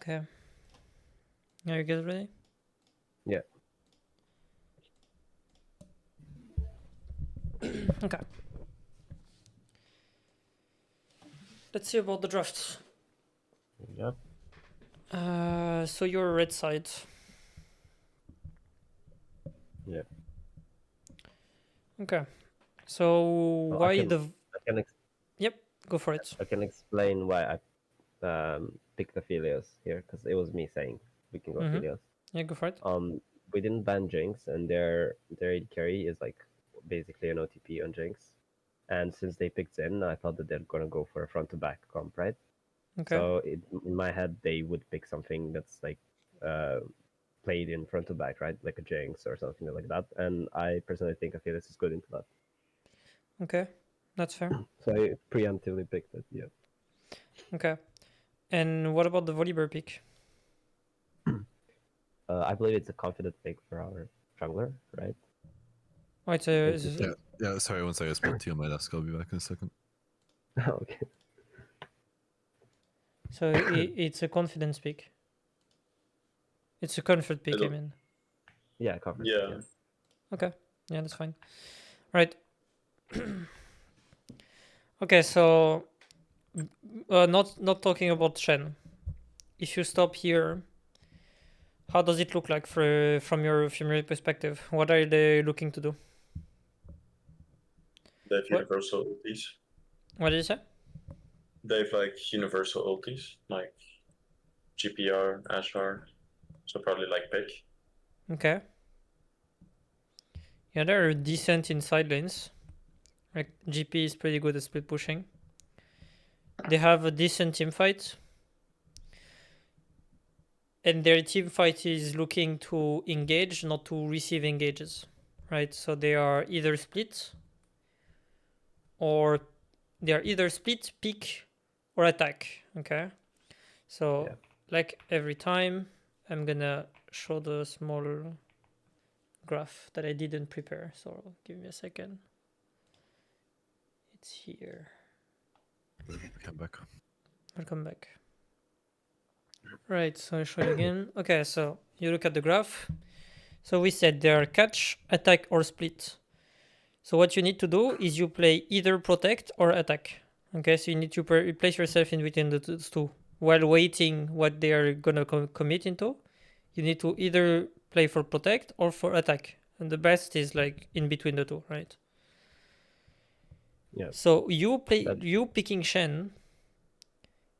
Okay. Are you guys ready? Yeah. Okay. Let's see about the drafts. Yep. So you're red side. Yeah. Okay. So So why I can ex- Yep, go for it. I can explain why I picked Aphelios here because it was me saying we can go Mm-hmm. Aphelios. Yeah, go for it. We didn't ban Jinx, and their AD carry is like basically an OTP on Jinx. And since they picked Zen, I thought that they're gonna go for a front to back comp, right? Okay. So in my head, they would pick something that's like uh, played in front to back, right? Like a Jinx or something like that. And I personally think Aphelios is good into that. Okay. That's fair. So I preemptively picked it. Yeah. Okay. And what about the Volibear pick? I believe it's a confident pick for our jungler, right? Oh, it's Into a Yeah, yeah. Sorry, one second. I spilled tea on my desk. I'll be back in a second. okay. so it's a confidence pick. It's a comfort pick, I mean. Yeah, confident. Yeah. Yeah. Okay. Yeah, that's fine. Right. Okay, so not talking about Shen. If you stop here, how does it look like from your perspective? What are they looking to do? They have What? universal ultis. What did you say? They have like universal ultis, like GPR, Ashlar. So probably like pick. Okay. Yeah, they're decent in side lanes. Like GP is pretty good at split pushing. They have a decent team fight. And their team fight is looking to engage, not to receive engages. Right? So they are either split or they are either split, pick, or attack. Okay. So Yeah. like every time, I'm gonna show the small graph that I didn't prepare. So give me a second. It's here. Come back. Welcome back. Right, so I show you again. Okay, so you look at the graph. So we said there are catch, attack, or split. So what you need to do is you play either protect or attack. Okay, so you need to place yourself in between those two while waiting what they are gonna commit into. You need to either play for protect or for attack, and the best is like in between the two, right? Yeah. So you picking Shen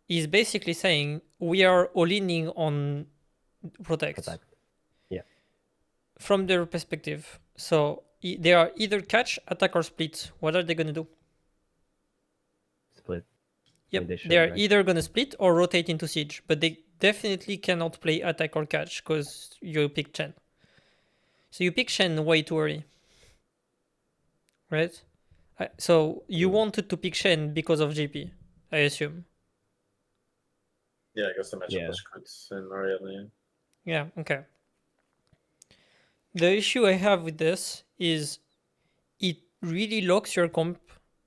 is basically saying we are all leaning on protect. Attack. Yeah. From their perspective. So they are either catch, attack, or split. What are they gonna do? Split. Yep, I mean, they are right? either gonna split or rotate into siege, but they definitely cannot play attack or catch because you pick Chen. So you pick Shen way too early, right? So you wanted to pick Shen because of GP, I assume. Yeah, I guess the matchup Yeah. was good in Marielle. Yeah, okay. The issue I have with this is it really locks your comp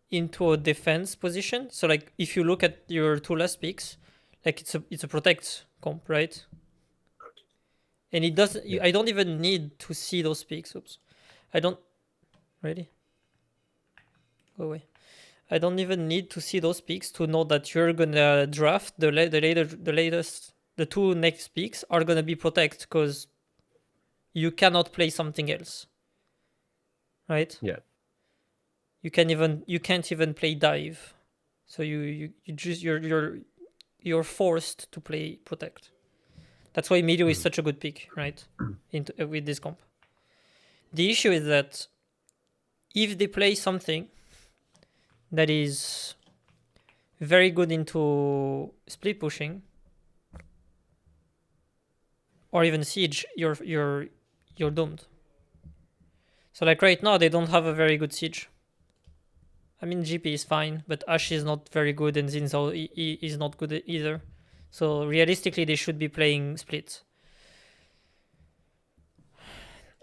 into a defense position. So like if you look at your two last picks, like it's a protect comp, right? And it doesn't. Yeah. I don't even need to see those picks. Oops, I don't. Ready? Go away. I don't even need to see those picks to know that you're gonna draft the two next picks are gonna be protect because you cannot play something else, right? Yeah. You can't even play dive, so you're forced to play protect. That's why Meteor is such a good pick, right? With this comp. The issue is that if they play something that is very good into split pushing or even siege, you're doomed. So like right now they don't have a very good siege. I mean GP is fine, but Ash is not very good and Zinzao is not good either. So realistically they should be playing split.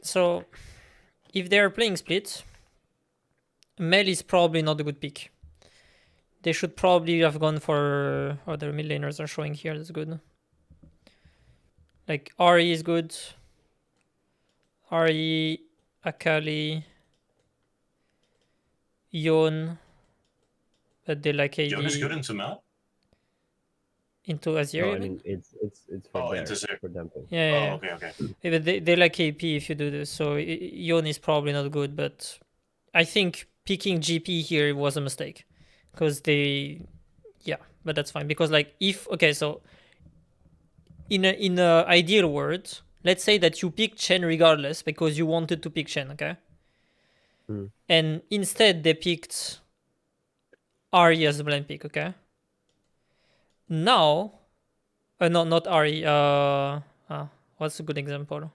So if they are playing split, Mel is probably not a good pick. They should probably have gone for other mid laners are showing here. That's good. Like Ari is good. Ari, Akali, Yon, but they like Yon is good AD into Mel. into Azir. No, I even? mean it's for Oh, there, into Zir. for dumping. Yeah, yeah, Oh, yeah. okay. Yeah, but they like AP if you do this, so Yon is probably not good, but I think picking GP here was a mistake. Because yeah, but that's fine. Because like so in a ideal world, let's say that you pick Chen regardless because you wanted to pick Chen, okay? Mm. And instead they picked Ari as a blind pick, okay? Now, no, not Ari. What's a good example?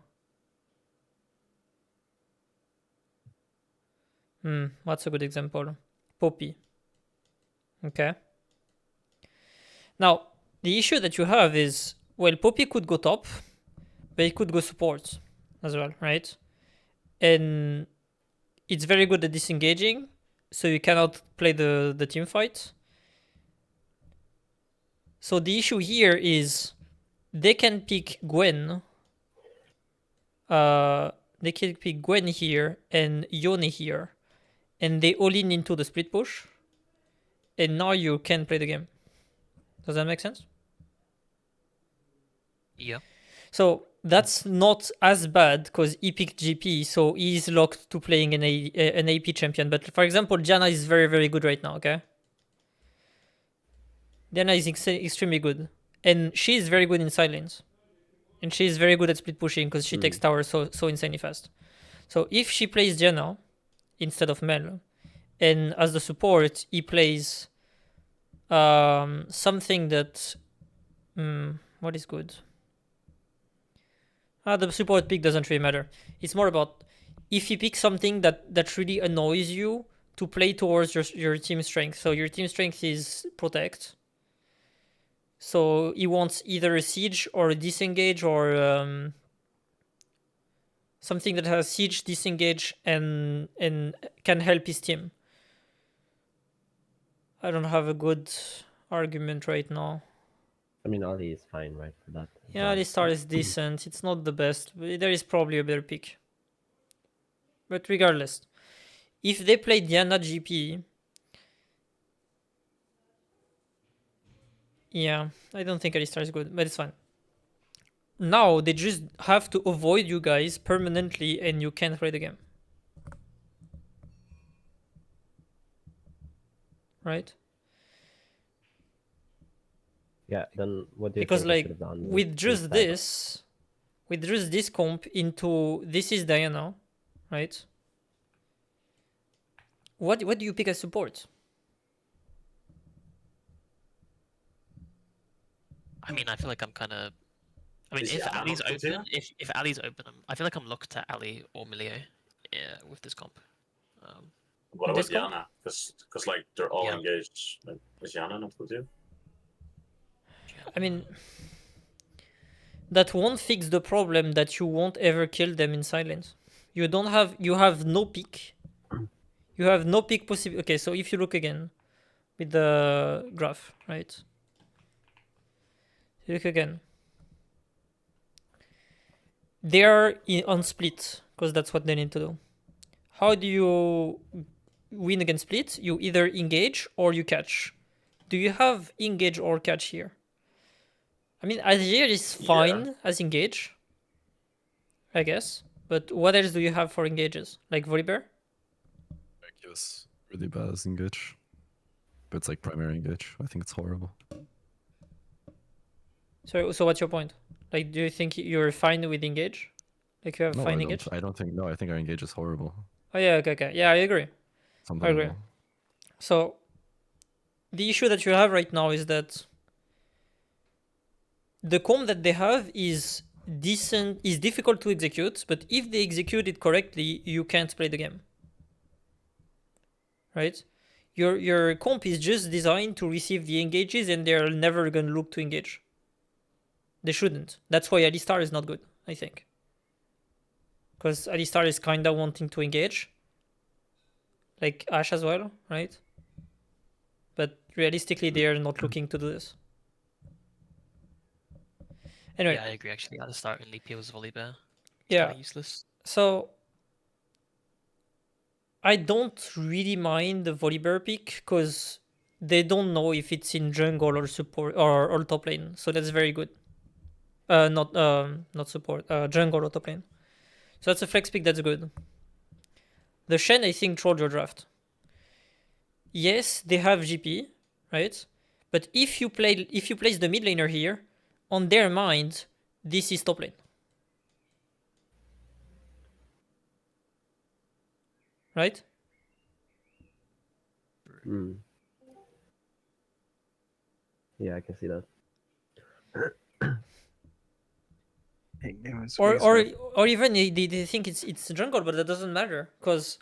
What's a good example? Poppy. Okay. Now, the issue that you have is, well, Poppy could go top, but it could go support as well, right? And it's very good at disengaging, so you cannot play the team fight. So the issue here is they can pick Gwen. They can pick Gwen here and Yone here, and they all in into the split push. And now you can play the game. Does that make sense? Yeah. So that's not as bad because he picked GP, so he's locked to playing an AP champion. But for example, Diana is very, very good right now, okay? Diana is extremely good. And she is very good in silence. And she is very good at split pushing because she takes tower so insanely fast. So if she plays Diana instead of Mel, and as the support, he plays something that... what is good? The support pick doesn't really matter. It's more about if you pick something that really annoys you to play towards your team strength. So your team strength is protect. So he wants either a siege or a disengage or something that has siege, disengage, and can help his team. I don't have a good argument right now. I mean, Ali is fine, right, for that. Yeah, this star is decent. It's not the best, but there is probably a better pick. But regardless, if they play Diana GP, yeah, I don't think Alistar is good, but it's fine. Now they just have to avoid you guys permanently, and you can't play the game. Right? Yeah, then what do you Because think they like should have done? with just this comp into this is Diana, right? What do you pick as support? I mean, I feel like I'm kind of. I mean, Is if Yana Ali's not good open, if Ali's open, I feel like I'm locked to Ali or Milio, yeah, with this comp. What about This comp? Yana? Because like they're all Yeah. engaged. Like, is Yana not good too? I mean, that won't fix the problem that you won't ever kill them in silence. You have no pick. You have no pick possible. Okay, so if you look again with the graph, right? Look again. They are on split because that's what they need to do. How do you win against split? You either engage or you catch. Do you have engage or catch here? I mean, Azir is fine as engage, I guess. But what else do you have for engages? Like Volibear? He was really bad as engage. But it's like primary engage. I think it's horrible. So what's your point? Like, do you think you're fine with engage? Like you have No, fine I engage? don't. I don't think. No, I think our engage is horrible. Oh yeah, okay. Yeah, I agree. It's I agree. unbelievable. So the issue that you have right now is that the comp that they have is decent, is difficult to execute, but if they execute it correctly, you can't play the game. Right? Your comp is just designed to receive the engages, and they're never gonna look to engage. They shouldn't. That's why Alistar is not good, I think. Because Alistar is kinda wanting to engage. Like Ash as well, right? But realistically, they are not looking to do this. Anyway, Yeah, I agree. Actually, at the start, only P was Volibear. It's yeah. kind of useless. So I don't really mind the Volibear pick because they don't know if it's in jungle or support or top lane, so that's very good. Not support. Jungle or top lane. So that's a flex pick. That's good. The Shen, I think, trolled your draft. Yes, they have GP, right? But if you place the mid laner here, on their mind, this is top lane. Right? Mm. Yeah, I can see that. Or even they think it's jungle, but that doesn't matter because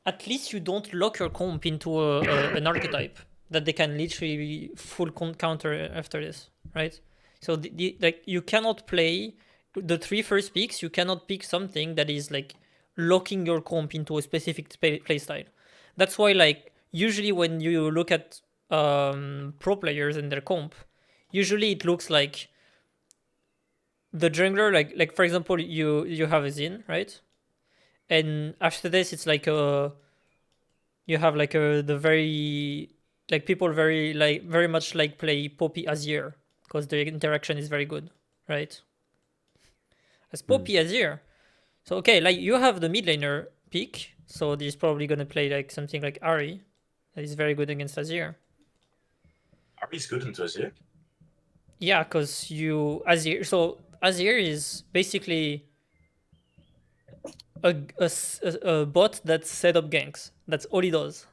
at least you don't lock your comp into an archetype that they can literally full counter after this, right? So like you cannot play the 3 first picks. You cannot pick something that is like locking your comp into a specific play style. That's why like usually when you look at pro players and their comp, usually it looks like the jungler, like for example, you have a Xin, right? And after this, it's like you have like the very like people very much like play Poppy Azir because the interaction is very good, right? As Poppy Azir, so okay, like you have the mid laner pick, so he's probably gonna play like something like Ari, that is very good against Azir. Ari's good into Azir. Yeah, because you Azir. So Azir is basically a bot that set up ganks. That's all he does.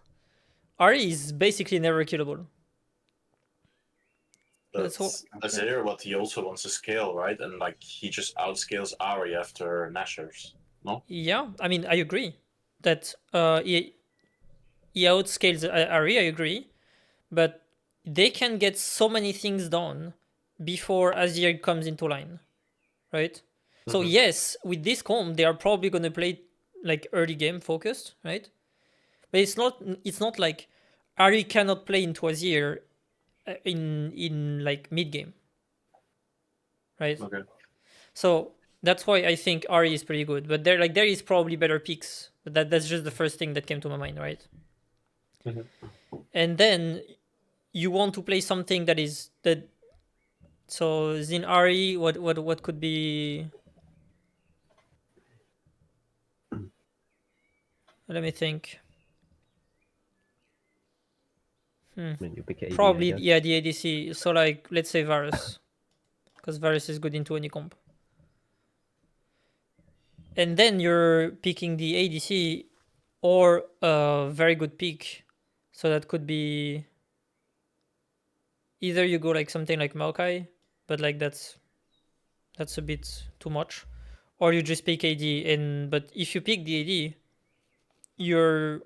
Ari is basically never killable. That's all. Azir, what he also wants to scale, right? And like he just outscales Ari after Nashers. No? Yeah, I mean, I agree that he outscales Ari. I agree, but they can get so many things done before Azir comes into line, right? So yes, with this comp, they are probably gonna play like early game focused, right? But it's not like Ari cannot play into Azir in like mid game, right? Okay. So that's why I think Ari is pretty good. But there is probably better picks. But that's just the first thing that came to my mind, right? And then you want to play something that is that. So Zin Ari, what could be? Let me think. I mean, you pick AD, I Probably guess. yeah, the ADC. So like let's say Varus, because Varus is good into any comp. And then you're picking the ADC or a very good pick. So that could be either you go like something like Maokai, but like that's a bit too much, or you just pick AD. And but if you pick the AD, you're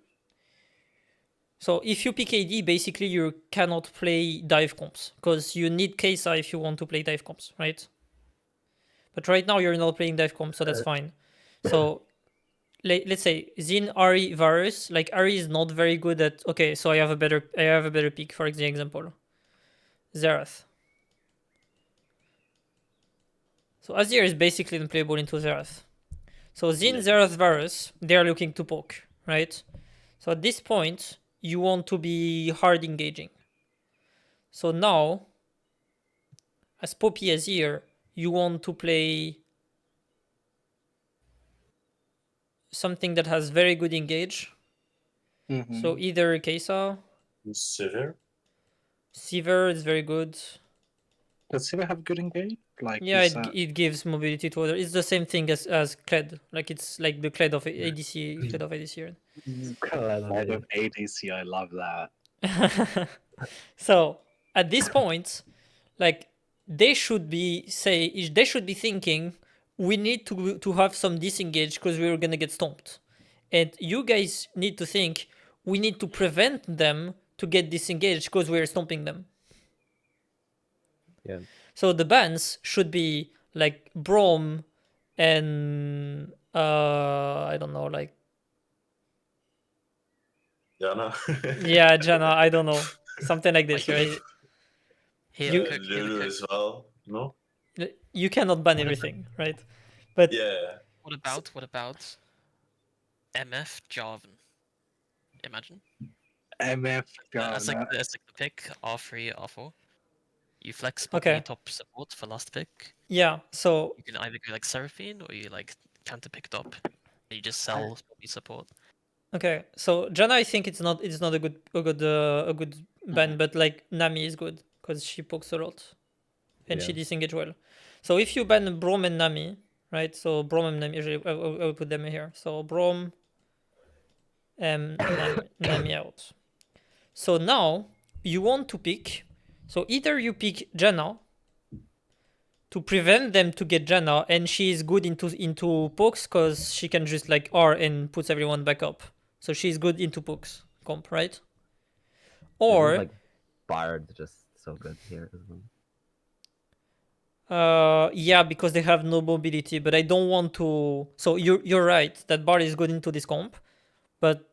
so if you pick AD, basically you cannot play dive comps because you need Kesa if you want to play dive comps, right? But right now you're not playing dive comps, so that's fine. So let's say Zin, Ari, Varus. Like Ari is not very good at. Okay, so I have a better pick for example. Zerath. So Azir is basically unplayable into Zerath. So Zin, Zerath, Varus, they are looking to poke, right? So at this point, you want to be hard engaging. So now, as Poppy Azir, you want to play something that has very good engage. So either Kesa, Sivir. Sivir is very good. Does Sivir have good engage? Like, Yeah, is it gives mobility to other. It's the same thing as Kled. Like it's like the Kled of ADC, Kled of ADC. Kled of ADC? I love that. So at this point, like they should be thinking we need to have some disengage because we're gonna get stomped, and you guys need to think we need to prevent them to get disengaged because we're stomping them. Yeah. So the bans should be like Brom and I don't know, like Jana. yeah, Jana, I don't know, something like this, Like, right? Here, You- Cook, here, Lulu Cook. as well. No? You cannot ban What about- everything, right? But Yeah. What about MF Jarvan? Imagine. MF That's like Ghana. that's like the pick R3, R4. You flex Okay. Poppy top support for last pick. yeah, so You can either go like Seraphine or you like counter pick top. And you just sell Poppy support. okay, so Janna, I think it's not a good ban, but like Nami is good because she pokes a lot and she Yeah. disengage well. So if you ban Braum and Nami, right? So Braum and Nami, usually I will put them here. So Braum, Nami out. So now you want to pick. So either you pick Janna to prevent them to get Janna, and she is good into pokes because she can just like R and puts everyone back up. So she's good into pokes comp, right? Isn't Or like Bard just so good here as well? yeah, because they have no mobility, but I don't want to. So you're right that Bard is good into this comp, but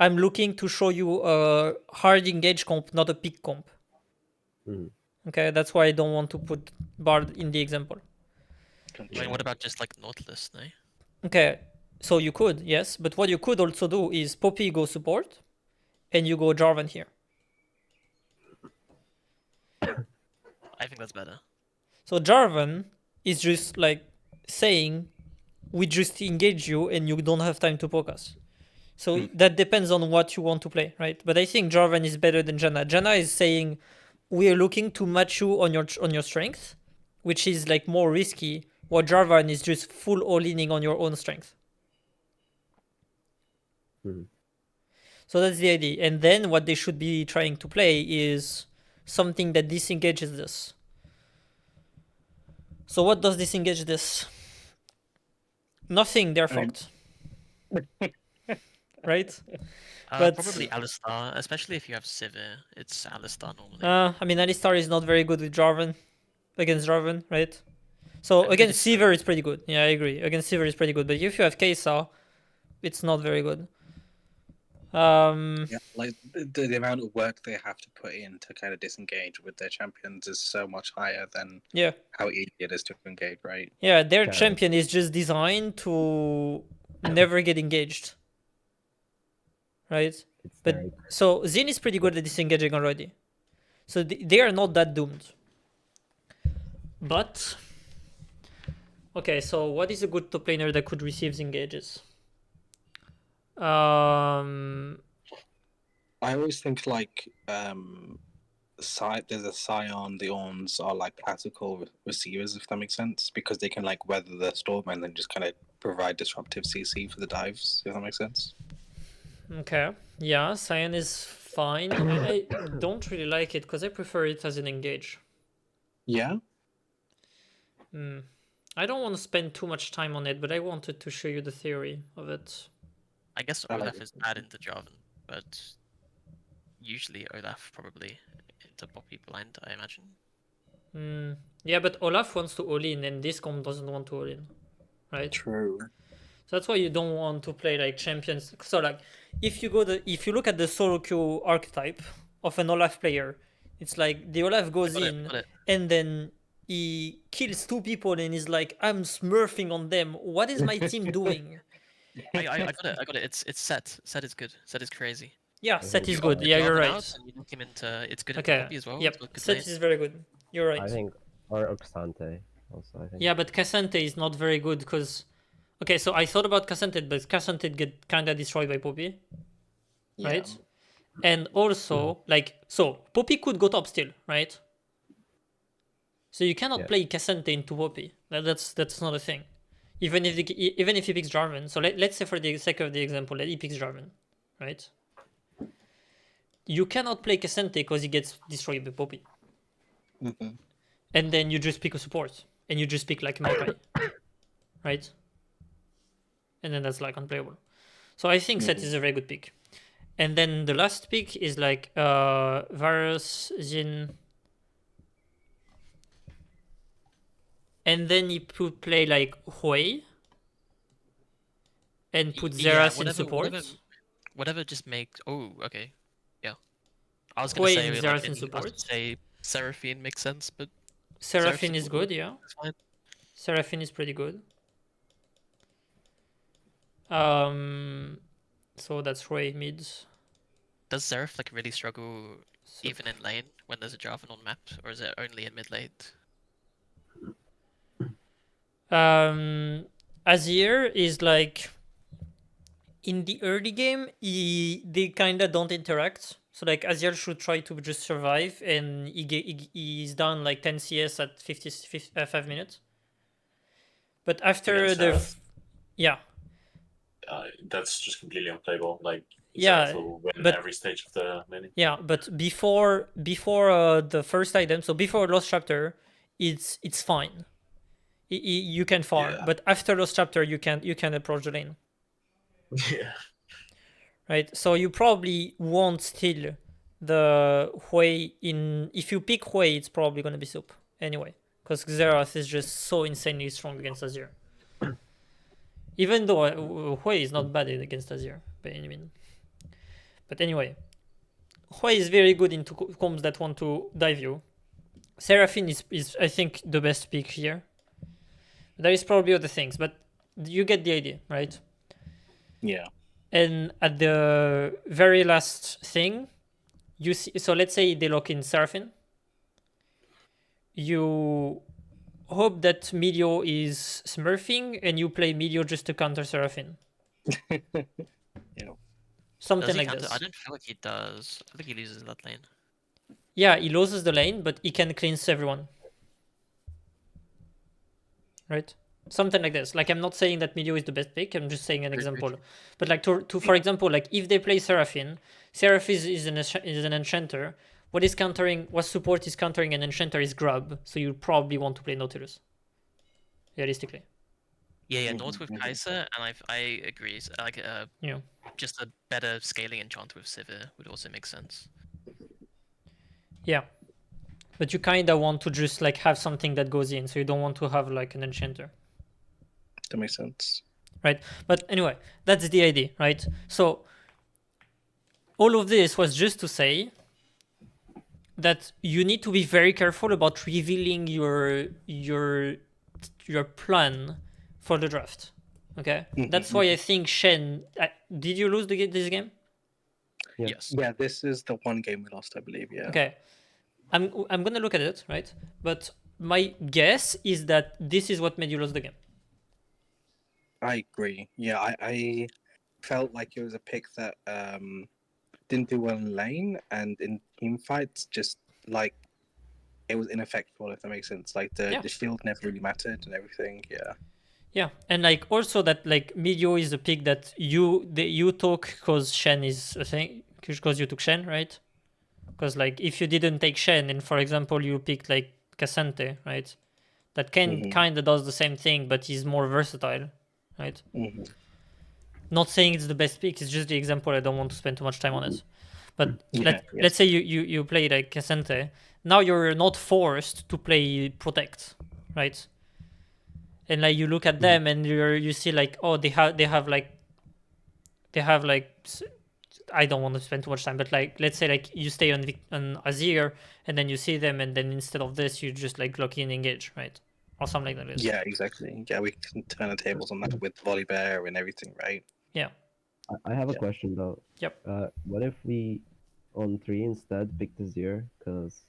I'm looking to show you a hard engage comp, not a pick comp. Mhm. Okay, that's why I don't want to put Bard in the example. I mean, what about just like Nautilus, no? Okay, so you could, yes, but what you could also do is Poppy go support, and you go Jarvan here. I think that's better. So Jarvan is just like saying, we just engage you and you don't have time to poke us. So that depends on what you want to play, right? But I think Jarvan is better than Janna. Janna is saying, we are looking to match you on your strength, which is like more risky. While Jarvan is just full all-inning on your own strength. Mhm. So that's the idea. And then what they should be trying to play is something that disengages this. So what does disengage this? Nothing, they're fucked. Right? But- Probably Alistar, especially if you have Sivir. It's Alistar normally. I mean, Alistar is not very good with Jarvan. Against Jarvan, right? So I think against it's Sivir, it's pretty good. Yeah, I agree. Against Sivir, it's pretty good. But if you have Kesa, it's not very good. Yeah, like the amount of work they have to put in to kind of disengage with their champions is so much higher than Yeah. how easy it is to engage, right? Yeah, their Yeah. champion is just designed to never get engaged. Right? It's But very so Xin is pretty good at disengaging already. So they are not that doomed. But okay, so what is a good top laner that could receive engages? I always think like there's a Scion, the Orns are like classical receivers, if that makes sense, because they can like weather the storm and then just kind of provide disruptive CC for the dives, if that makes sense. Okay. Yeah, Cyan is fine. I don't really like it because I prefer it as an engage. Yeah. I don't want to spend too much time on it, but I wanted to show you the theory of it. I guess I like Olaf is bad into Jarvan, but usually Olaf probably into Poppy blind, I imagine. Yeah, but Olaf wants to all in, and this comp doesn't want to all in, right? True. So that's why you don't want to play like champions. So like, if you look at the solo queue archetype of an Olaf player, it's like the Olaf goes in, Got it. and then he kills two people, and he's like, I'm smurfing on them. What is my team doing? I got it. It's Set. Set is good. Set is crazy. Yeah, I Set think is You good. opt Yeah, you're Jarvan right. out and you knock him into. It's good into Okay. Poppy as well. Yep. It's got good Set lane. is very good. You're right. I think or Oxante also. I think. Yeah, but Cassante is not very good because. Okay, so I thought about Cassante, but Cassante get kinda destroyed by Poppy, right? And also, like, so Poppy could go top still, right? So you cannot Yeah. play Cassante into Poppy. That's not a thing. Even if he picks Jarvan. So let's say for the sake of the example that he picks Jarvan, right? You cannot play Cassante because he gets destroyed by Poppy. Mhm. And then you just pick a support. And you just pick like Maokai. Right? And then that's like unplayable. So I think Set is a very good pick. And then the last pick is like Varus, Xin. And then you could play like Hui. And put Zeras in support. Whatever just makes. Oh, okay. Yeah. I was gonna Hui say and like Zeras in I was support. gonna say Seraphine makes sense, but Seraphine is good, yeah. That's fine. Seraphine is pretty good. So that's Ray mids. Does Zeref like really struggle So, even in lane when there's a Jarvan on map, or is it only in mid late? Azir is like in the early game, they kinda don't interact. So like Azir should try to just survive, and he's down like 10 CS at 5 minutes. But after Against the Zeref? yeah, That's just completely unplayable. Like, Yeah, Zeref will win but- every stage of the mini. yeah, but before the first item, so before Lost Chapter, it's fine. You can farm, Yeah. but after Lost Chapter, you can approach the lane, Yeah. right? So you probably won't steal the Hui in. If you pick Hui, it's probably gonna be soup anyway, because Xerath is just so insanely strong against Azir. Even though Hui is not bad against Azir, by any means. But anyway, Hui is very good into combs that want to dive you. Seraphine is I think the best pick here. There is probably other things, but you get the idea, right? Yeah. And at the very last thing, you see. So let's say they lock in Seraphine. You hope that Medio is smurfing, and you play Medio just to counter Seraphine. Yeah. Something Does he like counter? this. I don't feel like he does. I think he loses that lane. Yeah, he loses the lane, but he can cleanse everyone. Right? Something like this. Like, I'm not saying that Medio is the best pick, I'm just saying an example. But like to for example, like if they play Seraphine, Seraphine is an enchanter. What support is countering an enchanter is grab, so you probably want to play Nautilus. Realistically. Yeah, Mhm, North with mhm. Kai'Sa, and I agree. Like Yeah. just a better scaling enchanter with Sivir would also make sense. Yeah. But you kinda want to just like have something that goes in, so you don't want to have like an enchanter. That makes sense. But anyway, that's the idea, right? So all of this was just to say that you need to be very careful about revealing your plan for the draft. Okay, that's why I think Shen. Did you lose this game? Yeah. Yes. Yeah, this is the one game we lost, I believe. Yeah. Okay, I'm gonna look at it, right? But my guess is that this is what made you lose the game. I agree. Yeah, I felt like it was a pick that didn't do well in lane and in team fights, just like it was ineffectual, if that makes sense. Like Yeah. the shield never really mattered and everything. Yeah. Yeah, and like also that like Medio is a pick that you took because Shen is a thing, because you took Shen, right? Because like if you didn't take Shen and for example you picked like Cassante, right? That Mhm. kind of does the same thing, but he's more versatile, right? Mhm. Not saying it's the best pick, it's just the example. I don't want to spend too much time on it. But Yeah, yeah. let's say you play like Cassante. Now you're not forced to play Protect, right? And like you look at them and you see like, oh, they have like I don't want to spend too much time, but like let's say like you stay on Azir and then you see them and then instead of this you just like lock in engage, right? Or something like this. Yeah, exactly. Yeah, we can turn the tables on that with Volibear and everything, right? Yeah. I have a Yeah. question though. Yep. What if we on 3 instead pick the Azir because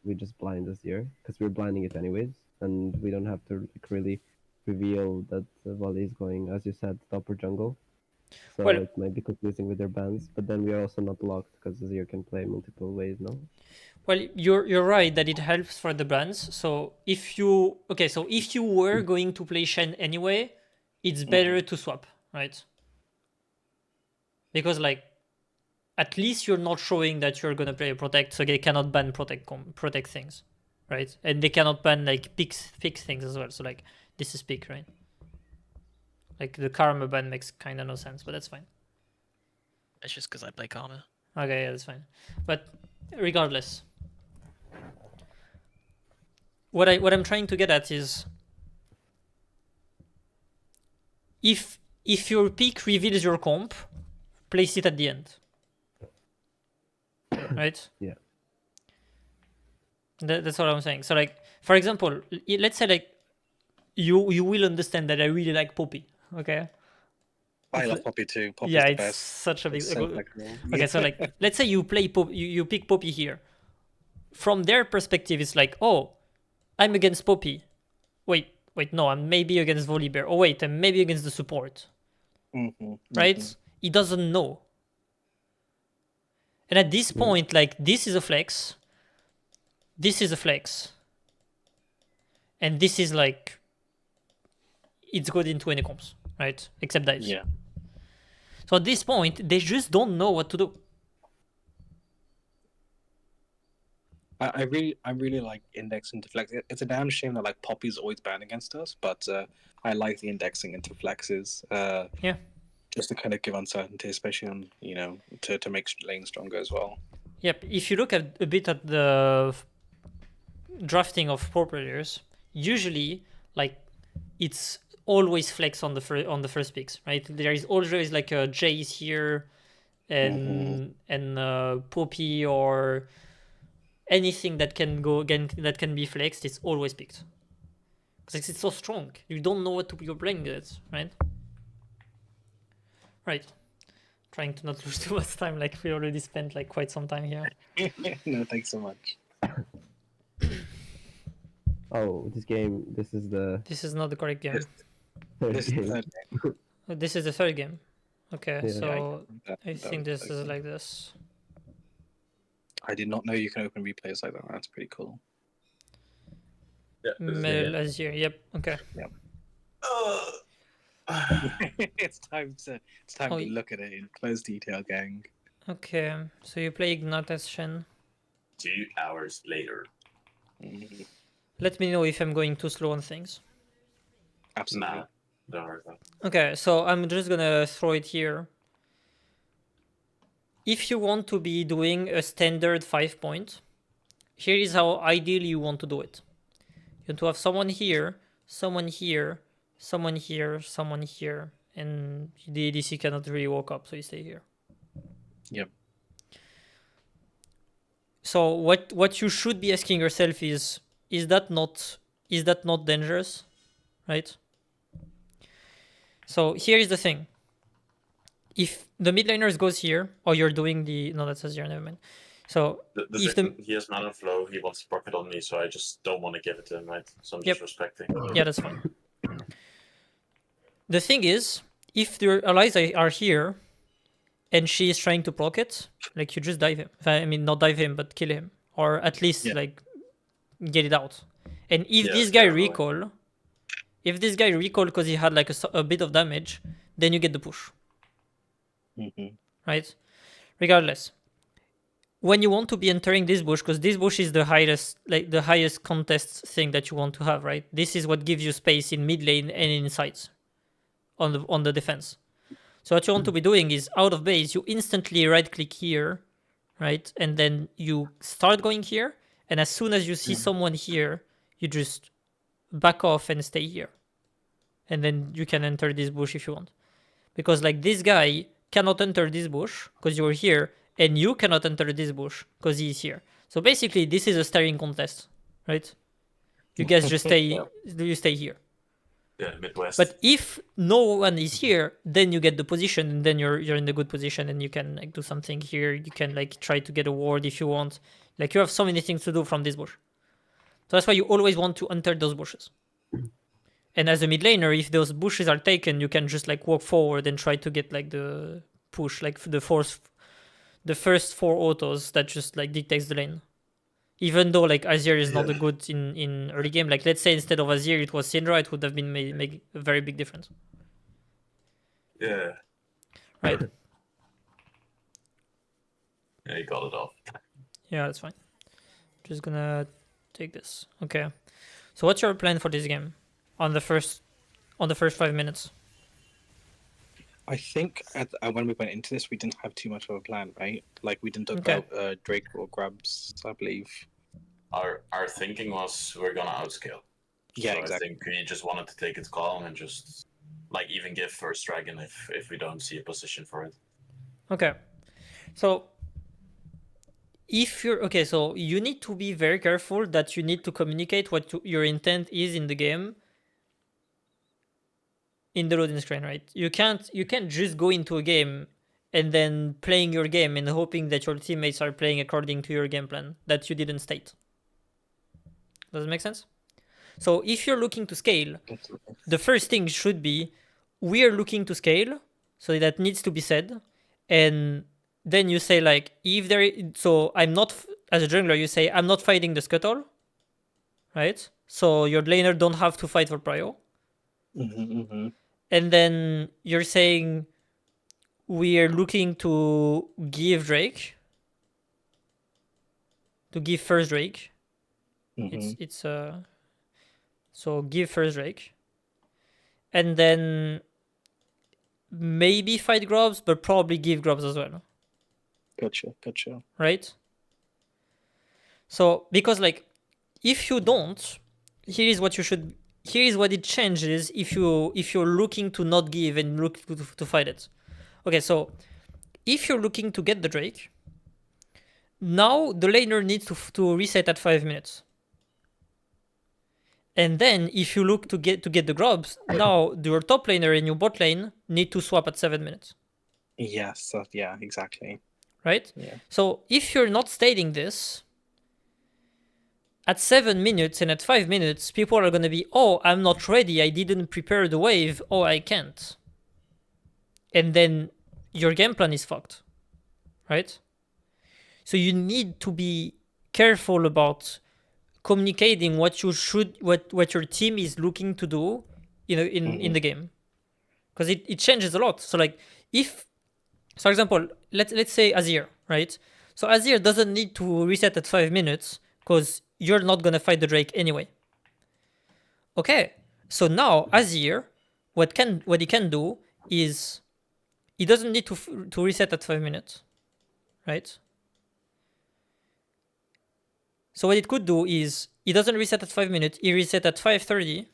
we just blind Azir because we're blinding it anyways, and we don't have to like, really reveal that Volley is going, as you said, top or jungle. So Well- it might be confusing with their bans, but then we are also not locked because Azir can play multiple ways, no? Well, you're right that it helps for the brands. So if you were going to play Shen anyway, it's better to swap, right? Because like at least you're not showing that you're gonna play a protect, so they cannot ban protect things, right? And they cannot ban like pick things as well. So like this is pick, right? Like the karma ban makes kind of no sense, but that's fine. It's just because I play Karma. Okay, yeah, that's fine. But regardless, what I'm trying to get at is if your pick reveals your comp, place it at the end. Right? Yeah. That's what I'm saying. So like, for example, let's say like you will understand that I really like Poppy. Okay. I It's love Poppy too. Poppy's yeah, the it's best. such a big. It's so flexible. Okay, so like, let's say you play you pick Poppy here. From their perspective, it's like, oh, I'm against Poppy. Wait, no, I'm maybe against Volibear. Oh wait, I'm maybe against the support. Right? He doesn't know. And at this Yeah. point, like, this is a flex. This is a flex. And this is like, it's good into any comps, right? Except dice. Yeah. So at this point, they just don't know what to do. I really like indexing to flex. It's a damn shame that like Poppy's always banned against us, but I like the indexing into flexes. Yeah. Just to kind of give uncertainty, especially on to make lane stronger as well. Yep. If you look at a bit at the drafting of pro players, usually like it's always flex on the first picks, right? There is always like a Jace here and Poppy or anything that can go again that can be flexed. It's always picked because it's so strong. You don't know what to you're playing it, right? Right. Trying to not lose too much time. Like we already spent like quite some time here. No, thanks so much. Oh, this game. This is the This is not the correct game. third This is the game. third game. This is the third game. Okay, Yeah. so That- I that think was this the is third like game. this. I did not know you can open replays like that. That's pretty cool. Yeah. this is Mel it. Azir. Yep. Okay. it's time to Oh, look at it in close detail, gang. Okay. So you play Ignatius Shen. 2 hours later. Mhm. Let me know if I'm going too slow on things. Absolutely. Nah, don't worry about it. Okay, so I'm just gonna throw it here. If you want to be doing a standard 5-point, here is how ideally you want to do it. You want to have someone here, someone here, someone here, someone here, and the ADC cannot really walk up, so you stay here. Yep. So what you should be asking yourself is that not dangerous, right? So here is the thing. If the mid laners goes here, or you're doing the no, that says here, never mind. So if He has mana flow, he wants to proc it on me, so I just don't want to give it to him, right? So I'm Yep. just respecting. yeah, that's fine. The thing is, if your allies are here, and she is trying to proc it, like you just dive him. I mean, not dive him, but kill him, or at least Yeah. like get it out. And if Yeah, this guy scare him away. recall because he had like a bit of damage, then you get the push, right? Regardless, when you want to be entering this bush, because this bush is the highest contest thing that you want to have, right? This is what gives you space in mid lane and in sides on the defense. So what you want to be doing is out of base, you instantly right click here, right? And then you start going here, and as soon as you see someone here, you just back off and stay here. And then you can enter this bush if you want. Because like this guy cannot enter this bush because you're here, and you cannot enter this bush because he's here. So basically this is a staring contest, right? You guys just stay here. Yeah, Midwest. But if no one is here, then you get the position, and then you're in the good position, and you can like do something here. You can like try to get a ward if you want. Like you have so many things to do from this bush. So that's why you always want to enter those bushes. And as a mid laner, if those bushes are taken, you can just like walk forward and try to get like the push, like the first 4 autos that just like dictates the lane. Even though like Azir is not a good in early game, like let's say instead of Azir it was Syndra, it would have been make a very big difference. Yeah. Right. Yeah, you got it off. Yeah, that's fine. Just gonna take this. Okay. So what's your plan for this game? On the first 5 minutes. I think when we went into this, we didn't have too much of a plan, right? Like we didn't talk Okay. about Drake or grabs, I believe. Our thinking was we're gonna outscale. Yeah, So exactly. I think we just wanted to take it calm and just like even give first dragon if we don't see a position for it. Okay. So if you're okay, so you need to be very careful that you need to communicate what your intent is in the game in the loading screen, right? You can't just go into a game and then playing your game and hoping that your teammates are playing according to your game plan that you didn't state. Does it make sense? So if you're looking to scale, the first thing should be we are looking to scale, so that needs to be said, and then you say like if there. So I'm not as a jungler. You say I'm not fighting the scuttle, right? So your laner don't have to fight for prio, and then you're saying we are looking to give Drake, to give first Drake. It's so give first Drake, and then maybe fight Grubs, but probably give Grubs as well. Gotcha. Right? So because like if you don't, here is what it changes if you're looking to not give and look to fight it. Okay, so if you're looking to get the Drake, now the laner needs to reset at 5 minutes. And then if you look to get the Grubs, now your top laner and your bot lane need to swap at 7 minutes. Yes, yeah, exactly. Right? Yeah. So if you're not stating this, at 7 minutes and at 5 minutes, people are going to be, oh, I'm not ready, I didn't prepare the wave, oh, I can't. And then your game plan is fucked. Right? So you need to be careful about communicating what your team is looking to do, in the game. Because it changes a lot. So like if, for example, let's say Azir, right? So Azir doesn't need to reset at 5 minutes because you're not gonna fight the Drake anyway. Okay, so now Azir, what he can do is he doesn't need to reset at 5 minutes, right? So what it could do is he doesn't reset at 5 minutes, he reset at 5:30,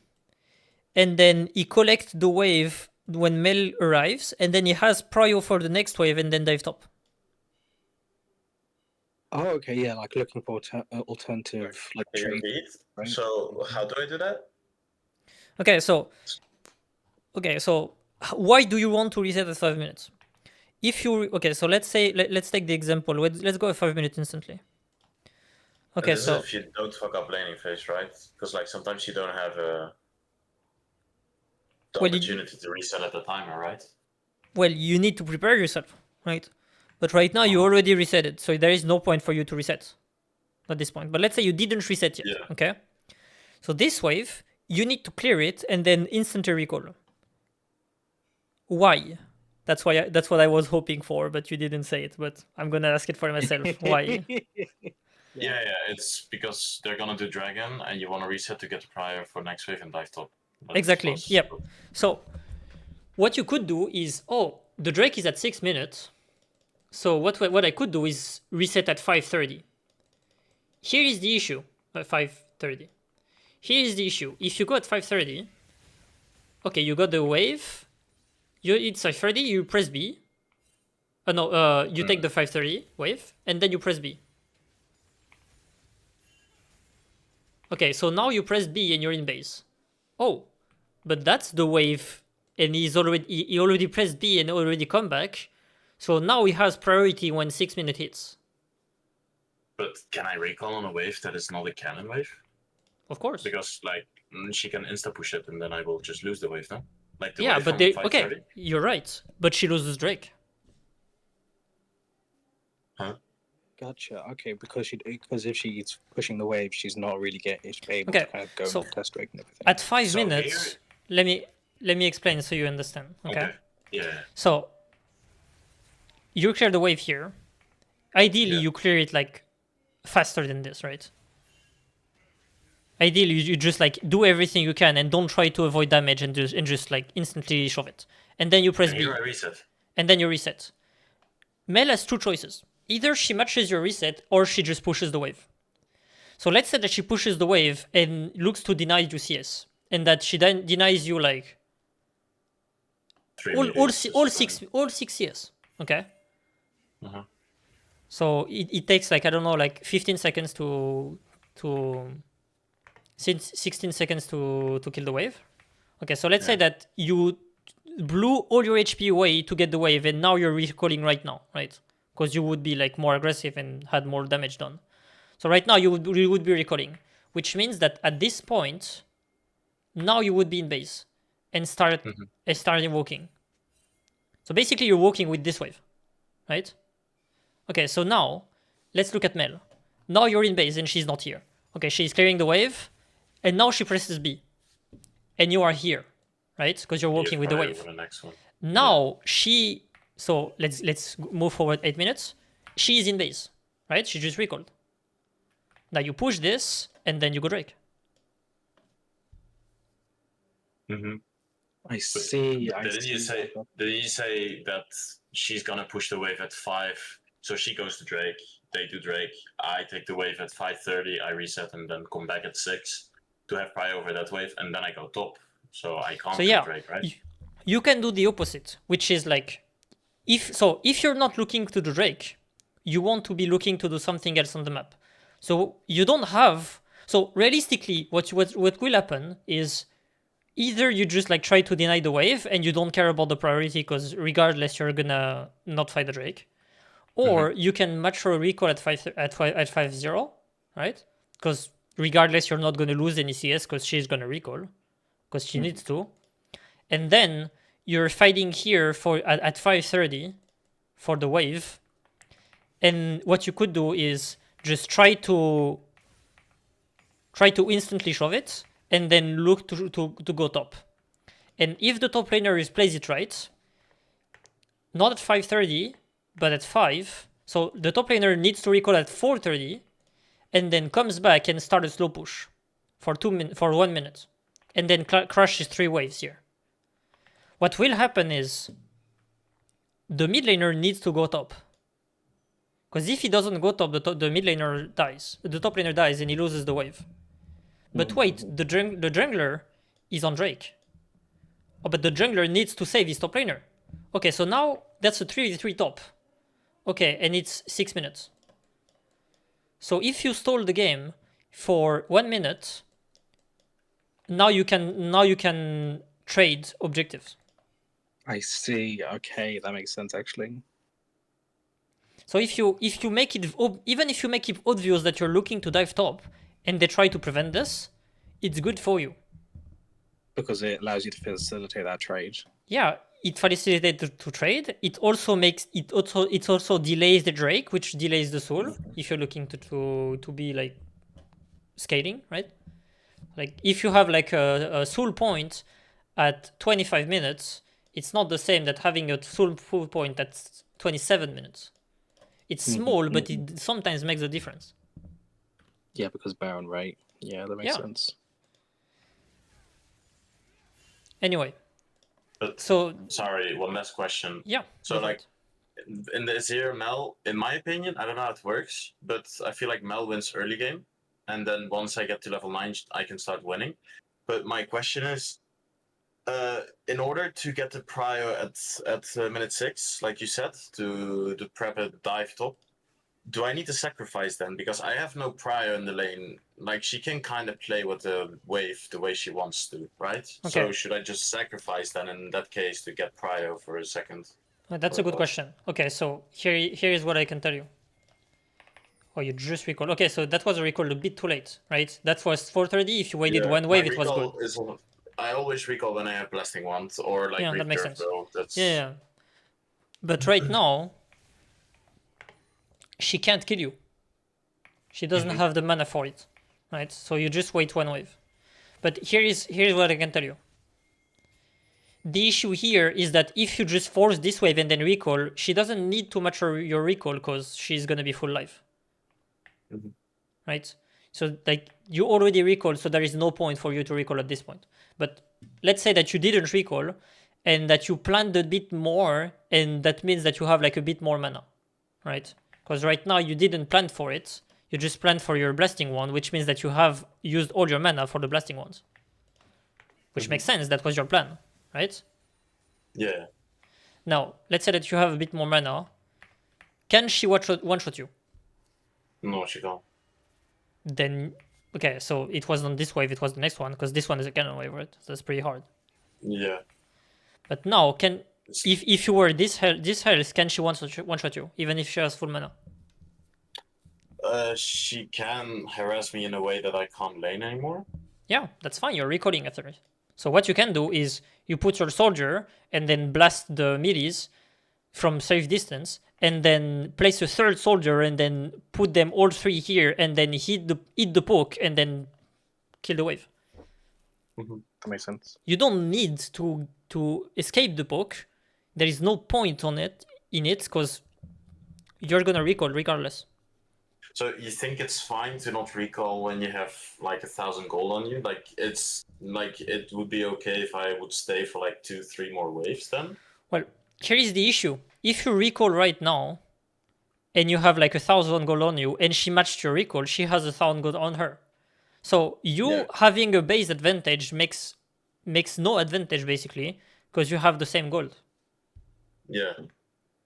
and then he collects the wave when Mel arrives, and then he has prio for the next wave and then dive top. Oh, okay, yeah, like looking for alternative like Can you trade. repeat? right? So how do I do that? Okay, so why do you want to reset at 5 minutes? If you so let's say let's take the example. Let's go at 5 minutes instantly. Okay, This so is if you don't fuck up laning phase, right? Because like sometimes you don't have the Well, opportunity to reset at the timer, right? well, you need to prepare yourself, right? But right now you already reset it, so there is no point for you to reset at this point. But let's say you didn't reset yet, Yeah. okay? So this wave, you need to clear it and then instantly recall. Why? That's what I was hoping for, but you didn't say it. But I'm gonna ask it for myself. Why? Yeah, it's because they're gonna do dragon, and you want to reset to get prior for next wave and dive top. But Exactly. plus- Yep. So what you could do is, the Drake is at 6 minutes. So what I could do is reset at 5:30. Here is the issue. 5:30. Here is the issue. If you go at 5:30, okay, you got the wave. It's 5:30. You press B. You take the 5:30 wave and then you press B. Okay, so now you press B and you're in base. Oh, but that's the wave, and he already pressed B and already come back. So now he has priority when 6 minutes hits. But can I recall on a wave that is not a cannon wave? Of course. Because like she can insta push it, and then I will just lose the wave, no? Like the Yeah, wave but from they 5:30? okay. You're right, but she loses Drake. Huh? Gotcha. Okay, because if she's pushing the wave, she's not really able Okay, to kind of go so and test Drake and everything. At 5 So minutes, let me explain so you understand. Okay. Yeah. So you clear the wave here. Ideally, Yeah. you clear it like faster than this, right? Ideally, you just like do everything you can and don't try to avoid damage and just like instantly shove it. And then you press And B. here I reset. And then you reset. Mel has two choices. Either she matches your reset or she just pushes the wave. So let's say that she pushes the wave and looks to deny you CS. And that she then denies you like all 6 CS. Okay? Uh-huh. So it takes like, I don't know, like 15 seconds to 16 seconds to kill the wave. Okay, so let's say that you blew all your HP away to get the wave, and now you're recalling right now, right? Because you would be like more aggressive and had more damage done. So right now you would be recalling, which means that at this point, now you would be in base and start invoking. So basically you're walking with this wave, right? Okay, so now let's look at Mel. Now you're in base and she's not here. Okay, she's clearing the wave, and now she presses B, and you are here, right? Because you're walking with the wave. The next one. Now she. So let's move forward 8 minutes. She is in base, right? She just recalled. Now you push this, and then you go Drake. I see. Didn't you say that she's gonna push the wave at 5? So she goes to Drake. They do Drake. I take the wave at 5:30. I reset and then come back at 6 to have prio over that wave, and then I go top. So I can't do Drake, right? You can do the opposite, which is like, if you're not looking to do Drake, you want to be looking to do something else on the map. So you don't have. So realistically, what will happen is either you just like try to deny the wave and you don't care about the priority because regardless you're gonna not fight the Drake, or you can mature recall at 5-0, right? Because regardless you're not gonna lose any CS because she's gonna recall because she needs to, and then you're fighting here at 5:30 for the wave, and what you could do is just try to instantly shove it and then look to go top. And if the top laner plays it right, not at 5:30 but at 5, so the top laner needs to recall at 4:30 and then comes back and start a slow push for 1 minute, and then crushes 3 waves here. What will happen is the mid laner needs to go top. Because if he doesn't go top, the mid laner dies. The top laner dies and he loses the wave. But wait, the jungler is on Drake. Oh, but the jungler needs to save his top laner. Okay, so now that's a 3v3 top. Okay, and it's 6 minutes. So if you stall the game for 1 minute, now you can trade objectives. I see. Okay, that makes sense actually. So if you make it, even if you make it obvious that you're looking to dive top, and they try to prevent this, it's good for you. Because it allows you to facilitate that trade. Yeah, it facilitates to trade. It also delays the Drake, which delays the soul if you're looking to be like scaling, right? Like if you have like a soul point at 25 minutes, it's not the same that having a soul point at 27 minutes. It's small, but it sometimes makes a difference. Yeah, because Baron rate. Yeah, that makes sense. Anyway. But so sorry, one last question. Yeah. So like in this here, Mel, in my opinion, I don't know how it works, but I feel like Mel wins early game, and then once I get to level 9, I can start winning. But my question is, in order to get the prio at minute 6, like you said, to prep a dive top, do I need to sacrifice then? Because I have no prio in the lane. Like, she can kind of play with the wave the way she wants to, right? Okay. So should I just sacrifice then in that case to get prio for a second? That's a good question. Okay, so here is what I can tell you. Oh, you just recall. Okay, so that was a recall a bit too late, right? That was 4:30. If you waited one wave, it was good. I always recall when I have blasting ones or like that makes sense. Though. That's... Yeah. But right now, she can't kill you. She doesn't have the mana for it, right? So you just wait one wave. But here's what I can tell you. The issue here is that if you just force this wave and then recall, she doesn't need to mature your recall because she's gonna be full life, right? So like you already recall, so there is no point for you to recall at this point. But let's say that you didn't recall and that you planned a bit more, and that means that you have like a bit more mana, right? Because right now you didn't plan for it. You just planned for your blasting wand, which means that you have used all your mana for the blasting wands. Which makes sense, that was your plan, right? Yeah. Now, let's say that you have a bit more mana. can she one-shot you? No, she can't. Then, okay, so it wasn't this wave, it was the next one, because this one is a cannon wave, right? So that's pretty hard. Yeah. But now, It's- if you were this health, can she one-shot you, even if she has full mana? She can harass me in a way that I can't lane anymore. Yeah, that's fine. You're recalling after it. So what you can do is you put your soldier and then blast the middies from safe distance, and then place a third soldier and then put them all three here, and then hit the poke and then kill the wave. That makes sense. You don't need to escape the poke. There is no point in it because you're gonna recall regardless. So you think it's fine to not recall when you have like 1,000 gold on you? Like it's like it would be okay if I would stay for like 2-3 more waves then? Well, here is the issue. If you recall right now, and you have like 1,000 gold on you, and she matched your recall, she has 1,000 gold on her. So you having a base advantage makes no advantage basically, because you have the same gold. Yeah.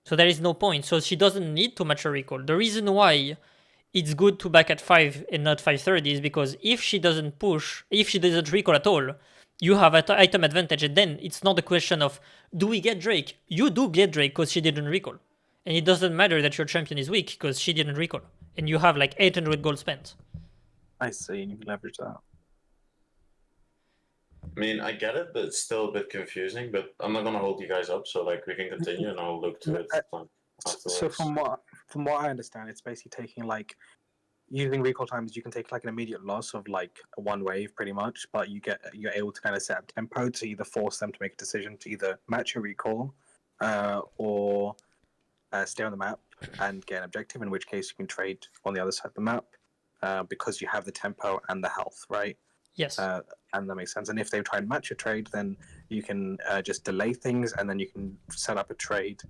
So there is no point. So she doesn't need to match her recall. The reason why it's good to back at 5 and not 530 is because if she doesn't recall at all, you have an item advantage, and then it's not a question of do we get Drake? You do get Drake because she didn't recall. And it doesn't matter that your champion is weak because she didn't recall. And you have like 800 gold spent. I see. You can leverage that. I mean, I get it, but it's still a bit confusing. But I'm not gonna hold you guys up, so like we can continue, and I'll look to it. Like, So afterwards. from what I understand, it's basically taking like using recall times. You can take like an immediate loss of like one wave, pretty much, but you're able to kind of set up tempo to either force them to make a decision to either match your recall, or stay on the map and get an objective. In which case, you can trade on the other side of the map because you have the tempo and the health, right? Yes. And that makes sense. And if they try and match a trade, then you can just delay things, and then you can set up a trade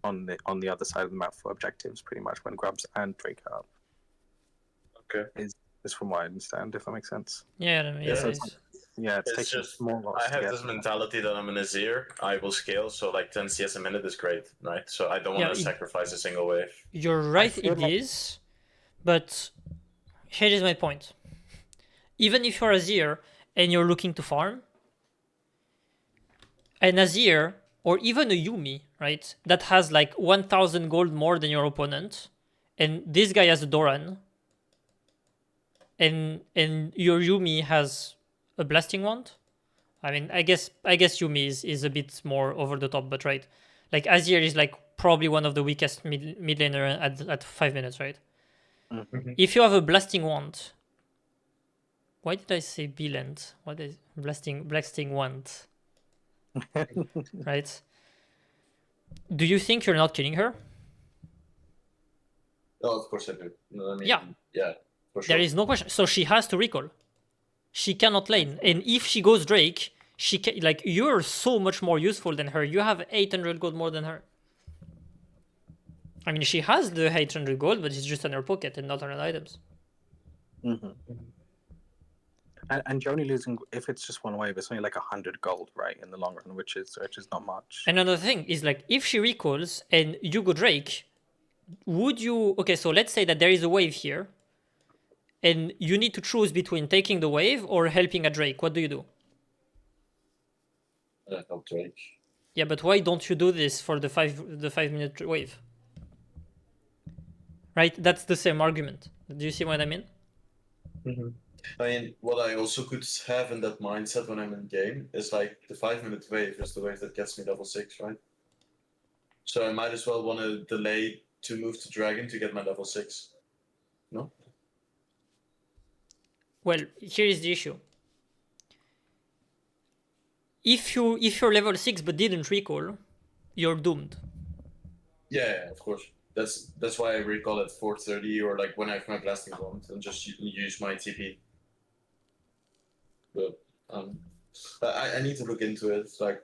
on the other side of the map for objectives, pretty much when Grubs and Drake are up. Okay. Is from what I understand, if that makes sense. Yeah, Yeah, so it's, it's It's taking just small loss I to have get this there. mentality that I'm an Azir, I will scale, so like 10 CS a minute is great, right? So I don't want Yeah, to it- sacrifice a single wave. you're right, feel it like- is. But here is my point. Even if you're Azir and you're looking to farm, an Azir or even a Yumi, right, that has like 1,000 gold more than your opponent, and this guy has a Doran, and your Yumi has a blasting wand. I mean, I guess Yumi is a bit more over the top, but right, like Azir is like probably one of the weakest mid laner at 5 minutes, right? Mhm. If you have a blasting wand, why did I say Beeland? What is blasting wand? Right? Do you think you're not killing her? Oh, of course I do. No, I mean, Yeah. Yeah, for sure. There is no question. So she has to recall. She cannot lane, and if she goes Drake, she can, like, you're so much more useful than her. You have 800 gold more than her. I mean, she has the 800 gold, but it's just in her pocket and not on her items. Mhm. And you're only losing if it's just one wave. It's only like 100 gold, right, in the long run, which is not much. Another thing is like if she recalls and you go Drake, would you? Okay, so let's say that there is a wave here, and you need to choose between taking the wave or helping a Drake. What do you do? I'll take. Yeah, but why don't you do this for the 5 minute wave? Right, that's the same argument. Do you see what I mean? I mean, what I also could have in that mindset when I'm in game is like the 5 minute wave is the wave that gets me level 6, right? So I might as well want to delay to move to Dragon to get my level 6. No? Well, here is the issue. If you're level 6 but didn't recall, you're doomed. Yeah, of course. That's why I recall at 430 or like when I have my blasting wand and just use my TP. But I need to look into it. Like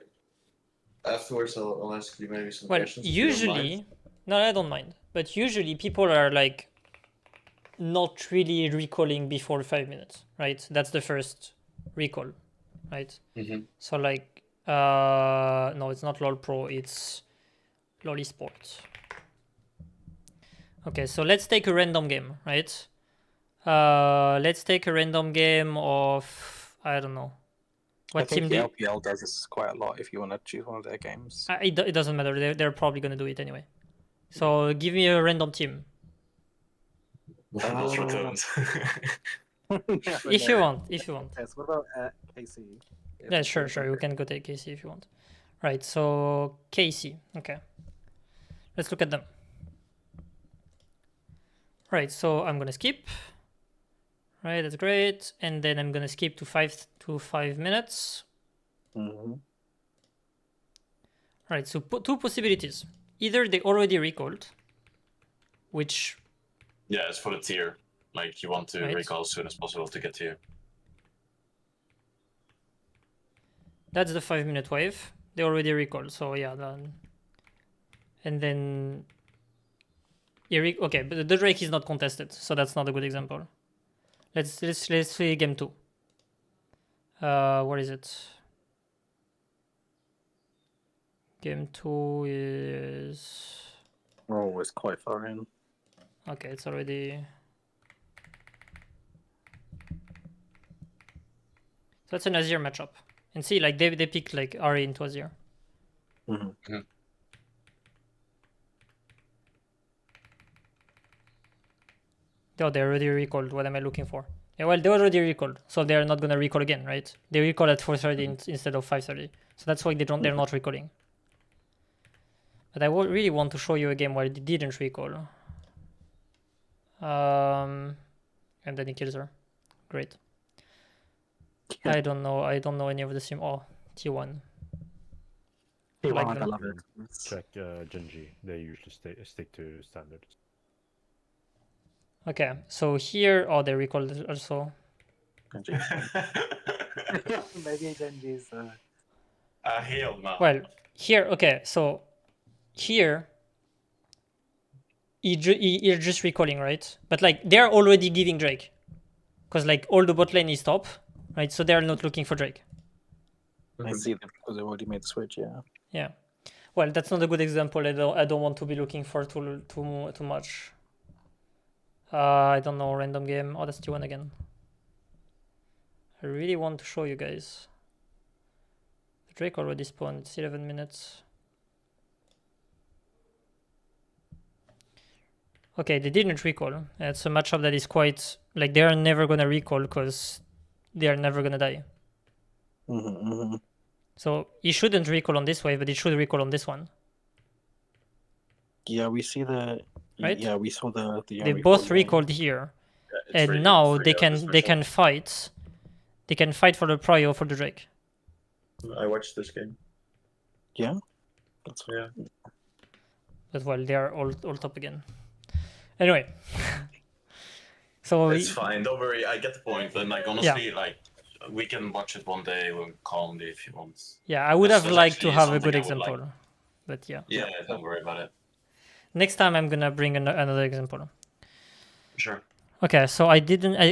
afterwards, I'll ask you maybe some Well, questions. If you don't mind. usually, no, I don't mind. But usually people are like not really recalling before 5 minutes, right? That's the first recall, right? Mhm. So like, no, it's not LOL Pro, it's LOL Esports. Okay, so let's take a random game, right? Let's take a random game of, I don't know. I What team think do the LPL does this quite a lot if you want to choose one of their games. it doesn't matter. They're probably going to do it anyway. So give me a random team. Those returns. If you want. Yes, what about KC? Yeah, sure. You can go take KC if you want. Right, so KC. Okay. Let's look at them. Right, so I'm going to skip. Right, that's great. And then I'm going to skip to 5 minutes. Mm-hmm. Right, so two possibilities. Either they already recalled, which... Yeah, it's for the tier. Like, you want to Right. recall as soon as possible to get tier. That's the 5-minute wave. They already recalled, so yeah. And then... Okay, but the Drake is not contested, so that's not a good example. Let's see game 2. What is it? Game 2 is... Oh, it's quite far in. Okay, it's already... So that's an Azir matchup. And see, like, they picked, like, Ari into Azir. Mm-hmm. Oh, they already recalled. What am I looking for? Yeah, well, they already recalled, so they're not gonna recall again, right? They recall at 4:30 instead of 5:30, so that's why they're not recalling. But I really want to show you a game where they didn't recall. And then he kills her. Great. Yeah. I don't know any of the sim. Oh, T1. I like I them. love it. Check Genji. They usually stick to standards. Okay, so here, oh, they recalled also. Maybe Genji's. Heal now. Well, here, okay, so here, you're just recalling, right? But like, they're already giving Drake. Because like, all the bot lane is top, right? So they're not looking for Drake. I see them because they've already made the switch. Yeah. Yeah. Well, that's not a good example. I don't want to be looking for too much. I don't know, random game. Oh, that's T1 again. I really want to show you guys. The Drake already spawned. It's 11 minutes. Okay, they didn't recall. It's a matchup that is quite... Like, they are never going to recall because they are never going to die. Mm-hmm, mm-hmm. So, he shouldn't recall on this wave, but he should recall on this one. Yeah, we see the. Right? Yeah, we saw the. They both recalled here. Yeah, And really now free they of can dismissal. fight. They can fight for the prio for the Drake. I watched this game. Yeah. That's Yeah. But well, they are all top again. Anyway. So It's fine, don't worry, I get the point. And like honestly, like we can watch it one day calmly if you want. yeah, I would This have was liked to actually have a something good I would like. example. But yeah. Yeah, don't worry about it. Next time I'm gonna bring another example. Sure. Okay, so I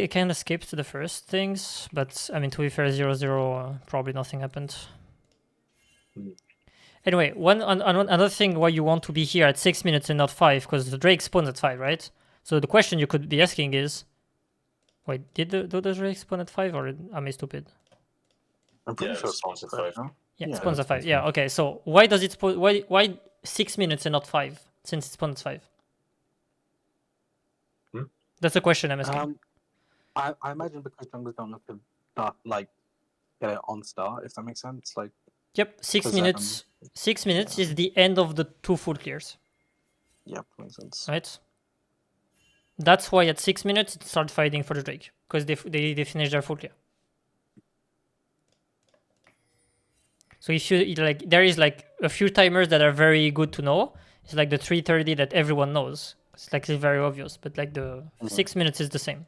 kind of skipped the first things, but I mean, to be fair, 0-0, probably nothing happened. Anyway, another thing why you want to be here at 6 minutes and not 5, because the Drake spawns at 5, right? So the question you could be asking is, wait, did the Drake spawn at 5, or am I stupid? I'm pretty Yeah, sure it spawns at 5. no? Yeah, Yeah, it spawns it at 5. spawns Yeah, 5. okay, so why does it spawn, why 6 minutes and not 5, since it spawns at 5? That's the question I'm asking. I imagine because junglers don't look to start, like, get it on start, if that makes sense. Like, Yep, 6 'cause, minutes. 6 minutes is the end of the 2 full clears, yeah, makes sense. right? That's why at 6 minutes it start fighting for the Drake, because they finish their full clear. So if you like, there is like a few timers that are very good to know. It's like the 3:30 that everyone knows. It's like it's very obvious, but like the 6 minutes is the same,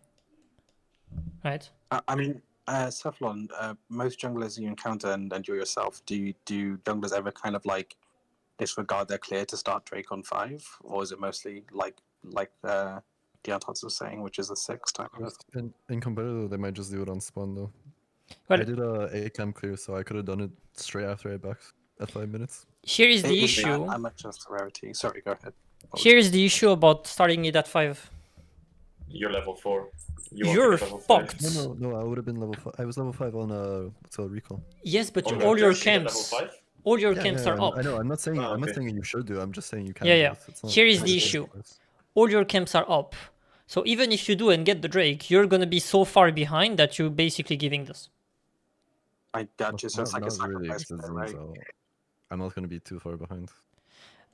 right? I mean, Cephalon, most junglers you encounter and you yourself, do junglers ever kind of like disregard their clear to start Drake on 5, or is it mostly like Deontots was saying, which is a 6 type of In competitive, they might just do it on spawn though. Well, I did a cam clear, so I could have done it straight after I backed at 5 minutes. here is the It- issue. I'm not just a rarity. Sorry, go ahead. Here's the issue about starting it at 5. You're level 4. You want to You're get level 5. fucked. No, I would have been level 5. I was level 5 on what's called recall. Yes, but On all your Rutgers, you get level camps, 5? all your Yeah, camps yeah, are up. I know. I'm not saying Oh, I'm not okay. saying you should do. I'm just saying you can. Yeah, do yeah. it. It's not, Here is it's the not issue. ridiculous. All your camps are up. So even if you do and get the Drake, you're gonna be so far behind that you're basically giving this. I got you. So it's like a Not really, sacrifice, because there, right? I'm not gonna be too far behind.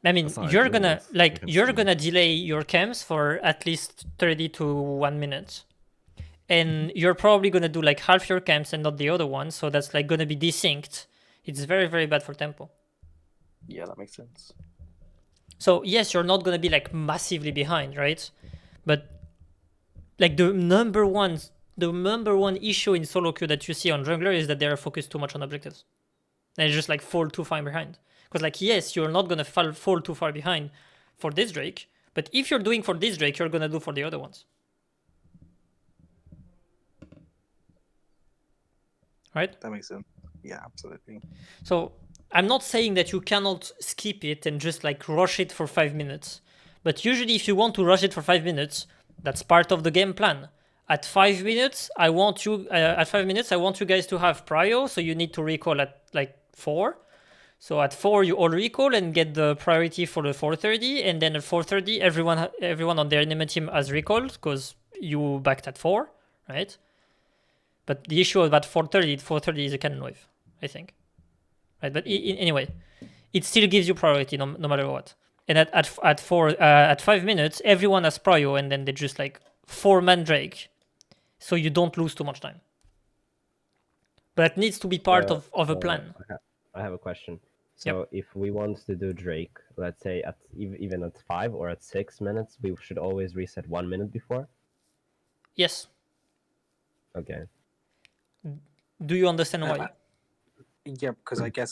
I mean, That's not you're ideal, gonna but I can you're still- gonna delay your camps for at least 30 to 1 minute. And you're probably gonna do like half your camps and not the other one, so that's like gonna be desynced. It's very, very bad for tempo. Yeah, that makes sense. So yes, you're not gonna be like massively behind, right? But like the number one issue in solo queue that you see on jungler is that they are focused too much on objectives. They just like fall too far behind. Because like yes, you're not gonna fall too far behind for this Drake, but if you're doing for this Drake, you're gonna do for the other ones. Right? That makes sense. Yeah, absolutely. So I'm not saying that you cannot skip it and just like rush it for 5 minutes. But usually if you want to rush it for 5 minutes, that's part of the game plan. At 5 minutes, I want you guys to have prio, so you need to recall at like 4. So at 4 you all recall and get the priority for the 4:30, and then at 4:30 everyone on their enemy team has recalled because you backed at 4, right? But the issue about 4:30 is a cannon wave, I think. Right, but anyway, it still gives you priority no matter what. And at 5 minutes, everyone has prio, and then they just like 4-man Drake, so you don't lose too much time. But it needs to be part of a plan. I have a question. So if we want to do Drake, let's say at even at 5 or at 6 minutes, we should always reset 1 minute before. Yes. Okay. Do you understand why? Yeah, because I guess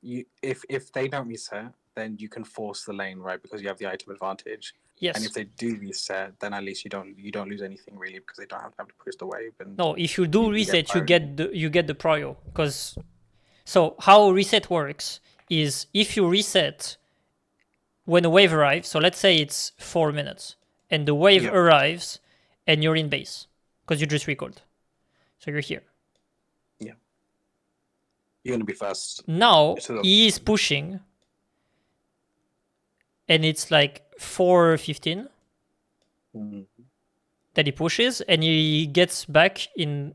if they don't reset, then you can force the lane, right? Because you have the item advantage. Yes. And if they do reset, then at least you don't lose anything really because they don't have to push the wave. And No, if you do you reset, get you get the prio. Because so how reset works is if you reset when a wave arrives. So let's say it's 4 minutes, and the wave arrives, and you're in base because you just recalled. So you're here. Yeah. You're gonna be fast. Now he is pushing, and it's like 4:15 that he pushes, and he gets back in.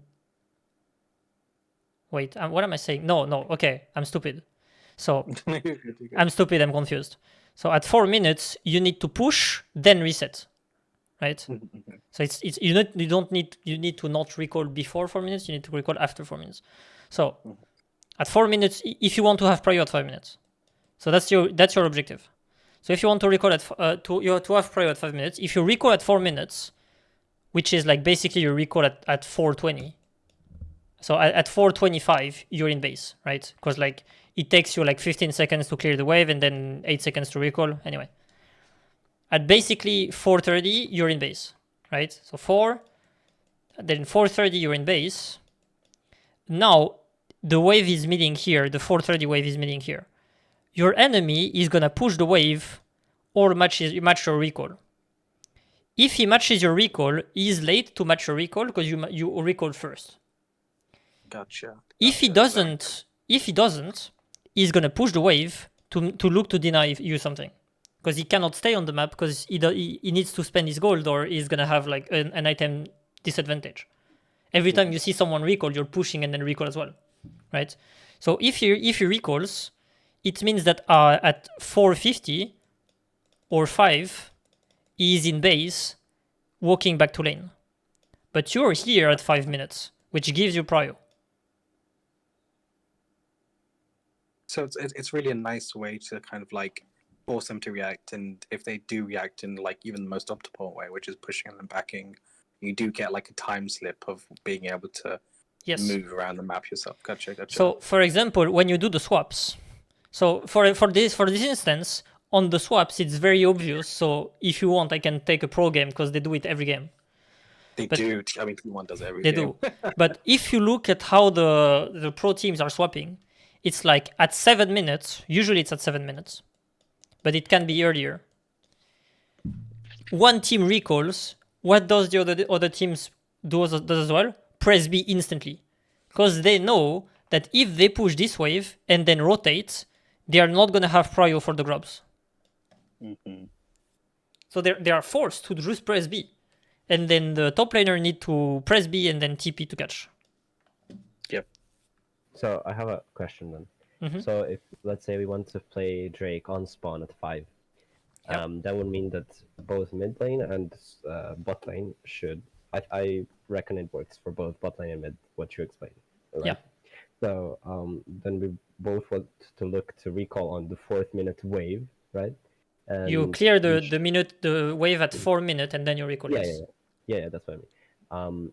Wait, what am I saying? No, okay, I'm stupid. So I'm stupid. I'm confused. So at 4 minutes, you need to push, then reset, right? So it's you need to not recall before 4 minutes. You need to recall after 4 minutes. So at 4 minutes, if you want to have prio at 5 minutes, so that's your objective. So if you want to recall you have to have prio at 5 minutes. If you recall at 4 minutes, which is like basically you recall at 4:20. So at 4:25 you're in base, right? Because like it takes you like 15 seconds to clear the wave and then 8 seconds to recall. Anyway, at basically 4:30 you're in base, right? So 4, then 4:30 you're in base. Now the wave is meeting here. The 4:30 wave is meeting here. Your enemy is gonna push the wave or match your recall. If he matches your recall, he is late to match your recall because you recall first. Gotcha. If he doesn't, he's gonna push the wave to look to deny you something, because he cannot stay on the map because he needs to spend his gold or he's gonna have like an item disadvantage. Every time you see someone recall, you're pushing and then recall as well, right? So if he recalls, it means that at 4:50 or 5, he is in base, walking back to lane. But you're here at 5 minutes, which gives you prio. So it's really a nice way to kind of like force them to react, and if they do react in like even the most optimal way, which is pushing and then backing, you do get like a time slip of being able to move around the map yourself. Gotcha. So for example, when you do the swaps, so for this instance, on the swaps it's very obvious. So if you want, I can take a pro game because they do it every game. They do. I mean, T1 does every They game. do. But if you look at how the pro teams are swapping, it's like at 7 minutes. Usually it's at 7 minutes, but it can be earlier. one team recalls, what does the other teams does as well? Press B instantly. Because they know that if they push this wave and then rotate, they are not going to have prio for the grubs. Mm-hmm. So they are forced to just press B. And then the top laner need to press B and then TP to catch. So I have a question then. Mhm. So if let's say we want to play Drake on spawn at 5, Yep. that would mean that both mid lane and bot lane should. I reckon it works for both bot lane and mid. What you explained, right? Yeah. So then we both want to look to recall on the 4th minute wave, right? And You clear we the wave at 4 minutes and then you recall. yeah, Yes. yeah, that's what I mean.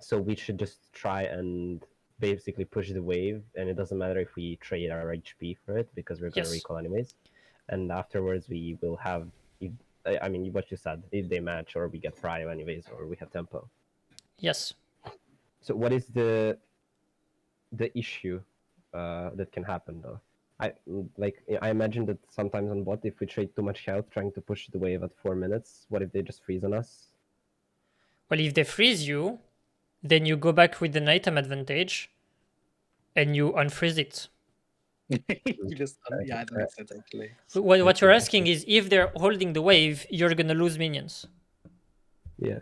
So we should just try and basically push the wave, and it doesn't matter if we trade our HP for it because we're going to Yes. recall anyways. And afterwards, we will have. I mean, what you said, if they match or we get prio anyways, or we have tempo. Yes. So what is the issue that can happen though? I imagine that sometimes on bot, if we trade too much health trying to push the wave at 4 minutes, what if they just freeze on us? Well, if they freeze you, then you go back with the nighttime advantage and you unfreeze it. You just yeah, that makes sense actually. What you're asking is if they're holding the wave, you're gonna lose minions. Yeah.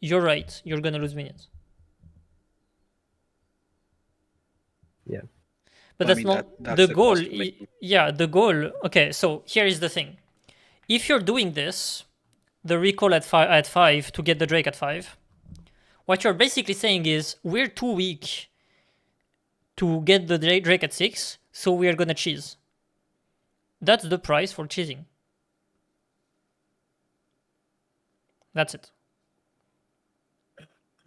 You're right. You're gonna lose minions. Yeah. But Well, I that's mean, not that's the the goal. cost of making- Yeah, the goal. Okay, so here is the thing. If you're doing this, the recall at five to get the Drake at 5, what you're basically saying is we're too weak to get the Drake at 6, so we are gonna cheese. That's the price for cheesing. That's it.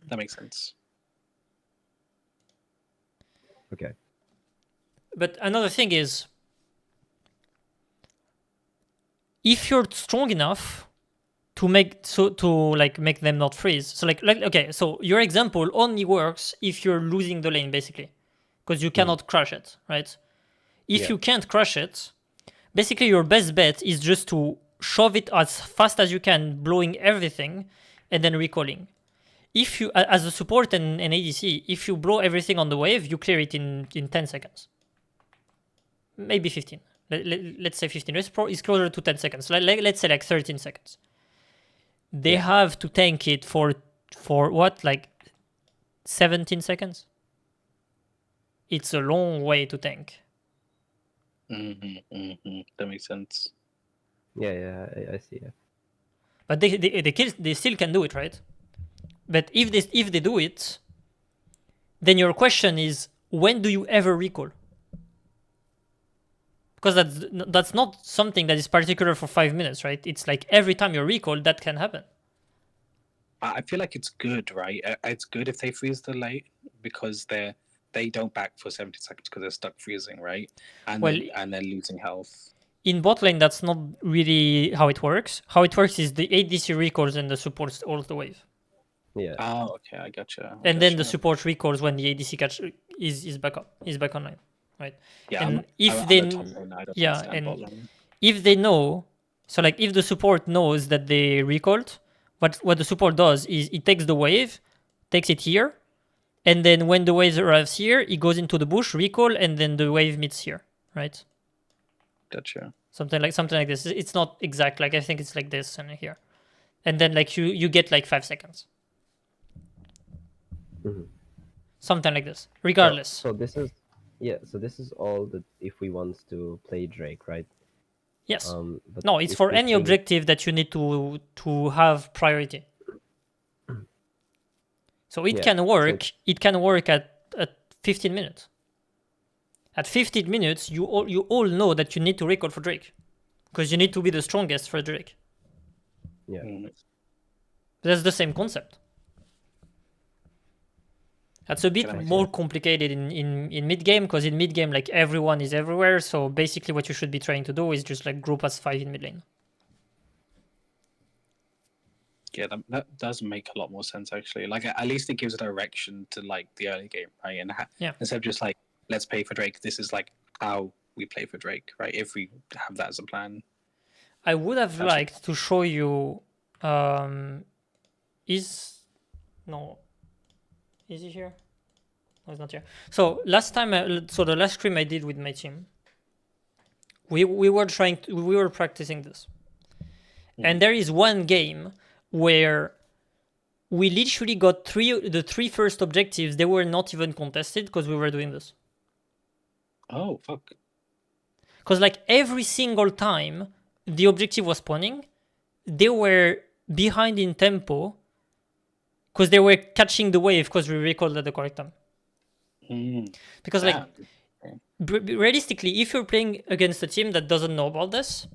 That makes sense. Okay. But another thing is, if you're strong enough to make make them not freeze. So okay, so your example only works if you're losing the lane basically, because you cannot crush it, right? If Yeah. you can't crush it, basically your best bet is just to shove it as fast as you can, blowing everything, and then recalling. If you, as a support and an ADC, if you blow everything on the wave, you clear it in 10 seconds. Maybe 15. Let's say 15. It's closer to 10 seconds. Let's say like 13 seconds. They have to tank it for what, like 17 seconds? It's a long way to tank. That makes sense. Yeah, I see. Yeah. But they still can do it, right? But if they do it, then your question is, when do you ever recall? Because that's not something that is particular for 5 minutes, right? It's like every time you recall, that can happen. I feel like it's good, right? It's good if they freeze the late because they don't back for 70 seconds because they're stuck freezing, right? And Well, they're losing health. In bot lane, that's not really how it works. How it works is the ADC recalls and the support all the wave. Yeah. Oh, okay, I gotcha. And then the support recalls when the ADC catch is back up, is back online, right? Yeah, and I'm if the they top lane, I don't understand bot lane. if they know, so like if the support knows that they recalled, what the support does is it takes the wave, takes it here, and then when the wave arrives here, it goes into the bush, recall, and then the wave meets here, right? Gotcha. Something like this. It's not exact. Like I think it's like this and here, and then like you get like 5 seconds. Mhm. Something like this. Regardless. So this is So this is all that if we want to play Drake, right? Yes. But No, it's if for we any think- objective that you need to have priority. So it Yeah, can so work. It can work at 15 minutes. At 15 minutes, you all know that you need to recall for Drake, because you need to be the strongest for Drake. Yeah. That's the same concept. That's a bit That makes more sense. complicated in mid game, because in mid game, like everyone is everywhere. So basically, what you should be trying to do is just like group as 5 in mid lane. Yeah, that does make a lot more sense actually. Like at least it gives a direction to like the early game, right? And Yeah. instead of just like let's play for Drake, this is like how we play for Drake, right? If we have that as a plan. I would have Gotcha. liked to show you. Is he here? No, he's not here. So last time, so the last scrim I did with my team, we were practicing this, and there is one game where we literally got the three first objectives. They were not even contested because we were doing this. Oh fuck. Because like every single time the objective was spawning, they were behind in tempo because they were catching the wave because we recalled at the correct time. Because like realistically, if you're playing against a team that doesn't know about this,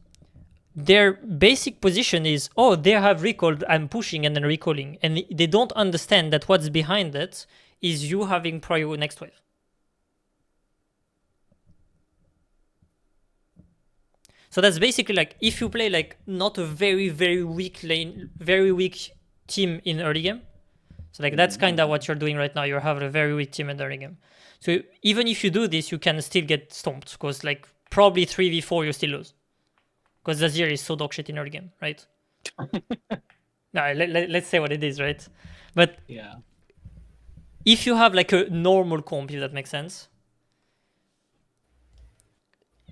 their basic position is, oh, they have recalled, I'm pushing and then recalling, and they don't understand that what's behind it is you having prio next wave. So that's basically like if you play like not a very weak team in early game. So like that's kind of what you're doing right now. You have a very weak team in the early game. So even if you do this, you can still get stomped because like probably 3v4 you still lose. Because Zazir is so dog shit in early game, right? No, let's say what it is, right? But Yeah. if you have like a normal comp, if that makes sense.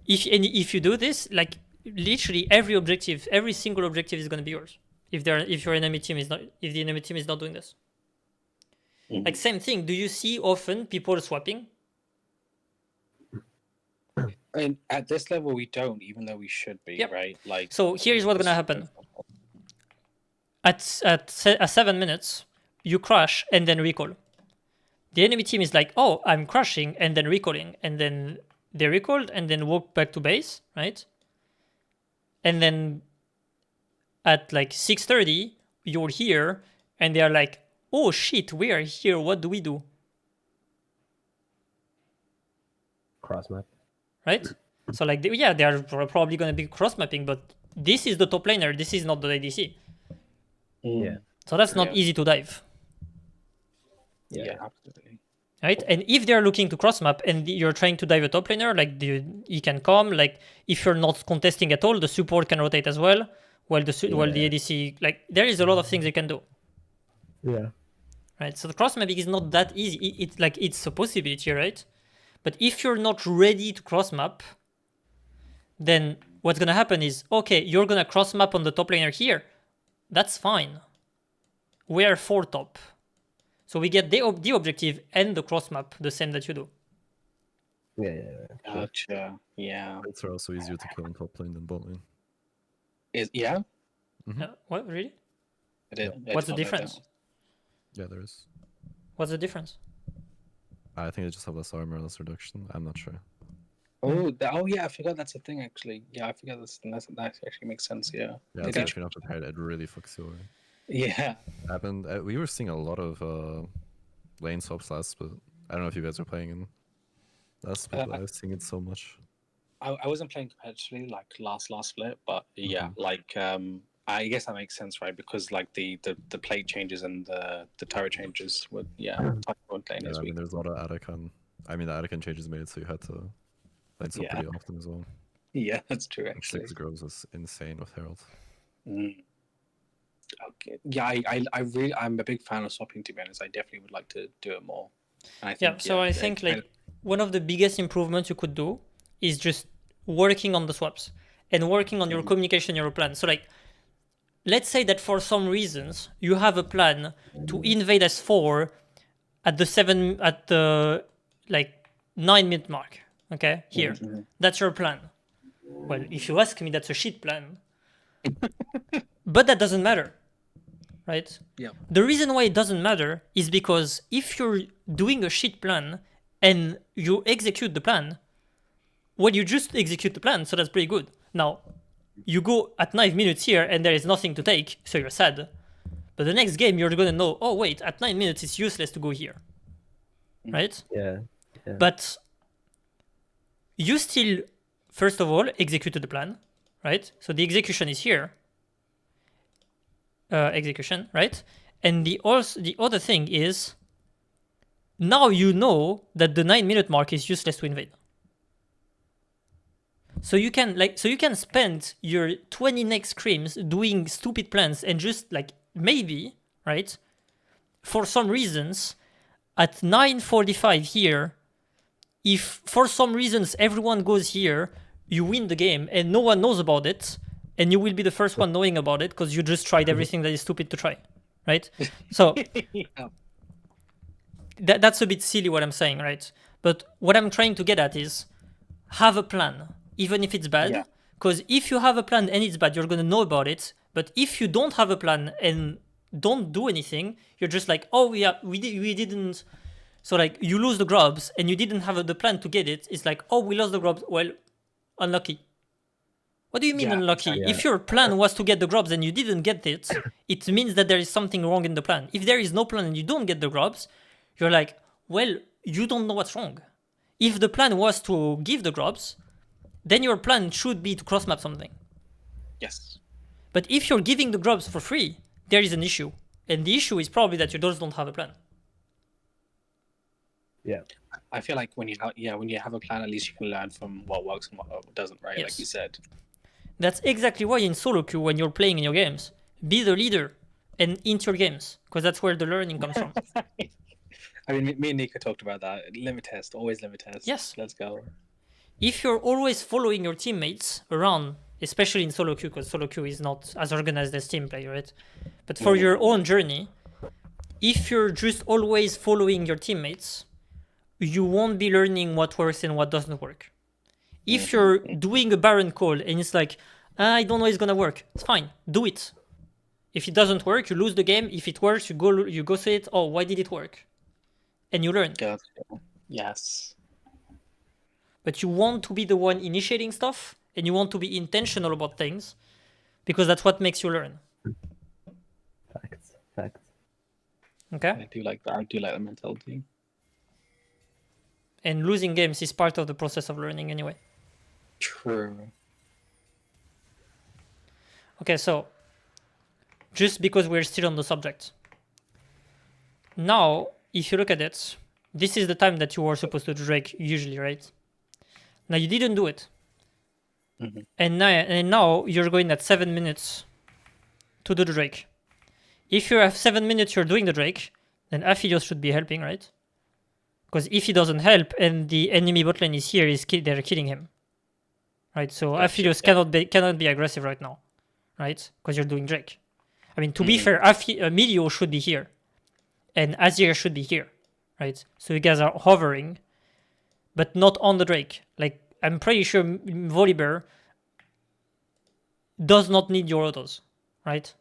If you do this, like literally every single objective is gonna be yours. If the enemy team is not doing this. Like same thing. Do you see often people swapping? And at this level, we don't, even though we should be, Yep. right? Like. So here's what's gonna happen. At 7 minutes, you crash and then recall. The enemy team is like, oh, I'm crashing and then recalling, and then they recalled and then walk back to base, right? And then at like 6:30, you're here, and they are like, oh shit, we are here. What do we do? Cross map. Right? So like, they are probably going to be cross mapping, but this is the top laner. This is not the ADC. Yeah. So that's not easy to dive. Yeah, absolutely. Right? And if they're looking to cross map and you're trying to dive a top laner, like he can come. Like if you're not contesting at all, the support can rotate as well. While the ADC, like there is a lot of things they can do. Yeah. Right? So the cross mapping is not that easy. It's a possibility, right? But if you're not ready to cross map, then what's gonna happen is, okay, you're gonna cross map on the top laner here. That's fine. We are 4 top. So we get the objective and the cross map the same that you do. Yeah. Gotcha. Yeah. It's also easier to kill in top lane than bot lane. Yeah? What, really? What's the difference? Yeah, there is. What's the difference? I think they just have less armor, less reduction. I'm not sure. Oh yeah, I forgot that's a thing actually. Yeah, I forgot that actually makes sense. Yeah. Yeah, so if you're not prepared, it really fucks you over. Yeah. Happened. We were seeing a lot of lane swaps last, but I don't know if you guys are playing in last split, but I was seeing it so much. I wasn't playing competitively like last split, but yeah, like I guess that makes sense, right? Because like the plate changes and the turret changes would playing this I week. mean, there's a lot of Adakan. I mean, the Adakan changes made it so you had to lane swap pretty often as well. Yeah, that's true actually. 6 grows is insane with Herald. Okay. Yeah, I'm a big fan of swapping, to be honest. I definitely would like to do it more. And I think, I think like one of the biggest improvements you could do is just working on the swaps and working on your communication, your plan. So like, let's say that for some reasons you have a plan to invade S4 at the 9-minute mark. Okay, here. That's your plan. Well, if you ask me, that's a shit plan. But that doesn't matter. Right? Yeah. The reason why it doesn't matter is because if you're doing a shit plan and you execute the plan, well, you just execute the plan, so that's pretty good. Now, you go at 9 minutes here and there is nothing to take, so you're sad. But the next game, you're going to know, oh, wait, at 9 minutes, it's useless to go here. Right? Yeah. But you still, first of all, executed the plan, right? So the execution is here. Execution, right? And the other thing is, now you know that the 9-minute mark is useless to invade. So you can spend your 20 next scrims doing stupid plans and just like maybe, right? For some reasons, at 9:45 here, if for some reasons everyone goes here, you win the game and no one knows about it, and you will be the first one knowing about it because you just tried everything that is stupid to try, right? So Yeah. that's a bit silly what I'm saying, right? But what I'm trying to get at is have a plan, even if it's bad. Yeah. Because if you have a plan and it's bad, you're gonna know about it. But if you don't have a plan and don't do anything, you're just like, oh yeah, we didn't. So like you lose the grubs and you didn't have the plan to get it. It's like, oh, we lost the grubs. Well, unlucky. What do you mean Yeah, unlucky? exactly. If your plan was to get the grubs and you didn't get it, it means that there is something wrong in the plan. If there is no plan and you don't get the grubs, you're like, well, you don't know what's wrong. If the plan was to give the grubs, then your plan should be to cross map something. Yes. But if you're giving the grubs for free, there is an issue. And the issue is probably that you just don't have a plan. Yeah. I feel like when you have a plan, at least you can learn from what works and what doesn't, right? Yes. Like you said. That's exactly why in solo queue, when you're playing in your games, be the leader and into your games, because that's where the learning comes from. I mean, me and Nico talked about that. Limit test, always limit test. Yes. Let's go. If you're always following your teammates around, especially in solo queue, because solo queue is not as organized as team play, right? But for your own journey, if you're just always following your teammates, you won't be learning what works and what doesn't work. If you're doing a Baron call and it's like, I don't know it's gonna work, it's fine, do it. If it doesn't work, you lose the game. If it works, you go say it, oh, why did it work? And you learn. Go. Yes. But you want to be the one initiating stuff and you want to be intentional about things because that's what makes you learn. Facts. Okay? I do like that. I do like the mentality. And losing games is part of the process of learning anyway. True. Okay, so just because we're still on the subject. Now, if you look at it, this is the time that you were supposed to Drake usually, right? Now you didn't do it. Mm-hmm. And now you're going at 7 minutes to do the Drake. If you have 7 minutes you're doing the Drake, then Aphelios should be helping, right? Because if he doesn't help and the enemy bot lane is here, they're killing him. Right? So Aphelios cannot be aggressive right now. Right? Because you're doing Drake. I mean, to be fair, Emilio should be here. And Azir should be here. Right? So you guys are hovering, but not on the Drake. Like, I'm pretty sure Volibear does not need your autos. Right?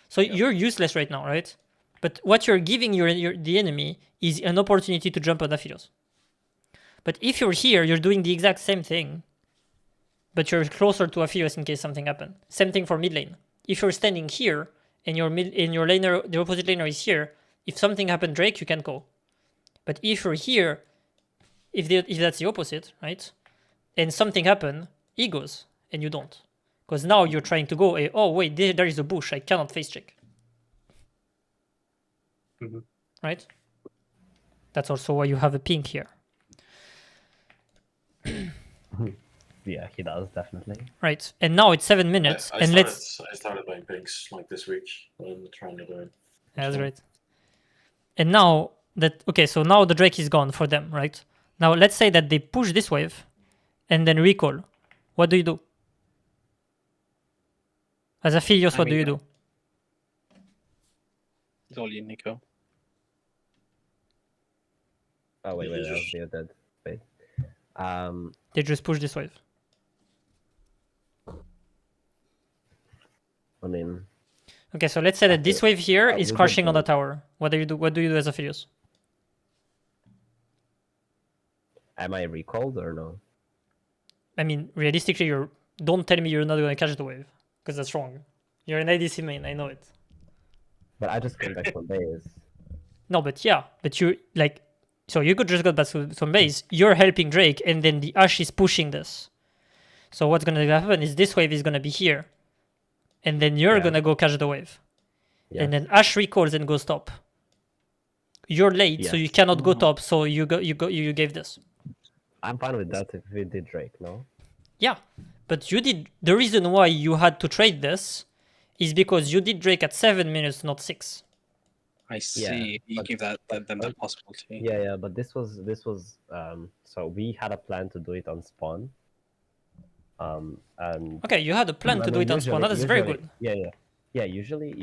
So you're useless right now, right? But what you're giving the enemy is an opportunity to jump on Aphelios. But if you're here, you're doing the exact same thing, but you're closer to Aphelios in case something happens. Same thing for mid lane. If you're standing here and your laner, the opposite laner is here, if something happened, Drake, you can go. But if you're here, if that's the opposite, right? And something happened, he goes, and you don't. Because now you're trying to go, oh wait, there is a bush, I cannot face check. Mm-hmm. Right? That's also why you have a pink here. Yeah, he does, definitely. Right. And now it's 7 minutes. I started buying pinks like this week. I'm trying to do it. Yeah, that's great. And now so now the Drake is gone for them, right? Now let's say that they push this wave and then recall. What do you do? As Aphelios, what do you do? It's all you, Nico. Oh wait, I was muted. Wait. They just push this wave. I mean, Okay, so let's say that this wave here is we crushing on the don't tower. What do you do? What do you do as Aphelios? am I recalled or no? I mean, realistically, don't tell me you're not gonna catch the wave, because that's wrong. You're an ADC main, I know it. But I just came back from base. No, but you like, so you could just go back to some base. You're helping Drake, and then the Ashe is pushing this. So what's gonna happen is this wave is gonna be here, and then you're gonna go catch the wave, and then Ashe recalls and goes top. You're late, so you cannot go top. So you gave this. I'm fine with that if we did Drake, no? Yeah, but you did. The reason why you had to trade this is because you did Drake at 7 minutes, not 6. I see. You but- give them but- that possibility. Yeah, but this was so we had a plan to do it on spawn. And Okay, you had a plan I to do mean, it on spawn. That is very usually- good. Yeah. Usually,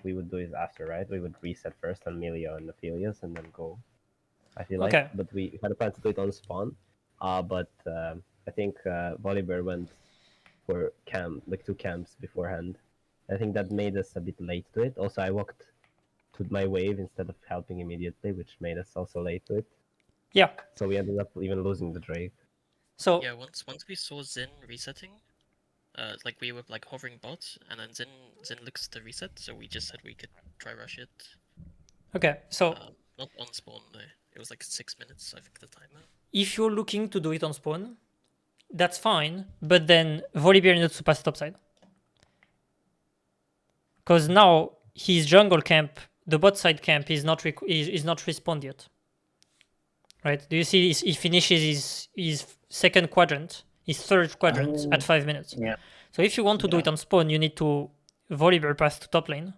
we would do it after, right? We would reset first on Melio and Aphelios and then go. I feel like, Okay. but we had a plan to do it on spawn. But I think Volibear went for like 2 camps beforehand. I think that made us a bit late to it. Also, I walked to my wave instead of helping immediately, which made us also late to it. Yeah. So we ended up even losing the Drake. So Yeah, once we saw Zin resetting, like we were like hovering bot, and then Zin looks to reset, so we just said we could try rush it. okay, so Not on spawn though. It was like 6 minutes, I think, the timer. if you're looking to do it on spawn, that's fine. But then Volibear needs to pass it topside, because now his jungle camp, the bot side camp, is not is not respawned yet. Right? Do you see? He finishes his second quadrant, his third quadrant at 5 minutes. Yeah. So if you want to do it on spawn, you need to Volibear pass to top lane,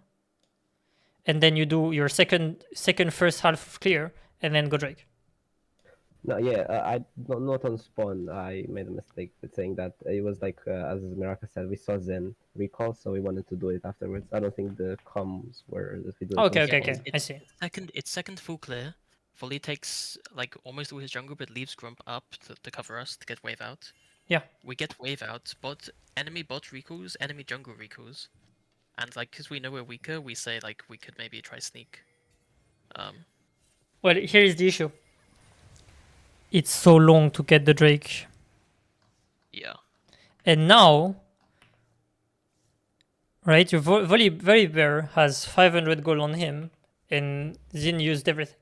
and then you do your second first half of clear, and then go Drake. No, yeah, not on spawn. I made a mistake with saying that. It was like, as Miraka said, we saw Zen recall, so we wanted to do it afterwards. I don't think the comms were that we do it on Okay, spawn. I see. It's second full clear. Volley takes like almost all his jungle, but leaves Grump up to cover us to get wave out. Yeah. We get wave out, enemy bot recalls, enemy jungle recalls, and like because we know we're weaker, we say like we could maybe try sneak. Well, here is the issue. It's so long to get the Drake, Yeah. and now, right? Your Volibear has 500 gold on him, and Zin used everything.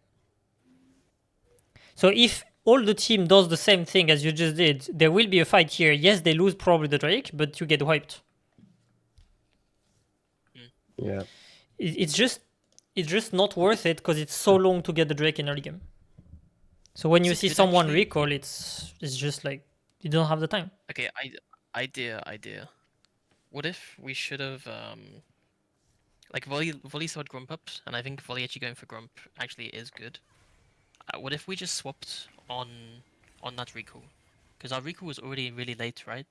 So if all the team does the same thing as you just did, there will be a fight here. Yes, they lose probably the Drake, but you get wiped. Yeah. It's just not worth it because it's so long to get the Drake in early game. So when you It's a see good someone actually- recall, it's just like you don't have the time. Okay, idea. What if we should have like Volley started Grump up, and I think Volley actually going for Grump actually is good. What if we just swapped on that recall? Because our recall was already really late, right?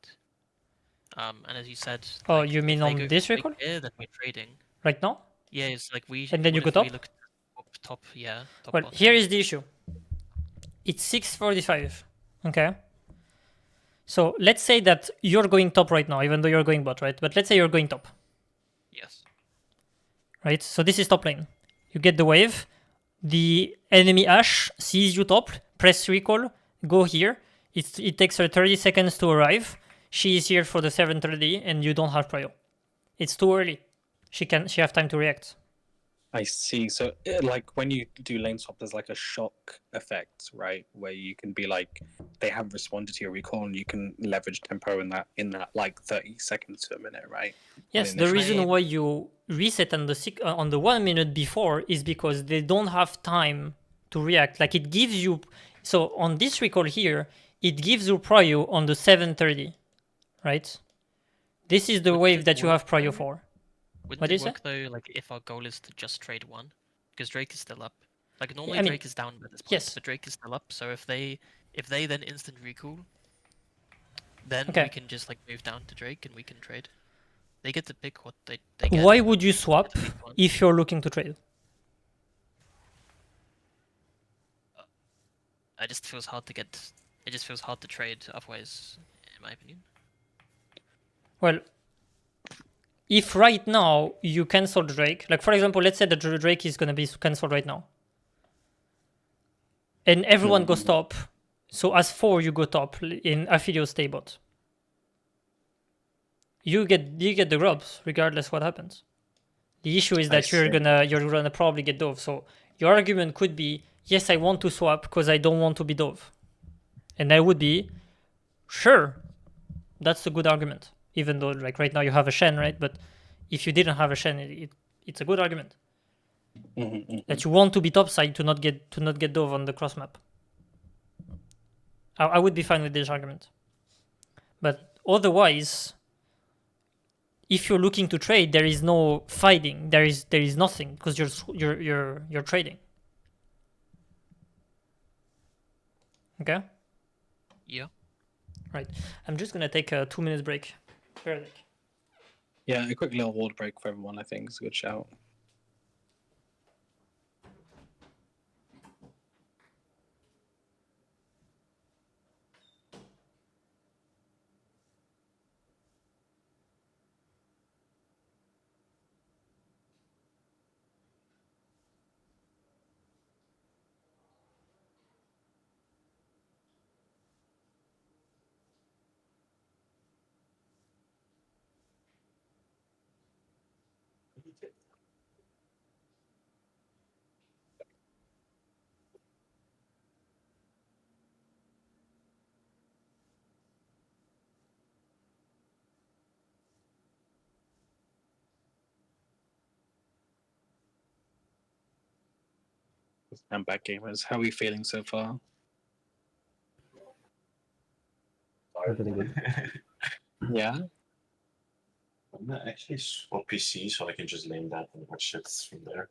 And as you said. Oh, like, you if mean they on go this for recall? Here, then we're trading. Right now? Yeah, it's like we. And then you what go if we top? looked top, yeah. Top Well, bottom. here is the issue. It's 6:45. Okay. So let's say that you're going top right now, even though you're going bot, right? But let's say you're going top, Yes. right? So this is top lane. You get the wave. The enemy Ashe sees you top, press recall, go here. It takes her 30 seconds to arrive. She is here for the 7:30, and you don't have prio. It's too early. She have time to react. I see. So, like when you do lane swap, there's like a shock effect, right? Where you can be like, they have responded to your recall, and you can leverage tempo in that like 30 seconds to a minute, right? Yes, When the initially- reason why you reset on the 1 minute before is because they don't have time to react. Like it gives you, so on this recall here, it gives you prio on the 7:30, right? This is the Would wave it that you work have prio though? for. Wouldn't What it is it? work though? Like if our goal is to just trade one, because Drake is still up. Like normally I mean, Drake is down by this point, yes. but Drake is still up. So if they then instant recall, then Okay. we can just like move down to Drake and we can trade. They get to pick what they get. Why would you swap It's fine. if you're looking to trade? It just feels hard to get. It just feels hard to trade otherwise, in my opinion. Well, if right now you cancel Drake, like for example, let's say that Drake is going to be cancelled right now, and everyone goes top, so as 4 you go top in Affilio stay bot. You get the grubs regardless what happens. The issue is that you're gonna probably get dove. So your argument could be, yes, I want to swap because I don't want to be dove, and I would be, sure, that's a good argument. Even though like right now you have a Shen, right? But if you didn't have a Shen, it's a good argument that you want to be topside to not get dove on the cross map. I would be fine with this argument. But otherwise, if you're looking to trade, there is no fighting. There is nothing because you're trading. Okay. Yeah. I'm just gonna take a 2 minutes break. Yeah, a quick little water break for everyone, I think, is a good shout. I'm back, gamers. How are we feeling so far? Everything good. Yeah? I'm gonna actually swap PC so I can just name that and watch it from there.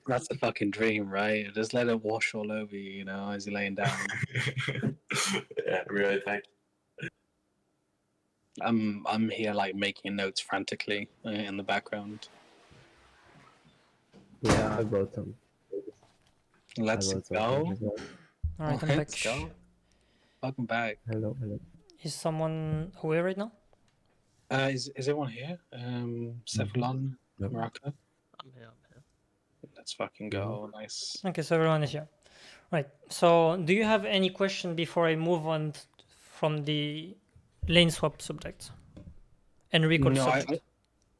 That's a fucking dream, right? Just let it wash all over you, you know, as you're laying down. Yeah, right back. I'm here like making notes frantically in the background. Yeah, I bought some. Let's I bought some go. as well. All right, I'm Let's back. go. Welcome back. Hello, hello. Is someone away right now? Is everyone here? Cephalon, Yep. Morocco. I'm here. Let's fucking go. Nice. Okay, so everyone is here. Right. So, do you have any question before I move on from the lane swap subject and recall No, subject?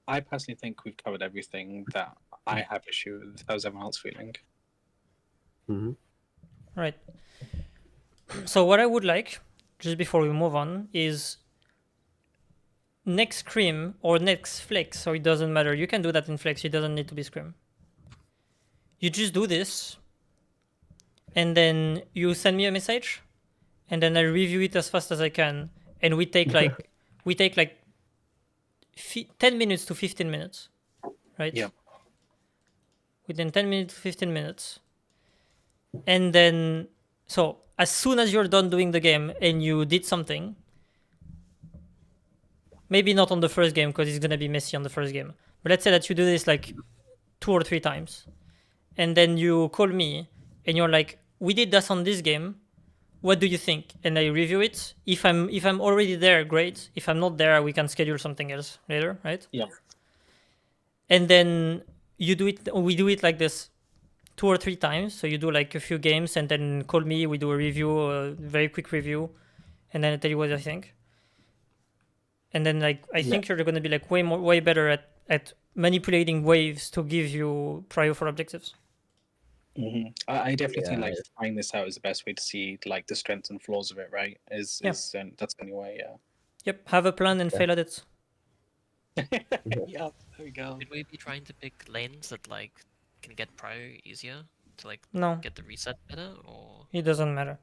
I personally think we've covered everything that I have issue with. How's everyone else feeling? Mm-hmm. Right. So, what I would like, just before we move on, is next Scrim or next Flex, so it doesn't matter. You can do that in Flex, it doesn't need to be Scrim. You just do this, and then you send me a message, and then I review it as fast as I can, and we take like 10 minutes to 15 minutes, right? Yeah. Within 10 minutes to 15 minutes. And then, so as soon as you're done doing the game and you did something, maybe not on the first game because it's going to be messy on the first game, but let's say that you do this like 2 or 3 times, and then you call me and you're like, we did this on this game. What do you think? And I review it. If I'm already there, great. If I'm not there, we can schedule something else later, right? Yeah. And then you do it. We do it like this 2 or 3 times. So you do like a few games and then call me. We do a review, a very quick review, and then I tell you what I think. And then like I think you're going to be like way better at manipulating waves to give you prio for objectives. I definitely think like Yeah. trying this out is the best way to see like the strengths and flaws of it, right? Is that's the only way, yeah. Yep. Have a plan and fail at it. Yeah, there we go. Should we be trying to pick lanes that like can get prio easier to like No, get the reset better, or it doesn't matter.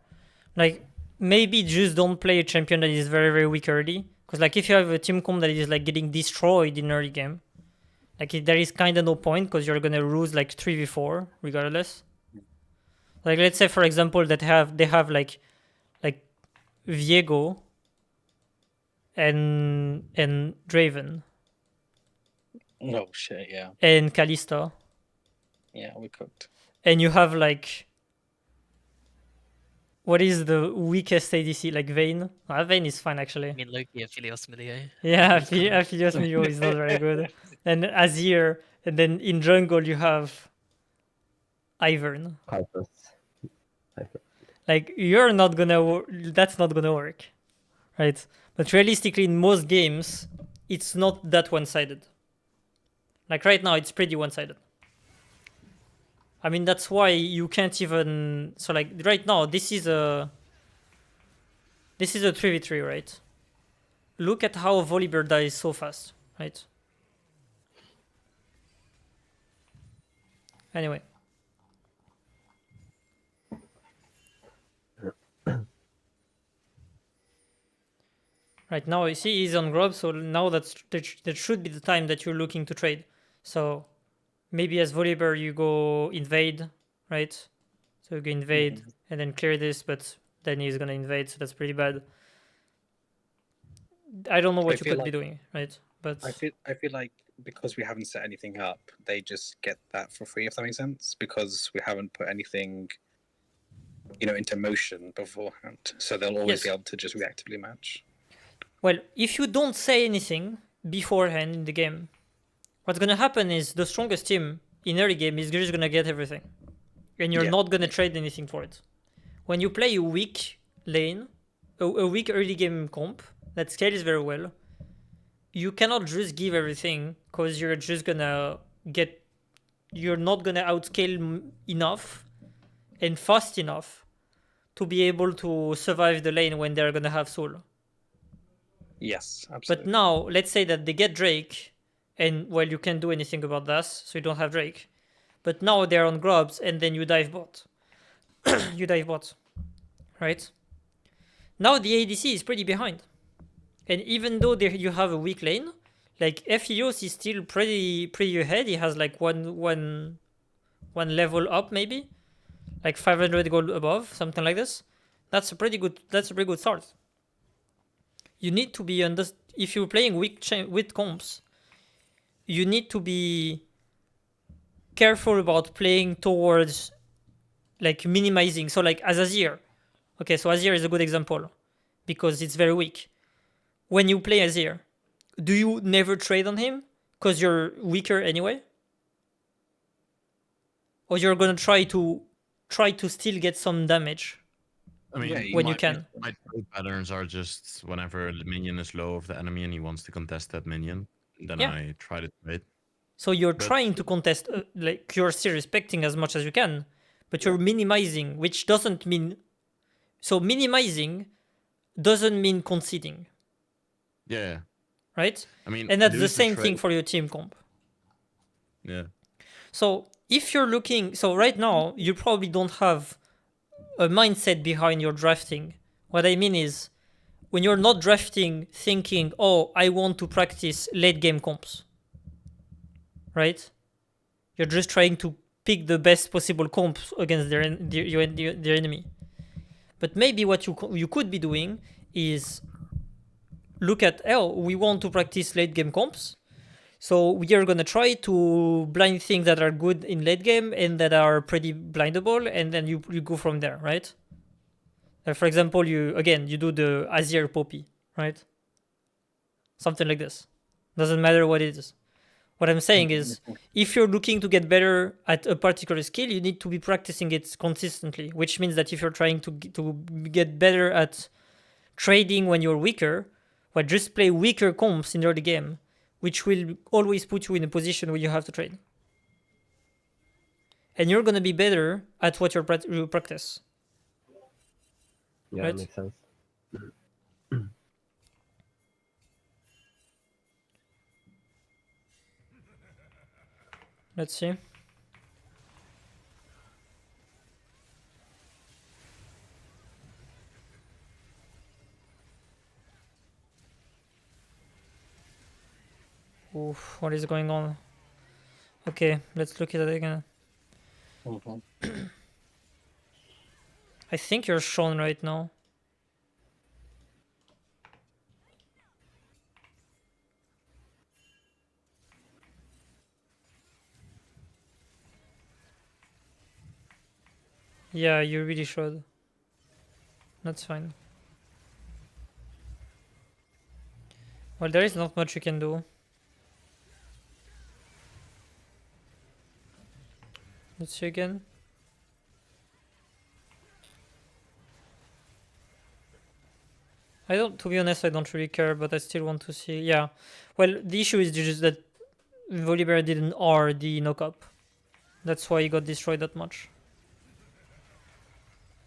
Like maybe just don't play a champion that is very very weak early. Because like if you have a team comp that is like getting destroyed in early game, like there is kind of no point because you're gonna lose like 3v4 regardless. Like let's say for example that they have like Viego and Draven Oh shit, yeah. and Kalista, Yeah, we cooked. and you have like what is the weakest ADC, like Vayne? Vayne is fine I actually. mean Loki, Aphelios, Milieu. Yeah, Aphelios Mio is not very good. And Azir, and then in jungle you have Ivern. Carpus. Like you're not gonna that's not gonna work, right? But realistically in most games it's not that one-sided. Like right now it's pretty one-sided. I mean that's why you can't even, so like right now this is a 3v3, right? Look at how Volibear dies so fast, right? Anyway. Right now, you see he's on grub, so now that should be the time that you're looking to trade. So maybe as Volibear you go invade, right? So you go invade and then clear this, but then he's gonna invade, so that's pretty bad. I don't know what you feel could be like- doing, right? But I feel like because we haven't set anything up, they just get that for free, if that makes sense. Because we haven't put anything, into motion beforehand, so they'll always Yes. be able to just reactively match. well, if you don't say anything beforehand in the game, what's gonna happen is the strongest team in early game is just gonna get everything, and you're Yeah. not gonna trade anything for it. When you play a weak lane, a weak early game comp that scales very well, you cannot just give everything because you're just gonna get. You're not gonna outscale enough and fast enough to be able to survive the lane when they're gonna have soul. Yes, But absolutely. now, let's say that they get Drake, and well, you can't do anything about that, so you don't have Drake. But now they're on grubs, and then you dive bot. You dive bot, right? Now the ADC is pretty behind, and even though you have a weak lane, like Ephios is still pretty ahead. He has like one level up, maybe like 500 gold above, something like this. That's a pretty good start. You need to be if you're playing weak comps, you need to be careful about playing towards like minimizing. So like as Azir, okay, so Azir is a good example because it's very weak. When you play Azir, do you never trade on him because you're weaker anyway, or you're gonna try to still get some damage? I mean, Yeah, when you can. My trade patterns are just whenever the minion is low of the enemy and he wants to contest that minion, then Yeah. I try to trade. So you're But- trying to contest, like you're still respecting as much as you can, but you're minimizing, which doesn't mean. So minimizing doesn't mean conceding, Yeah, right? I mean, And that's there the is a same thing trade- for your team comp. Yeah, So if you're looking, so right now you probably don't have a mindset behind your drafting. What I mean is, when you're not drafting, thinking, "Oh, I want to practice late game comps," right? You're just trying to pick the best possible comps against their enemy. But maybe what you could be doing is look at, oh, we want to practice late game comps. So we are going to try to blind things that are good in late game and that are pretty blindable, and then you go from there, right? For example, you do the Azir Poppy, right? Something like this. Doesn't matter what it is. What I'm saying is, if you're looking to get better at a particular skill, you need to be practicing it consistently, which means that if you're trying to get better at trading when you're weaker, well, just play weaker comps in early game, which will always put you in a position where you have to trade. And you're going to be better at what you practice. Yeah, Right. makes sense. Let's see. Oof, what is going on? Okay, let's look at it again. Mhm. I think you're shown right now. Yeah, you really should. That's fine. Well, there is not much you can do. Let's see again. To be honest, I don't really care, but I still want to see. Yeah. Well, the issue is just that Volibear didn't R the knock-up. That's why he got destroyed that much.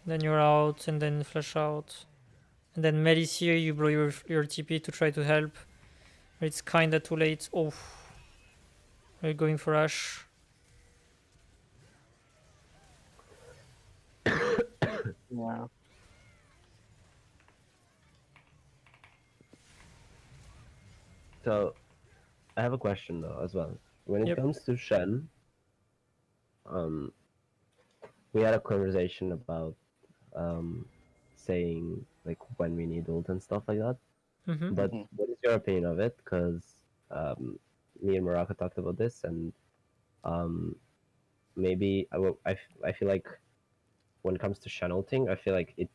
Then you're out, and then flash out. And then Melis here, you blow your TP to try to help. But it's kinda too late. Oh. We're going for Ash. Yeah. So I have a question though as well. When it Yep. comes to Shen, um, we had a conversation about saying like when we need ult and stuff like that. Mm-hmm. But Mhm. what is your opinion of it? Because me and Morocco talked about this, and um, maybe I feel like when it comes to Shen ulting, I feel like it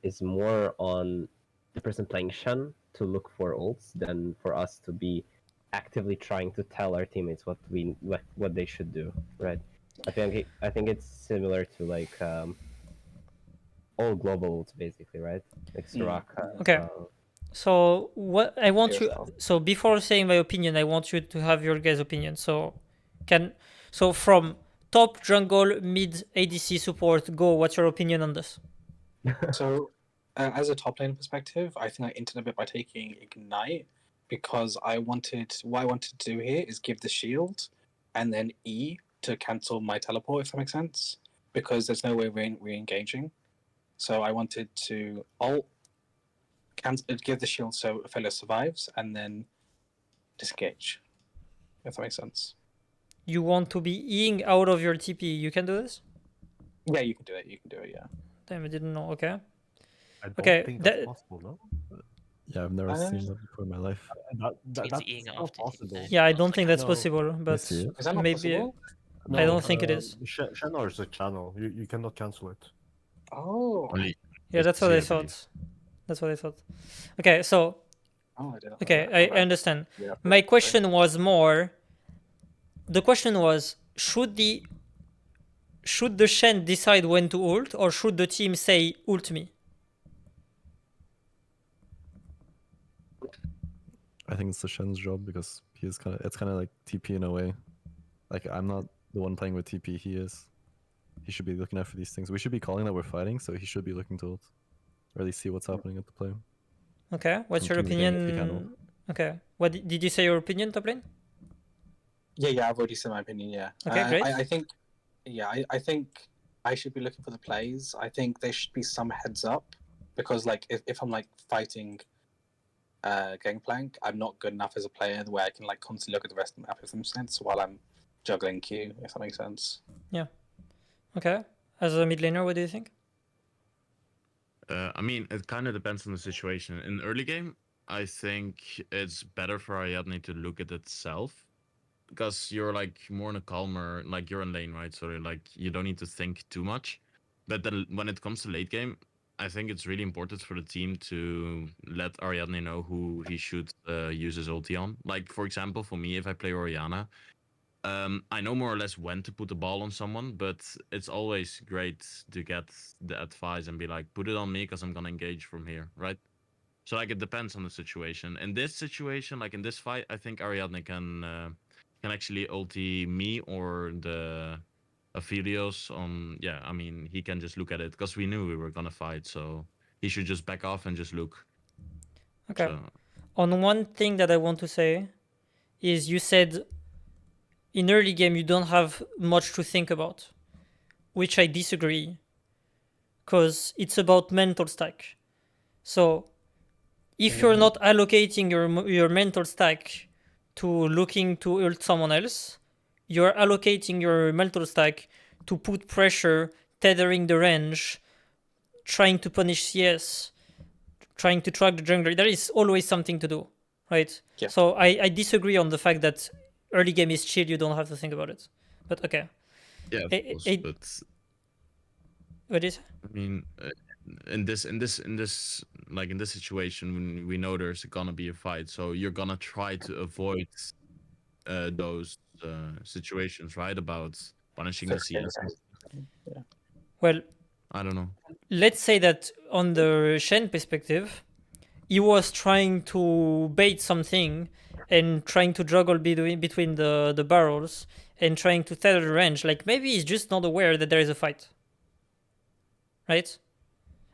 is more on the person playing Shen to look for ults than for us to be actively trying to tell our teammates what they should do, right? I think it's similar to like all global ults basically, right? Like Soraka. Okay. So what I want Yes, you, Tom. so before saying my opinion, I want you to have your guys' opinion. So from top jungle, mid ADC support, go. What's your opinion on this? So, as a top lane perspective, I think I entered a bit by taking Ignite because what I wanted to do here is give the shield and then E to cancel my teleport, if that makes sense, because there's no way we're re-engaging. So I wanted to ult, give the shield so Ophelia survives, and then disengage, if that makes sense. You want to be eing out of your TP. You can do this? Yeah, you can do it. You can do it. Yeah. Damn, I didn't know. Okay. I don't Okay. think that's possible, no? Yeah, I've never seen that before in my life. It's That's eating not after possible. TP. Yeah, I That's don't like think a- that's No. possible, but see it. Is that not maybe. possible? I don't think it is. Shannon is a channel. You cannot cancel it. Oh. Only Yeah, that's what I SC, believe. thought. That's what I thought. Okay, so Oh, I didn't know okay, that. I understand. Yeah. My question was more. The question was: should the Shen decide when to ult, or should the team say ult me? I think it's the Shen's job because it's kind of like TP in a way. Like I'm not the one playing with TP. He is. He should be looking out for these things. We should be calling that we're fighting, so he should be looking to ult, or at least see what's happening at the play. Okay, what's And your communicate if he can ult. opinion? Okay, what did you say your opinion, top lane? Yeah, I've already said my opinion. Yeah. Okay, great. I think, yeah, I think I should be looking for the plays. I think there should be some heads up because, like, if I'm like fighting Gangplank, I'm not good enough as a player the way I can like constantly look at the rest of the map, if that makes sense, while I'm juggling Q, if that makes sense. Okay, as a mid laner, what do you think? I mean, it kind of depends on the situation. In early game, I think it's better for Ariadne to look at itself because you're like more in a calmer, like you're in lane, right? So like you don't need to think too much. But then when it comes to late game, I think it's really important for the team to let Ariadne know who he should use his ulti on. Like for example, for me, if I play Orianna, I know more or less when to put the ball on someone, but it's always great to get the advice and be like, put it on me because I'm gonna engage from here, right? So like it depends on the situation. In this situation, like in this fight, I think Ariadne can actually ulti me or the Aphelios on. Yeah, I mean he can just look at it because we knew we were gonna fight, so he should just back off and just look. Okay. So On one thing that I want to say is you said in early game you don't have much to think about, which I disagree, because it's about mental stack. So if you're not allocating your mental stack to looking to ult someone else, you're allocating your mental stack to put pressure, tethering the range, trying to punish CS, trying to track the jungler. There is always something to do, right? Yeah. So I disagree on the fact that early game is chill, you don't have to think about it. But okay. yeah, of course, but What is? I mean, in this like in this situation, when we know there's gonna be a fight, so you're gonna try to avoid those situations, right? About punishing the CS. Yeah. Well, I don't know. let's say that on the Shen perspective, he was trying to bait something and trying to juggle between the barrels and trying to tether the range. Like maybe he's just not aware that there is a fight. Right?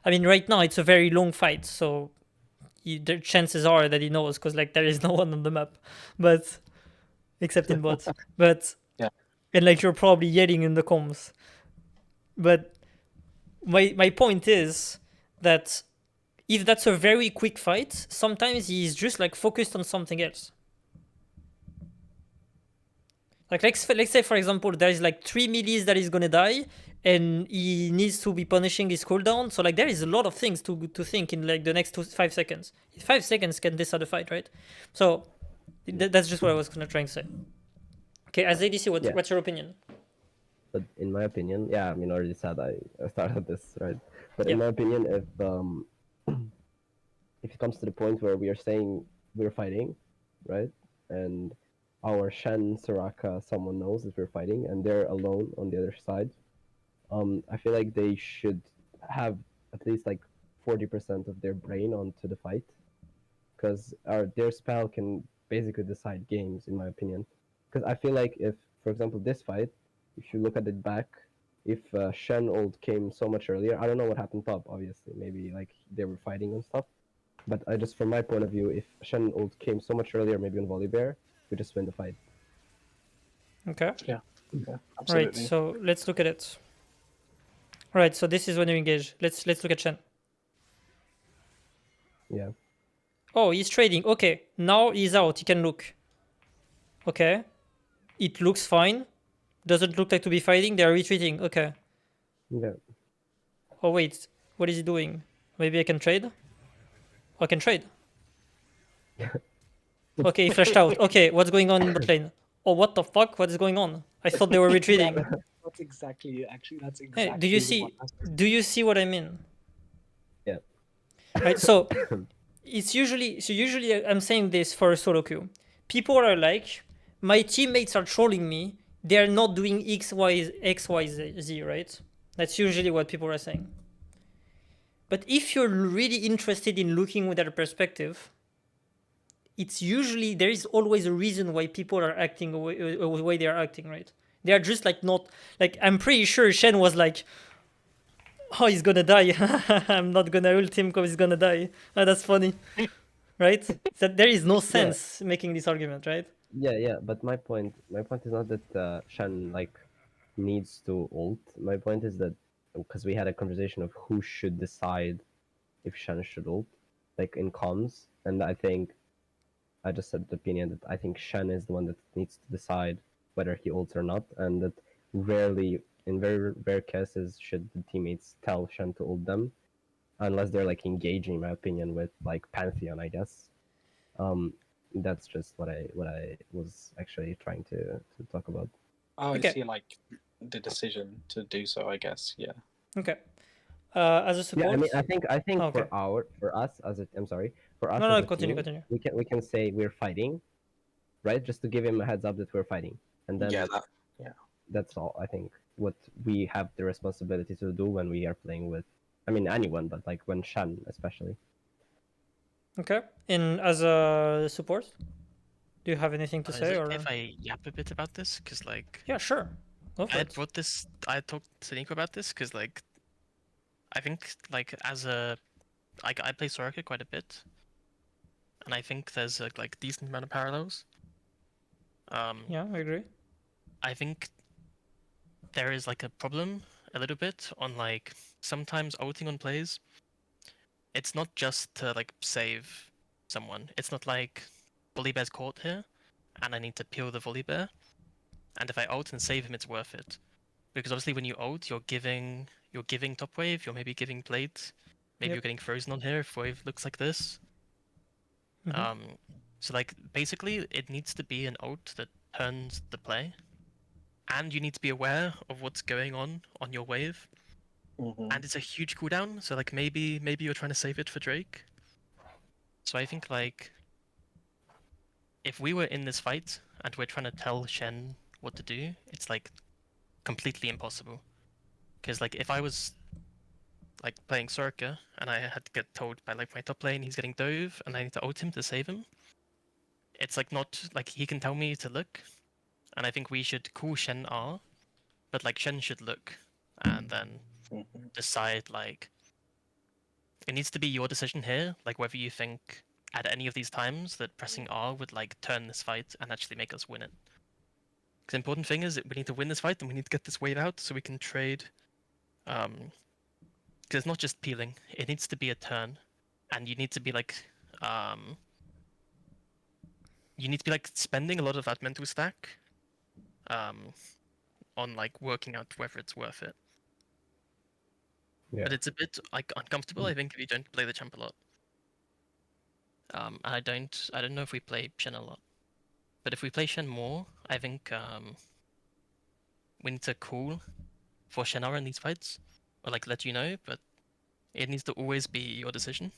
I mean, right now it's a very long fight, so the chances are that he knows because like there is no one on the map, but except in bots. But Yeah. and like you're probably yelling in the comms. But my point is that if that's a very quick fight, sometimes he's just like focused on something else. Like let's say for example there is like 3 melees that is gonna die, and he needs to be punishing his cooldown. So like there is a lot of things to think in like the next 5 seconds. 5 seconds can decide the fight, right? So that's just what I was trying to say. Okay, as ADC, Yeah. what's your opinion? But in my opinion, yeah, I mean, already said I started this, right? But Yeah. in my opinion, if it comes to the point where we are saying we're fighting, right, and our Shen, Soraka, someone knows that we're fighting, and they're alone on the other side, I feel like they should have at least like 40% of their brain onto the fight, because their spell can basically decide games, in my opinion. Because I feel like if, for example, this fight, if you look at it back, if Shen ult came so much earlier, I don't know what happened top, obviously. Maybe like they were fighting and stuff. But I just, from my point of view, if Shen ult came so much earlier, maybe on Volibear, we just win the fight. Okay. Yeah, Right. absolutely. So let's look at it. Right. So this is when you engage. Let's look at Shen. Yeah. Oh, he's trading. Okay. Now he's out. He can look. Okay. It looks fine. Doesn't look like to be fighting. They are retreating. Okay. Yeah. Oh wait. What is he doing? Maybe I can trade. I can trade. Okay, he flashed out. Okay, what's going on in bot lane? Oh, what the fuck? What is going on? I thought they were retreating. That's exactly. Actually, that's Hey, exactly do you what see? happened. Do you see what I mean? Yeah. Right. So it's usually I'm saying this for a solo queue. People are like, my teammates are trolling me. They're not doing X, Y, Z, right? That's usually what people are saying. But if you're really interested in looking with their perspective, it's usually there is always a reason why people are acting the way they are acting, right? They are just like not like I'm pretty sure Shen was like, oh, he's gonna die. I'm not gonna ult him because he's gonna die. Oh, that's funny, right? That there is no sense making this argument, right? Yeah. But my point is not that Shen like needs to ult. My point is that because we had a conversation of who should decide if Shen should ult, like in comms, and I think I just said the opinion that I think Shen is the one that needs to decide whether he ults or not, and that rarely, in very rare cases, should the teammates tell Shen to ult them, unless they're like engaging, in my opinion, with like Pantheon, I guess. That's just what I was actually trying to talk about. Oh, I Okay. see. Like the decision to do so. I guess. Yeah. Okay. As a support. Yeah, I mean, I think Oh, okay. for us as a, I'm sorry, for us No, as no, a continue, team, continue. we can say we're fighting, right? Just to give him a heads up that we're fighting, and then Yeah. That. Yeah. that's all. I think what we have the responsibility to do when we are playing with, I mean, anyone, but like when Shan especially. Okay. And as a support, do you have anything to Is say it or? okay if I yap a bit about this? Because like Yeah, sure. Go I for had it. brought this. I had talked to Nico about this because like I think like as a I play Soraka quite a bit, and I think there's a like decent amount of parallels. Yeah, I agree. I think there is like a problem a little bit on like sometimes ulting on plays. It's not just to like save someone. It's not like Volibear's caught here, and I need to peel the Volibear. And if I ult and save him, it's worth it. Because obviously when you ult, you're giving top wave, you're maybe giving plate, maybe Yep. you're getting frozen on here if wave looks like this. Mhm. So like basically it needs to be an ult that turns the play. And you need to be aware of what's going on your wave. Mm-hmm. And it's a huge cooldown, so like maybe you're trying to save it for Drake. So I think like if we were in this fight and we're trying to tell Shen what to do, it's like completely impossible. Because like if I was like playing Soraka and I had to get told by like my top lane he's getting dove and I need to ult him to save him, it's like not like he can tell me to look, and I think we should call Shen R, but like Shen should look and then Mm-hmm. decide like it needs to be your decision here, like whether you think at any of these times that pressing R would like turn this fight and actually make us win it. Because the important thing is that we need to win this fight and we need to get this wave out so we can trade. Because it's not just peeling; it needs to be a turn, and you need to be like, you need to be like spending a lot of that mental stack on like working out whether it's worth it. Yeah. But it's a bit like uncomfortable, I think, if you don't play the champ a lot. And I don't know if we play Shen a lot. But if we play Shen more, I think we need to call for Shenara in these fights. Or like let you know, but it needs to always be your decision.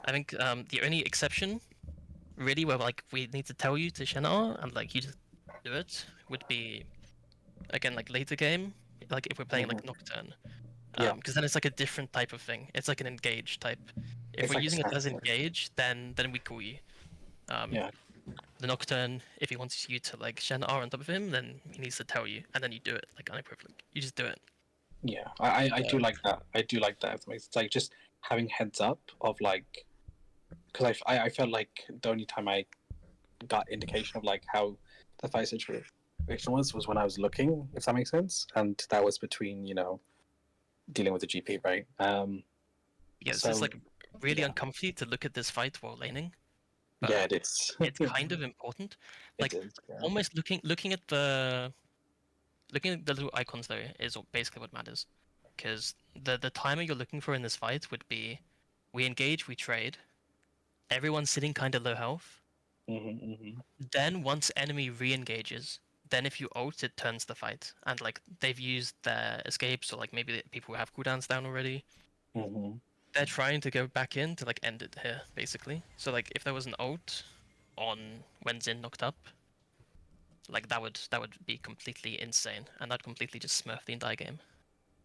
I think the only exception, really, where like we need to tell you to Shenara and like you just do it, would be again like later game, like if we're playing like Nocturne. Yeah. Because then it's like a different type of thing. It's like an engage type. If It's we're like using it as assassin. engage, then we call you. Yeah. The Nocturne, if he wants you to like Shen R on top of him, then he needs to tell you, and then you do it like unequivocally. You just do it. Yeah, I do like that. I do like that. It's like just having heads up of like, because I felt like the only time I got indication of like how the fight situation was when I was looking, if that makes sense, and that was between dealing with the GP, right? Yeah, it's So just like really yeah. uncomfy to look at this fight while laning. Yeah, But it is. it's kind of important. It Like is. Yeah. almost looking at the little icons though is basically what matters. Because the timer you're looking for in this fight would be we engage, we trade, everyone's sitting kind of low health. Then once enemy re-engages, then if you ult, it turns the fight, and like they've used their escapes, or like maybe the people who have cooldowns down already. They're trying to go back in to like end it here, basically. So like if there was an ult on when Zin knocked up, like that would be completely insane, and that'd completely just smurf the entire game.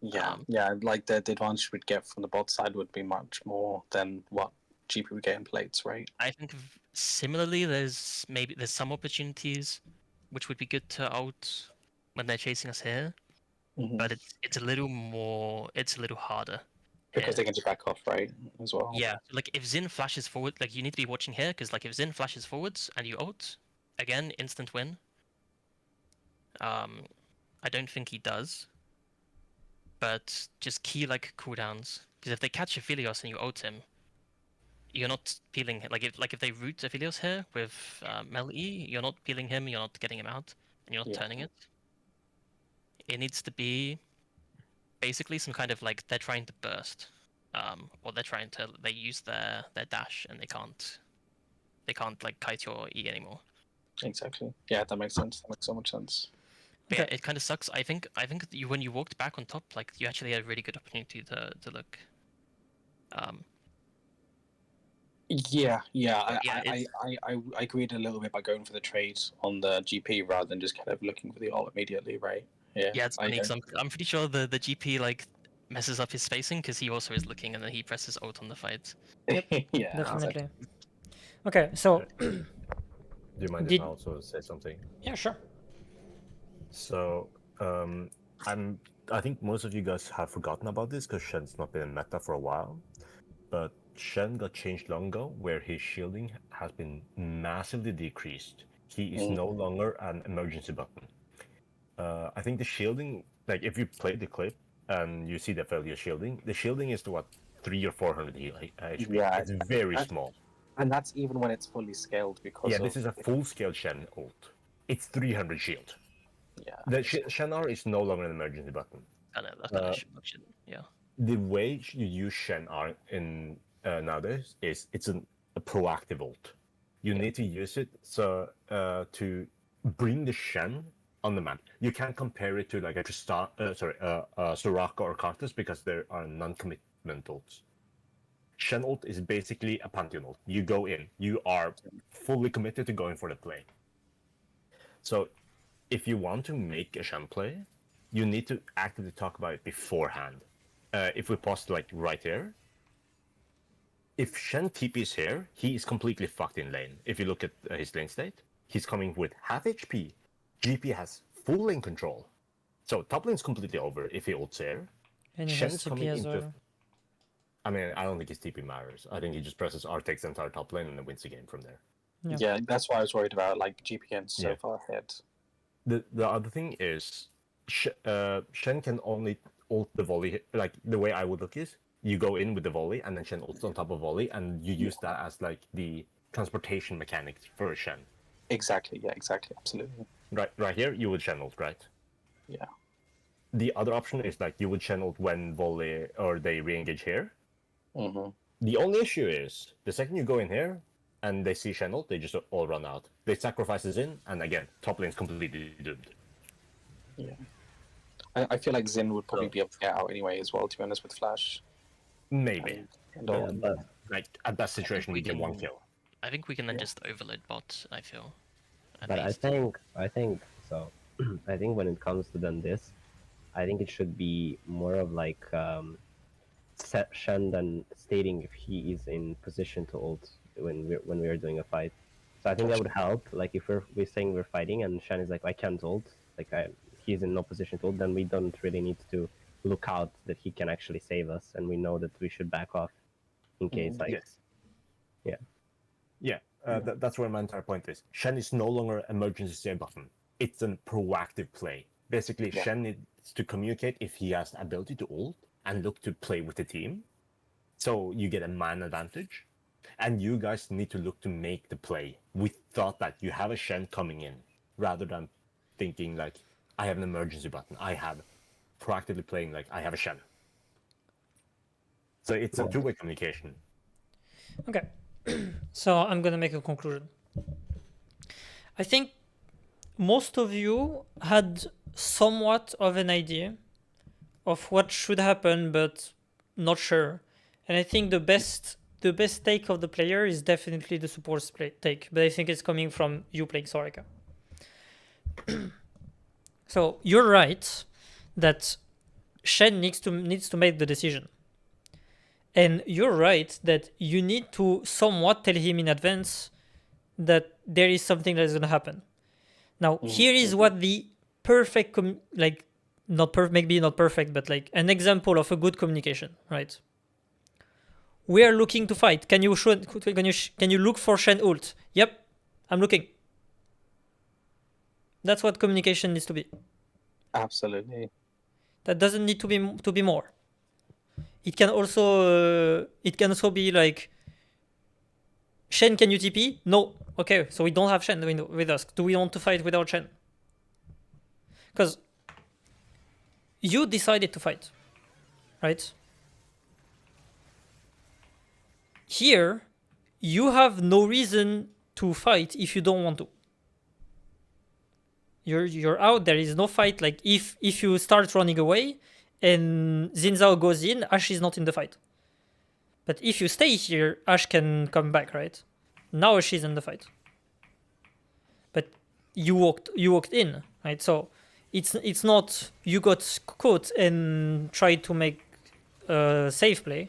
Yeah, yeah. Like the advantage we'd get from the bot side would be much more than what GP would get in plates, right? I think similarly, there's some opportunities which would be good to ult when they're chasing us here, but it's a little harder. Because here. they get to back off, right? As well. Yeah, like if Zin flashes forward, like you need to be watching here, because like if Zin flashes forwards and you ult, again, instant win. I don't think he does, but just key like cooldowns, because if they catch Aphelios and you ult him, you're not peeling like if they root Aphelios here with Mel E, you're not peeling him, you're not getting him out, and you're not turning it. It needs to be basically some kind of like they're trying to burst, or they use their dash and they can't like kite your E anymore. Exactly. Yeah, that makes sense. That makes so much sense. But yeah, it kind of sucks. I think when you walked back on top, like you actually had a really good opportunity to look. Yeah. Yeah, I agreed a little bit by going for the trade on the GP rather than just kind of looking for the ult immediately, right? Yeah. Yeah, it's funny because I'm pretty sure the GP like messes up his spacing because he also is looking and then he presses ult on the fight. yeah, Definitely. Okay, so Do you mind if I also say something? yeah, sure. So, I think most of you guys have forgotten about this because Shen's not been in meta for a while. But Shen got changed long ago, where his shielding has been massively decreased. He is no longer an emergency button. I think the shielding, like if you play the clip and you see the failure shielding, the shielding is to what 300 or 400 HP. Yeah, it's very small. And that's even when it's fully scaled because this is a full-scale Shen ult. It's 300 shield. Yeah. The Shen R is no longer an emergency button. I know that should, yeah. The way you use Shen R in nowadays is it's a proactive ult. You need to use it to bring the Shen on the map. You can't compare it to like a Soraka or Karthus because there are non-commitment ults. Shen ult is basically a Pantheon ult. You go in, you are fully committed to going for the play. So if you want to make a Shen play, you need to actively talk about it beforehand. If we pause like right here, if Shen TP's here, he is completely fucked in lane. If you look at his lane state, he's coming with half HP. GP has full lane control. So top lane's completely over if he ults here. And he Shen's has coming TP as into... well. I mean, I don't think his TP matters. I think he just presses R, takes the entire top lane, and then wins the game from there. Yeah, that's why I was worried about like GPN so far ahead. The other thing is, Shen can only ult the volley. Like the way I would look is, you go in with the volley, and then Shen ults on top of volley, and you use that as like the transportation mechanic for Shen. Exactly. Yeah. Exactly. Absolutely. right here, you would Shen ult, right? Yeah. The other option is like you would Shen ult when volley or they re-engage here. Mm-hmm. The only issue is the second you go in here and they see Shen ult, they just all run out. They sacrifice this in, and again, top lane's completely doomed. Yeah. I feel like Xin would probably So- be able to get out anyway as well, to be honest, with Flash. Maybe. And Yeah, all. but Like at that situation, we we get one can- kill. I think we can then Yeah. just overload bot. I feel. At but least. I think so. I think when it comes to then this, I think it should be more of like Shen then stating if he is in position to ult when we are doing a fight. So I think that would help. Like if we're saying we're fighting and Shen is like I can't ult, like he's in no position to ult, then we don't really need to look out that he can actually save us, and we know that we should back off in case like Yes. Yeah. Yeah. That's where my entire point is. Shen is no longer emergency save button. It's a proactive play. Basically, Yeah. Shen needs to communicate if he has the ability to ult and look to play with the team. So you get a man advantage. And you guys need to look to make the play without that. You have a Shen coming in rather than thinking like, I have an emergency button. I have proactively playing like I have a Shen. So it's a two-way communication. Okay. So I'm gonna make a conclusion. I think most of you had somewhat of an idea of what should happen, but not sure. And I think the best take of the player is definitely the support's take, but I think it's coming from you playing Soraka. So you're right that Shen needs to make the decision. And you're right that you need to somewhat tell him in advance that there is something that is going to happen. Now, here is what the perfect, maybe not perfect, but like an example of a good communication, right? We are looking to fight. Can you look for Shen ult? Yep, I'm looking. That's what communication needs to be. Absolutely. That doesn't need to be more. It can also be like, Shen, can you TP? No. Okay, so we don't have Shen with us. Do we want to fight without Shen? Because you decided to fight, right? Here, you have no reason to fight if you don't want to. You're out. There is no fight. Like if you start running away, and Xin Zhao goes in, Ashe is not in the fight. But if you stay here, Ashe can come back, right? Now Ashe is in the fight. But you walked in, right? So it's not you got caught and tried to make a safe play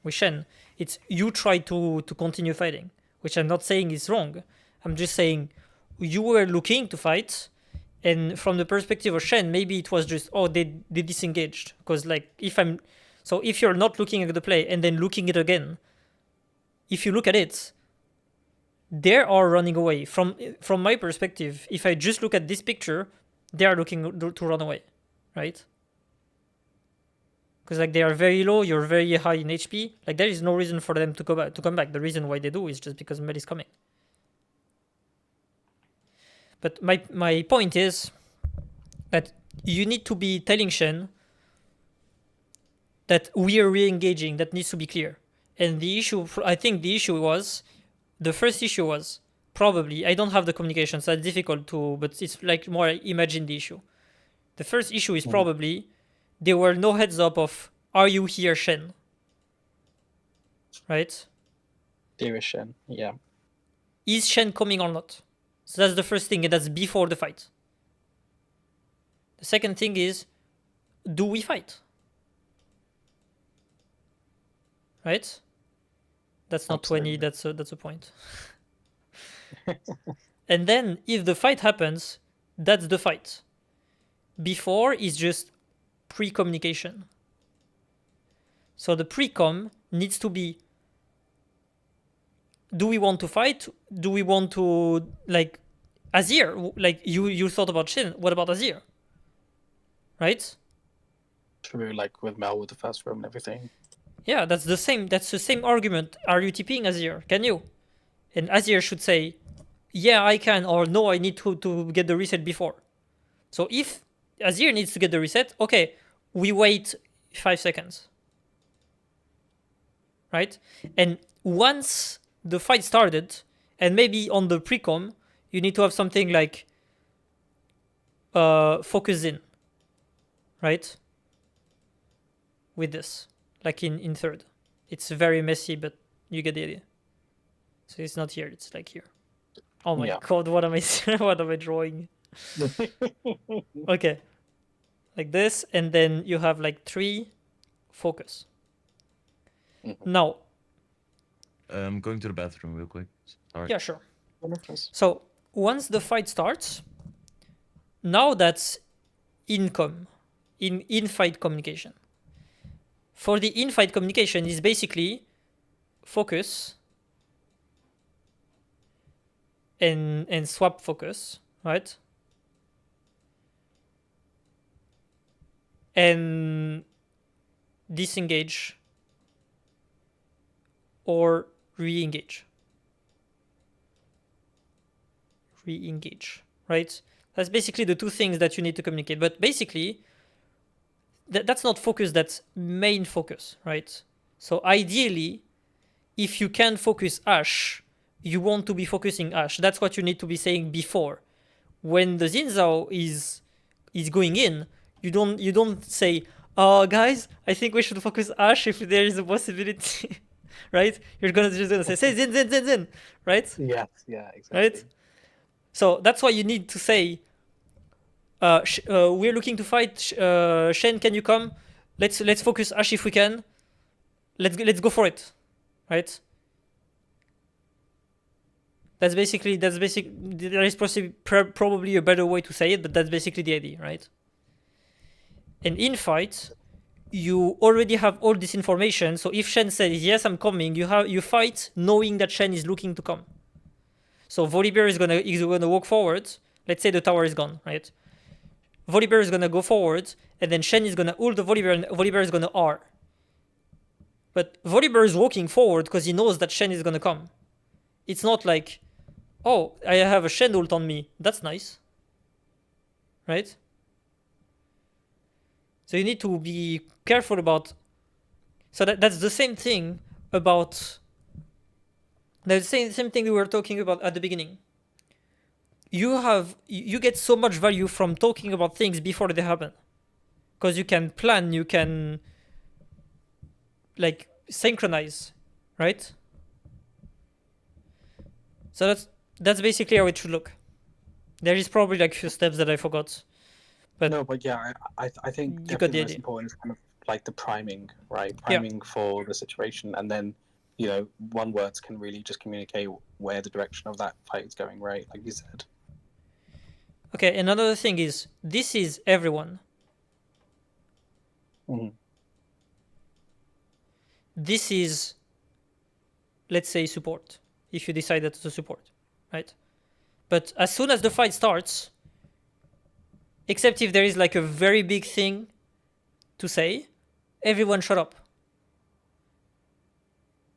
with Shen. It's you tried to continue fighting, which I'm not saying is wrong. I'm just saying you were looking to fight. And from the perspective of Shen, maybe it was just, they disengaged. Because like if you're not looking at the play and then looking at it again, if you look at it, they are running away. From my perspective, if I just look at this picture, they are looking to run away, right? Because like they are very low, you're very high in HP. Like there is no reason for them to come back. The reason why they do is just because Mel is coming. But my point is that you need to be telling Shen that we are re-engaging. That needs to be clear. And the first issue was probably, I don't have the communication, so it's difficult but it's like more imagine the issue. The first issue is probably there were no heads up of, are you here, Shen? Right? There is Shen, yeah. Is Shen coming or not? So that's the first thing, and that's before the fight. The second thing is, do we fight? Right? That's not Absolutely. 20, that's a point. And then, if the fight happens, that's the fight. Before is just pre-communication. So the pre-com needs to be, do we want to fight? Do we want to, like, Azir? Like, you thought about Shin. What about Azir? Right? True, like with Mel with the first room and everything. Yeah, that's the same argument. Are you TPing Azir? Can you? And Azir should say, yeah, I can, or no, I need to get the reset before. So if Azir needs to get the reset, okay, we wait 5 seconds. Right? And once the fight started, and maybe on the pre-com, you need to have something like focus in, right? With this, like in third. It's very messy, but you get the idea. So it's not here, it's like here. Oh my Yeah. god, what am I what am I drawing? Okay. Like this, and then you have like 3 focus. Mhm. Now, I'm going to the bathroom real quick. Sorry. yeah, sure. Wonderful. So once the fight starts, now that's in-fight communication. For the in-fight communication is basically focus and swap focus, right? And disengage or re-engage. Re-engage, right? That's basically the 2 things that you need to communicate. But basically, that's not focus, that's main focus, right? So ideally, if you can focus Ashe, you want to be focusing Ashe. That's what you need to be saying before. When the Zinzao is going in, you don't say, guys, I think we should focus Ashe if there is a possibility. Right? You're just gonna say Zin Zin Zin Zin, right? Yes, yeah, exactly. Right? So that's why you need to say, we're looking to fight. Shen, can you come? Let's focus Ashe if we can. Let's go for it, right? That's basic. There is probably a better way to say it, but that's basically the idea, right? And in fight, you already have all this information. So if Shen says yes, I'm coming, you fight knowing that Shen is looking to come. So Volibear is gonna walk forward. Let's say the tower is gone, right? Volibear is gonna go forward, and then Shen is gonna ult the Volibear, and Volibear is gonna R. But Volibear is walking forward because he knows that Shen is gonna come. It's not like, oh, I have a Shen ult on me. That's nice, right? So you need to be careful about. So that's the same thing about. The same thing we were talking about at the beginning. You get so much value from talking about things before they happen, because you can plan, you can like synchronize, right? So that's basically how it should look. There is probably like a few steps that I forgot. But no, but yeah, I think you got definitely the the most idea. important is kind of like the priming, right? Yeah. Priming for the situation, and then one words can really just communicate where the direction of that fight is going, right? Like you said. Okay, another thing is, this is everyone. Mhm. This is, let's say, support, if you decided to support, right? But as soon as the fight starts, except if there is like a very big thing to say, everyone shut up.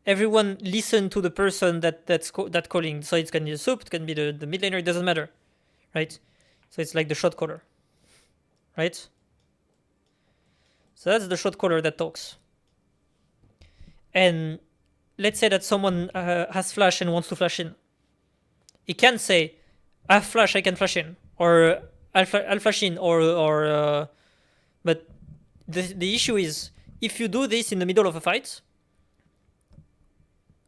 Everyone listen to the person that's calling. So it can be the sup, it can be the mid laner, it doesn't matter, right? So it's like the shot caller, right? So that's the shot caller that talks. And let's say that someone has flash and wants to flash in. He can say, I have flash, I can flash in, or I'll flash in, or but the issue is, if you do this in the middle of a fight,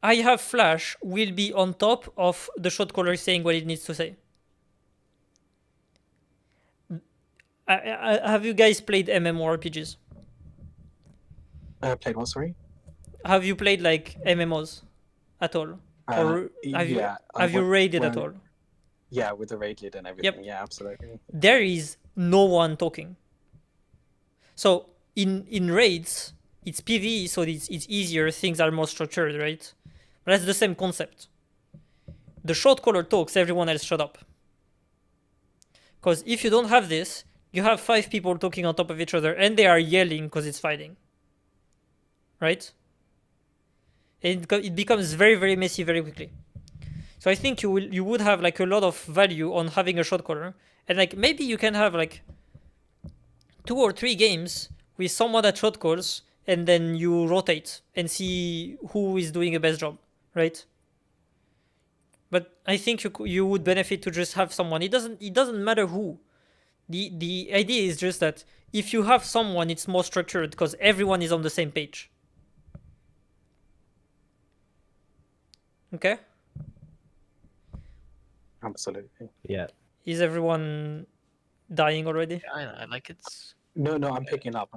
I have flash will be on top of the shot caller saying what it needs to say. Have you guys played MMORPGs? Played what? Sorry. Have you played like MMOs at all? Or have you raided at all? Yeah, with the raid lead and everything. Yeah, absolutely. There is no one talking. So in raids, it's PvE, so it's easier. Things are more structured, right? But that's the same concept. The shot caller talks, everyone else shut up. Because if you don't have this, you have 5 people talking on top of each other, and they are yelling because it's fighting. Right? It becomes very, very messy very quickly. So I think you would have like a lot of value on having a shot caller, and like maybe you can have like 2 or 3 games with someone that shot calls, and then you rotate and see who is doing a best job, right? But I think you would benefit to just have someone. It doesn't matter who. The idea is just that if you have someone, it's more structured because everyone is on the same page. Okay. Absolutely. Yeah. Is everyone dying already? I like it. No, I'm picking up.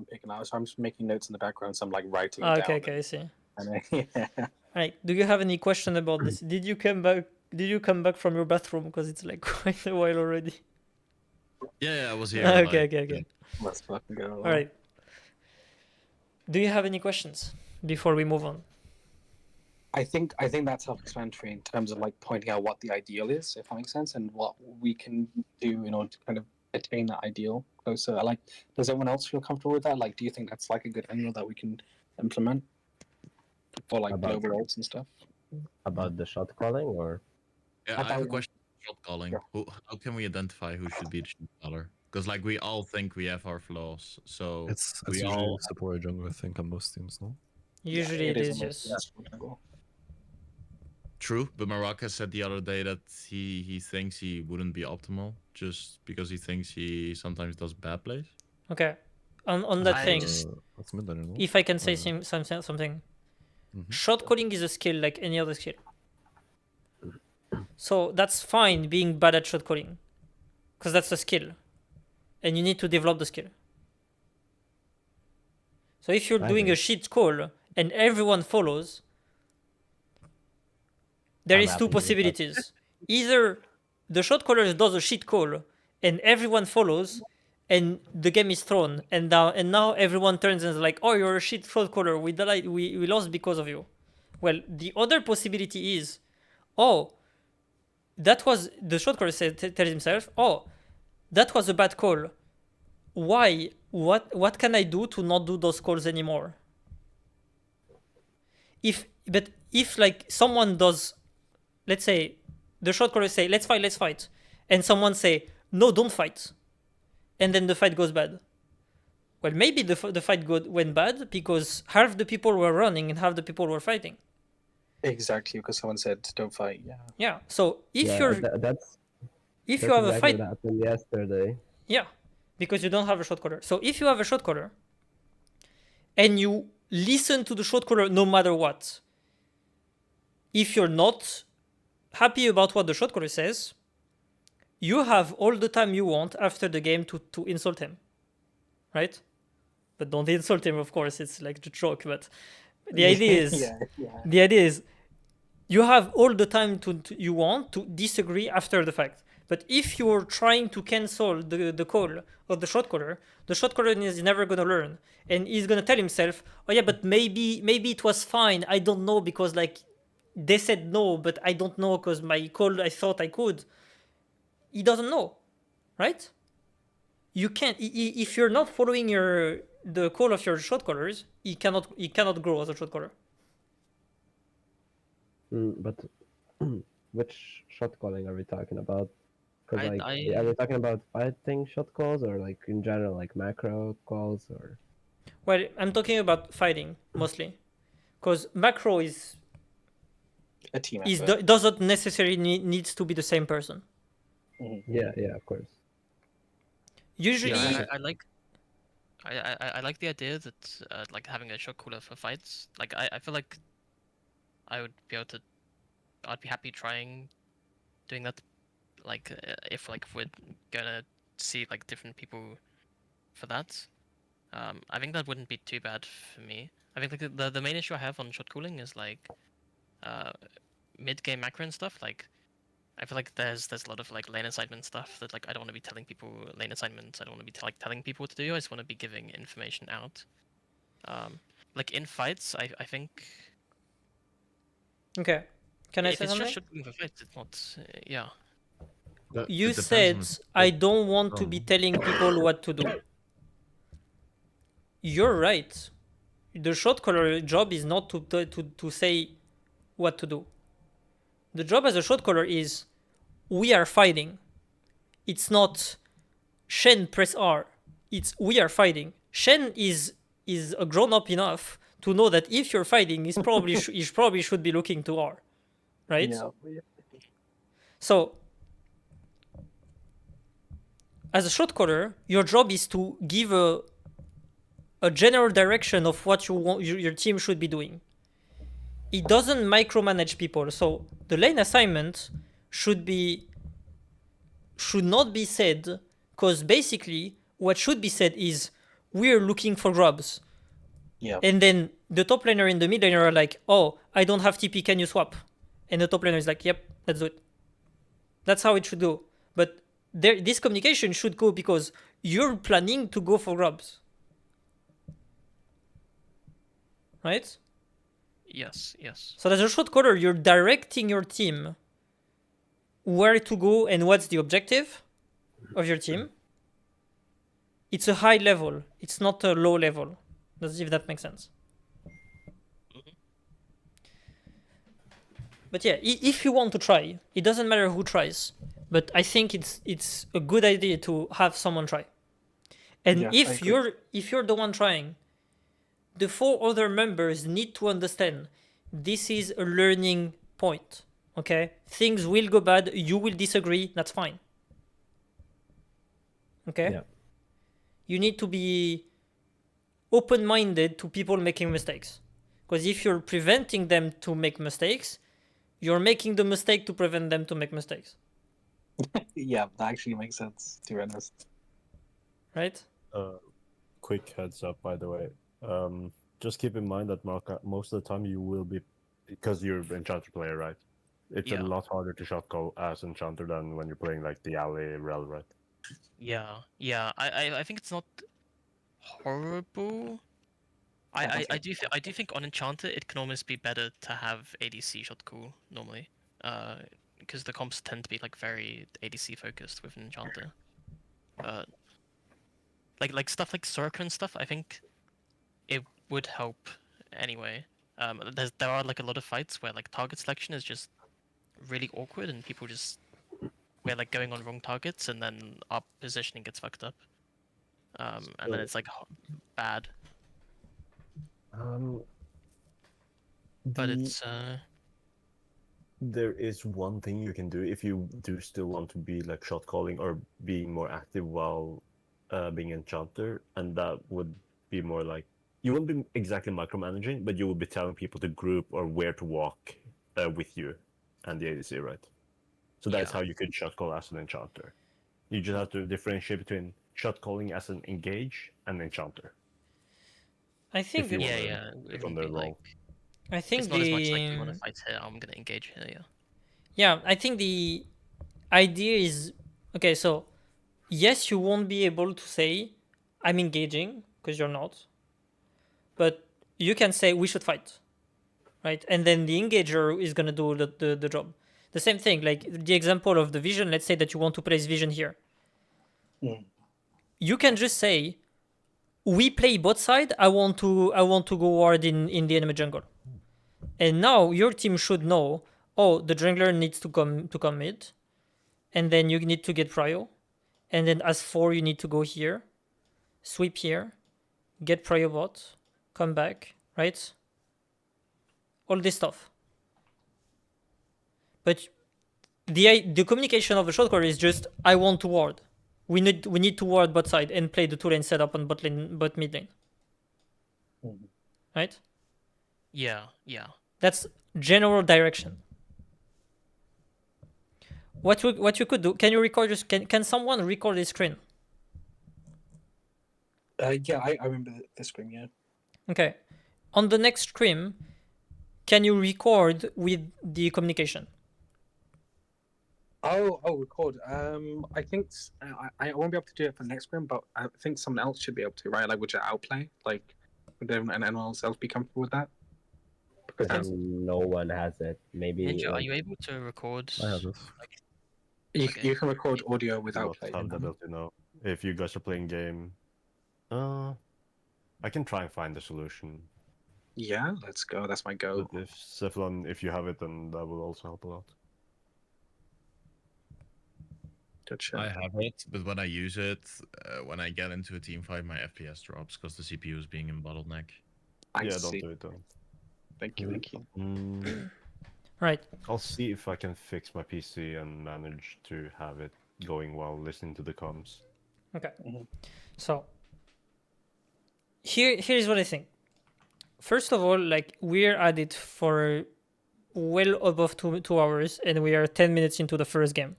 So I'm just making notes in the background. So I'm like writing it Okay, down. okay, I see. And yeah. Alright, do you have any question about this? Did you come back from your bathroom? Because it's like quite a while already. Yeah, I was here. Okay, like, okay. Let's fucking go. Alright. Do you have any questions before we move on? I think that's self-explanatory in terms of like pointing out what the ideal is, if that makes sense, and what we can do in order to kind of attain that ideal closer. Like, does everyone else feel comfortable with that? Like, do you think that's like a good angle that we can implement for like About- global roles and stuff? About the shot calling, or Yeah, I I have a thought- question. Shot calling. Yeah. How can we identify who should be the shot caller? Because like we all think we have our flaws, so It's we usually all support or jungle, I think, on most teams, no? Usually Yeah, it is, almost yes. inseparable. true. But Maraka said the other day that he thinks he wouldn't be optimal just because he thinks he sometimes does bad plays. Okay. On that I thing, just- That's mid lane, no? if I can say Or- something, Mhm. shot calling is a skill like any other skill. So that's fine being bad at shot calling, because that's a skill, and you need to develop the skill. So if you're I doing agree. a shit call and everyone follows, there I'm is two happy with that. possibilities. Either the shot caller does a shit call and everyone follows, and the game is thrown, and now everyone turns and is like, "Oh, you're a shit shot caller. We lost because of you." Well, the other possibility is, "Oh, that was the shot caller tells himself, "Oh, that was a bad call. Why? What can I do to not do those calls anymore?" If like someone does, let's say the shot caller say, let's fight, and someone say, no, don't fight, and then the fight goes bad. Well, maybe the fight went bad because half the people were running and half the people were fighting. Exactly, because someone said don't fight. Yeah. Yeah. So if yeah, that's if that's you have a exactly fight, what happened yesterday. yeah, because you don't have a shot caller. So if you have a shot caller and you listen to the shot caller no matter what, if you're not happy about what the shot caller says, you have all the time you want after the game to insult him, right? But don't insult him, of course. It's like the joke. But the idea is, yeah. the idea is, you have all the time you want to disagree after the fact. But if you're trying to cancel the call of the shot caller is never gonna learn, and he's gonna tell himself, "Oh yeah, but maybe it was fine. I don't know because like they said no, but I don't know because my call I thought I could." He doesn't know, right? You can't if you're not following the call of your shot callers, he cannot grow as a shot caller. But which shot calling are we talking about? Because like, I- are we talking about fighting shot calls, or like in general, like macro calls, or? Well, I'm talking about fighting mostly, because macro A team is effort. doesn't necessarily needs to be the same person. Yeah, of course. Usually, Yeah, I like the idea that like having a shot caller for fights. Like I feel like I would be able to. I'd be happy trying doing that. Like if we're gonna see like different people for that. I think that wouldn't be too bad for me. I think like the main issue I have on shot calling is like mid game macro and stuff. Like I feel like there's a lot of like lane assignment stuff that like I don't want to be telling people lane assignments. I don't want to be telling people what to do. I just want to be giving information out. Like in fights, I think okay. Can I if say it's something? just shot calling for fights, it's not. Yeah. You It depends said on the I skill. don't want to be telling people what to do. You're right. The shot caller job is not to say what to do. The job as a shot caller is we are fighting. It's not Shen press R. It's we are fighting. Shen is a grown up enough to know that if you're fighting, he's probably he probably should be looking to R, right? Yeah. So as a shot caller, your job is to give a general direction of what you want your team should be doing. It doesn't micromanage people, so the lane assignment should not be said, because basically what should be said is we're looking for grubs. Yeah. And then the top laner and the mid laner are like, oh, I don't have TP, can you swap? And the top laner is like, yep, let's do it. That's how it should go. But this communication should go because you're planning to go for grubs. Right? Yes, yes. So as a shot caller, you're directing your team where to go and what's the objective of your team. It's a high level. It's not a low level. If that makes sense. But yeah, if you want to try, it doesn't matter who tries. But I think it's a good idea to have someone try. And Yeah, I if agree. you're the one trying, the 4 other members need to understand this is a learning point. Okay? Things will go bad, you will disagree, that's fine. Okay? Yeah. You need to be open-minded to people making mistakes. Because if you're preventing them to make mistakes, you're making the mistake to prevent them to make mistakes. Yeah, that actually makes sense, to be honest. Right? Quick heads up, by the way. Just keep in mind that most of the time you will be, because you're an enchanter player, right? It's Yeah. a lot harder to shot call as enchanter than when you're playing like the alley rel, right? Yeah, yeah. I think it's not horrible. I do think on Enchanter it can almost be better to have ADC shot call normally, because the comps tend to be like very ADC focused with Enchanter. Like stuff like Soraka and stuff. I think it would help anyway. There are like a lot of fights where like target selection is just really awkward and people just we're like going on wrong targets and then our positioning gets fucked up. And then So- it's like bad. But The- it's There is one thing you can do if you do still want to be like shot calling or being more active while being enchanter, and that would be more like you wouldn't be exactly micromanaging, but you would be telling people to group or where to walk with you and the ADC, right? So that's Yeah. how you could shot call as an enchanter. You just have to differentiate between shot calling as an engage and enchanter. I think you yeah, wanna yeah. It take on would the be role. like I think it's not as much like you want to fight here. I'm gonna engage here. yeah, I think the idea is okay, so yes, you won't be able to say I'm engaging because you're not. But you can say we should fight. Right? And then the engager is gonna do the job. The same thing, like the example of the vision, let's say that you want to place vision here. Mm. You can just say we play bot side, I want to go ward in the enemy jungle. And now your team should know, oh, the jungler needs to come mid, and then you need to get prio, and then as 4 you need to go here, sweep here, get prio bot, come back, right? All this stuff. But the communication of the short caller is just I want to ward. We need to ward bot side and play the 2 lane setup on bot mid lane. Mhm. Right? Yeah, yeah. That's general direction. What you could do? Can you record this? Can someone record this screen? Yeah, I remember the Scrim, yeah. Okay. On the next screen, can you record with the communication? Oh, record. I think I won't be able to do it for the next Scrim, but I think someone else should be able to, right? Like, would you outplay? Like, would anyone else be comfortable with that? Because that's, No one has it. Maybe Ninja, are like, you able to record? I have this. Okay. you can record audio with Not outplay. have the ability now. If you guys are playing game, I can try and find the solution. Yeah, let's go. That's my go. But if Cephalon, if you have it, then that will also help a lot. Gotcha. I have it, but when I use it, when I get into a team fight, my FPS drops because the CPU is being in bottleneck. I Yeah, see. don't do it though. Thank you. Thank you. Right. I'll see if I can fix my PC and manage to have it going while listening to the comms. Okay. Mhm. So here's what I think. First of all, like we're at it for well above 2 hours, and we are 10 minutes into the first game.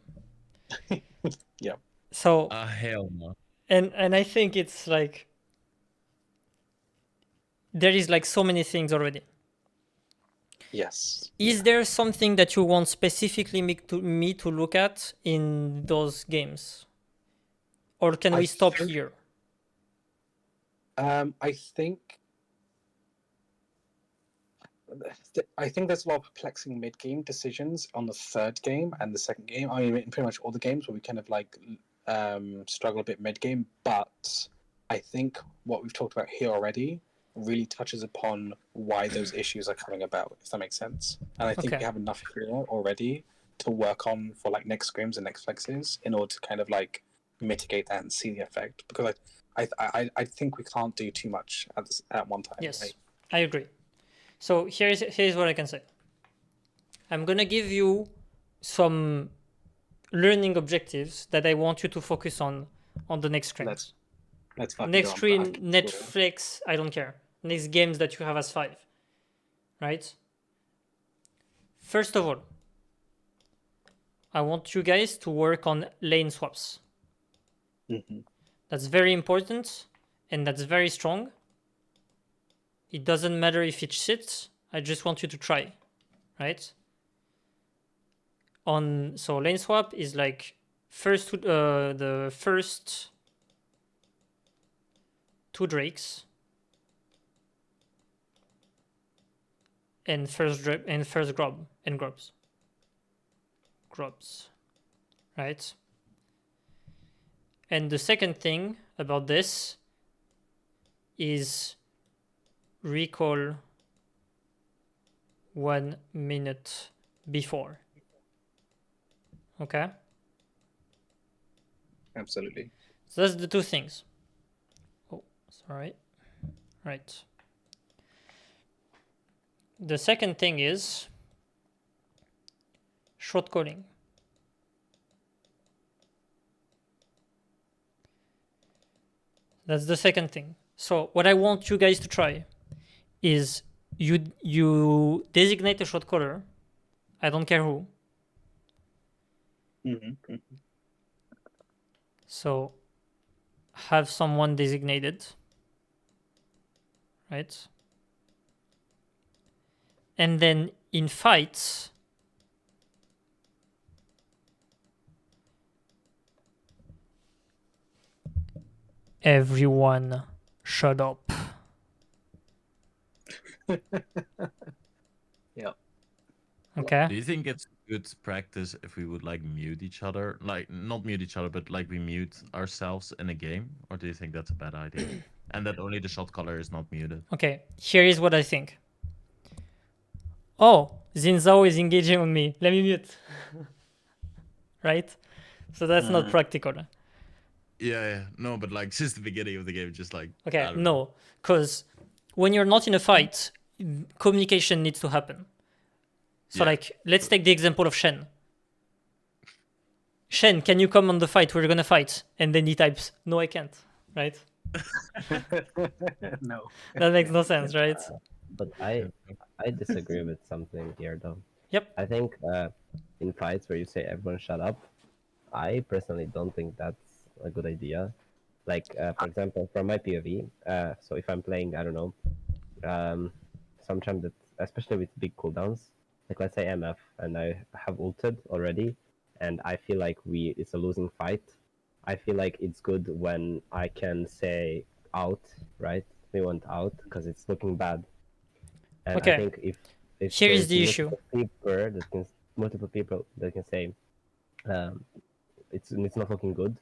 Yeah. So Hell no. and I think it's like there is like so many things already. Yes. Is there something that you want specifically me to look at in those games, or can we stop think- here? I think there's a lot of perplexing mid-game decisions on the third game and the second game. I mean, in pretty much all the games where we kind of like struggle a bit mid-game, but I think what we've talked about here already really touches upon why those issues are coming about, if that makes sense. And I think Okay. we have enough here already to work on for like next scrims and next flexes in order to kind of like mitigate that and see the effect. Because I think we can't do too much at one time. Yes, Right? I agree. So here's what I can say. I'm gonna give you some learning objectives that I want you to focus on the next screens. Let's fucking Next go. screen, I'm Netflix, I don't care. Next games that you have as 5. Right? First of all, I want you guys to work on lane swaps. Mhm. That's very important and that's very strong. It doesn't matter if it sits. I just want you to try, right? So lane swap is like the first 2 drakes and first grub and grubs, right? And the second thing about this is recall 1 minute before. Okay? Absolutely. So that's the 2 things. Oh, sorry. Right. The second thing is short calling. That's the second thing. So what I want you guys to try is you designate a shot caller. I don't care who. Mm-hmm. So have someone designated, right? And then in fights, everyone shut up. Yeah. Okay? Do you think it's good practice if we would like mute each other? Like not mute each other, but like we mute ourselves in a game? Or do you think that's a bad idea? And that only the shot caller is not muted? Okay, here is what I think. Oh, Zinzao is engaging on me. Let me mute. Right? So that's not practical. Yeah. No, but like since the beginning of the game, just like I Okay, don't know. no. Because when you're not in a fight, communication needs to happen. So, Yeah. like, let's take the example of Shen. Shen, can you come on the fight? We're gonna fight. And then he types, no, I can't. Right? No. That makes no sense, right? But I disagree with something here, though. Yep. I think in fights where you say everyone shut up, I personally don't think that's a good idea. Like, for example, from my POV, so if I'm playing, I don't know, sometimes, especially with big cooldowns, like let's say MF, and I have ulted already, and I feel like it's a losing fight. I feel like it's good when I can say out, right? We want out because it's looking bad. And Okay. I think if Here is there's the issue. multiple people that can say it's not looking good,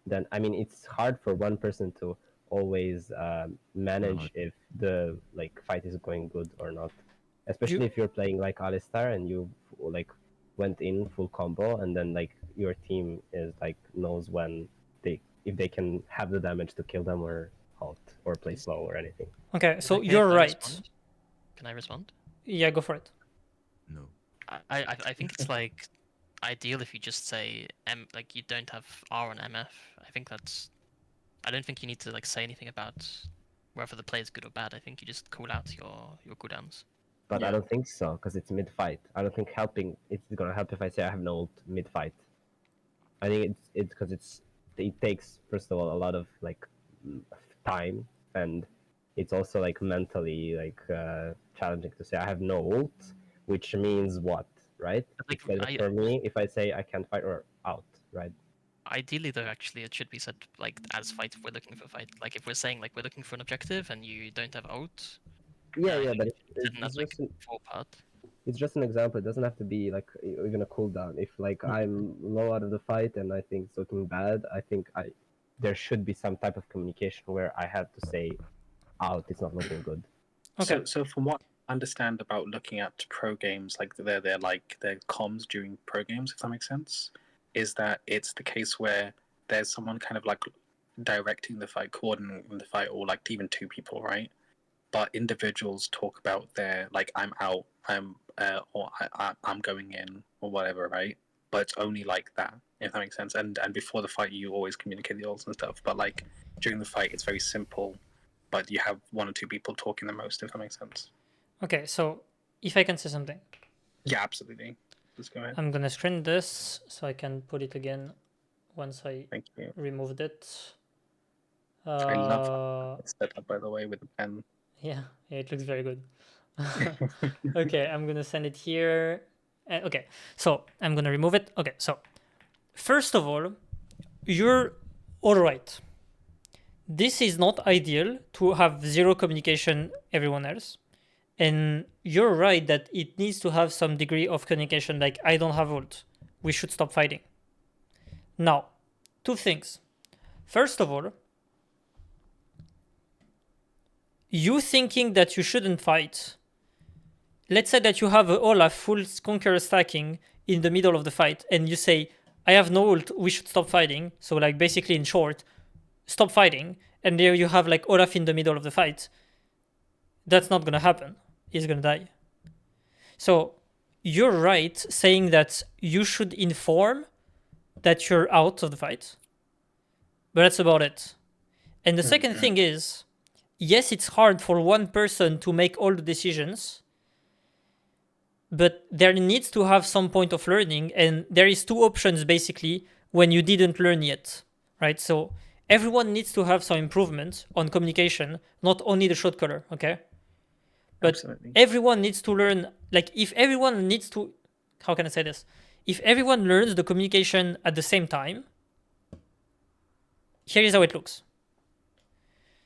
then I mean it's hard for one person to always manage if the fight is going good or not. Especially if you're playing like Alistar and you like went in full combo and then like your team is like knows when if they can have the damage to kill them or halt or play slow or anything. Okay, Is so it okay you're if I right. respond? Can I respond? Yeah, go for it. No. I think it's like ideal if you just say like you don't have R on MF. I think that's. I don't think you need to like say anything about whether the play is good or bad. I think you just call out your cooldowns. But I Yeah. don't think so because it's mid fight. I don't think helping it's gonna help if I say I have no ult mid fight. I think it's because it takes first of all a lot of like time, and it's also like mentally like challenging to say I have no ult, which means what, right? But, like, It's better for me if I say I can't fight or out, right? Ideally, though, actually, it should be said like as fight. We're looking for fight. Like if we're saying like we're looking for an objective and you don't have ult. Yeah, you yeah, but said in that it's like just an, four part. it's just an example. It doesn't have to be like even a cooldown. If like I'm low out of the fight and I think it's looking bad, I think there should be some type of communication where I have to say out. It's not looking good. Okay. So from what I understand about looking at pro games, like their like their comms during pro games, if that makes sense, is that it's the case where there's someone kind of like directing the fight, coordinating the fight, or like even two people, right? But individuals talk about their like I'm out, I'm going in or whatever, right? But it's only like that, if that makes sense. And before the fight, you always communicate the ults and stuff. But like during the fight, it's very simple. But you have one or two people talking the most, if that makes sense. Okay, so if I can say something, Yeah, absolutely. Let's go ahead. I'm gonna screen this so I can put it again once I Thank you. removed it. I love that setup, by the way, with the pen. Yeah, it looks very good. Okay, I'm gonna send it here. Okay, so I'm gonna remove it. Okay, so first of all, you're all right. This is not ideal to have zero communication everyone else. And you're right that it needs to have some degree of communication, like I don't have ult. We should stop fighting. Now, two things. First of all, you thinking that you shouldn't fight. Let's say that you have a Olaf full Conqueror stacking in the middle of the fight, and you say, I have no ult, we should stop fighting. So, like, basically, in short, stop fighting. And there you have, like, Olaf in the middle of the fight. That's not gonna happen. He's gonna die. So, you're right saying that you should inform that you're out of the fight. But that's about it. And the second thing is, yes, it's hard for one person to make all the decisions, but there needs to have some point of learning, and there is two options basically when you didn't learn yet, right? So everyone needs to have some improvement on communication, not only the shot caller, okay? But Absolutely. everyone needs to learn, like if everyone needs to, how can I say this? If everyone learns the communication at the same time, here is how it looks.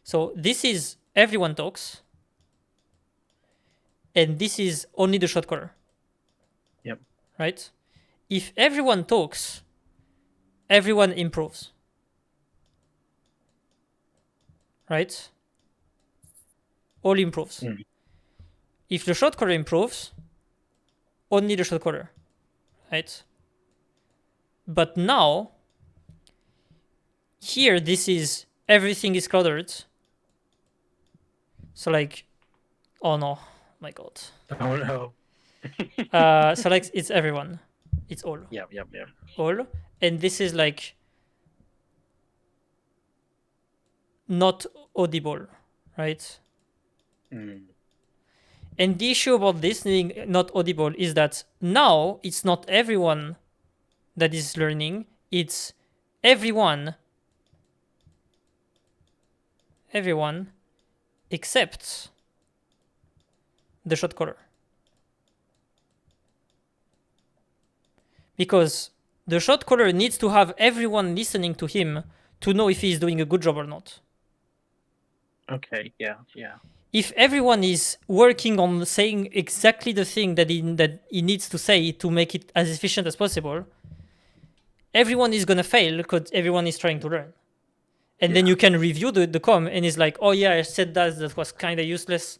So this is everyone talks, and this is only the shot caller. Yep. Right? If everyone talks, everyone improves. Right? All improves. If the shot caller improves, only the shot caller. Right? But now, here this is everything is cluttered. So like, oh no, my god. Oh no. So like it's everyone. It's all. Yep. All. And this is like not audible, right? And the issue about this being not audible is that now it's not everyone that is learning, it's everyone except the shot caller. Because the shot caller needs to have everyone listening to him to know if he's doing a good job or not. Okay, yeah. If everyone is working on saying exactly the thing that he needs to say to make it as efficient as possible, everyone is going to fail because everyone is trying to learn. And then you can review the com and it's like, oh yeah, I said that was kind of useless.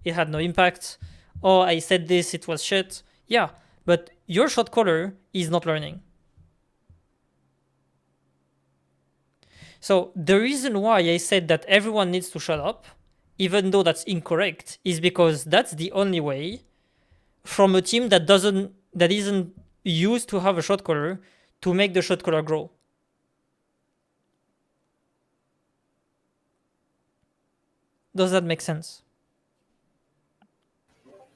It had no impact. Oh, I said this, it was shit. Yeah, but your shot caller is not learning. So the reason why I said that everyone needs to shut up, even though that's incorrect, is because that's the only way from a team that isn't used to have a shot caller to make the shot caller grow. Does that make sense?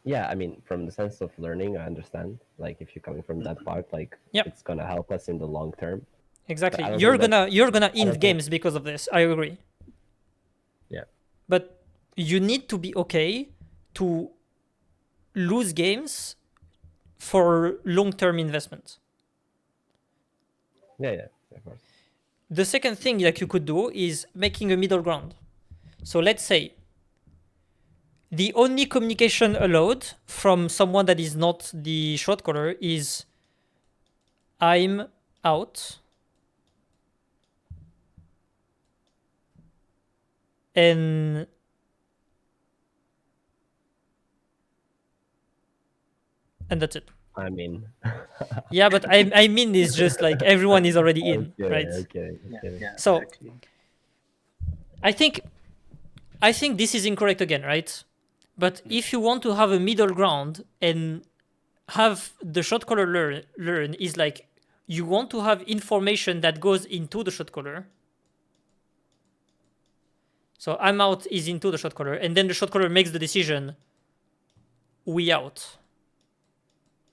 Yeah, I mean, from the sense of learning, I understand. Like, if you're coming from that part, like, Yep. it's gonna help us in the long term. Exactly. I don't You're think gonna don't end think- games because of this. I agree. Yeah. But you need to be okay to lose games for long-term investment. Yeah, of course. The second thing that you could do is making a middle ground. So let's say the only communication allowed from someone that is not the shot caller is I'm out and that's it. I mean, Yeah, but I mean it's just like everyone is already in, okay, right? okay. Yeah, So- exactly. I think this is incorrect again, right? But if you want to have a middle ground and have the shot caller learn is like you want to have information that goes into the shot caller. So I'm out is into the shot caller, and then the shot caller makes the decision. We out,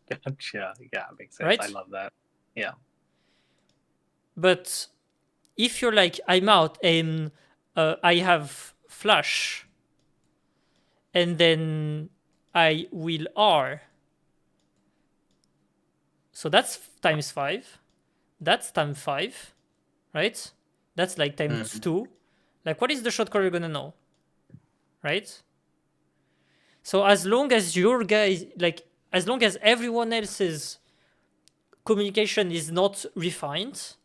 Gotcha. Yeah, makes sense. Right? I love that. Yeah. but if you're like I'm out and I have flash, and then I will R. So that's times 5. That's times 5, right? That's like times 2. Like, what is the shot caller gonna know, right? So as long as your guys, like, as long as everyone else's communication is not refined,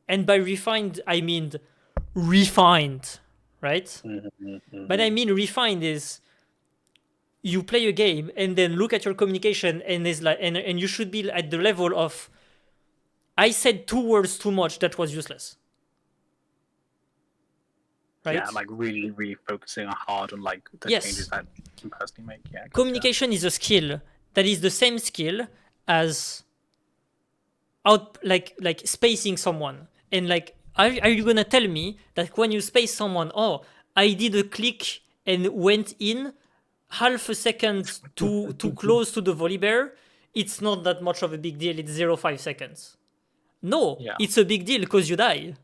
and by refined I mean refined, right? But I mean refined is you play a game and then look at your communication and is like and you should be at the level of I said 2 words too much that was useless. Right? Yeah, like really, really focusing hard on like the Yes. changes that you can personally make. Yeah. Gotcha. Communication is a skill that is the same skill as like spacing someone. And like are you gonna tell me that when you space someone, oh, I did a click and went in half a second too close to the volley bear, it's not that much of a big deal, it's 0.5 seconds. No, Yeah. it's a big deal because you die,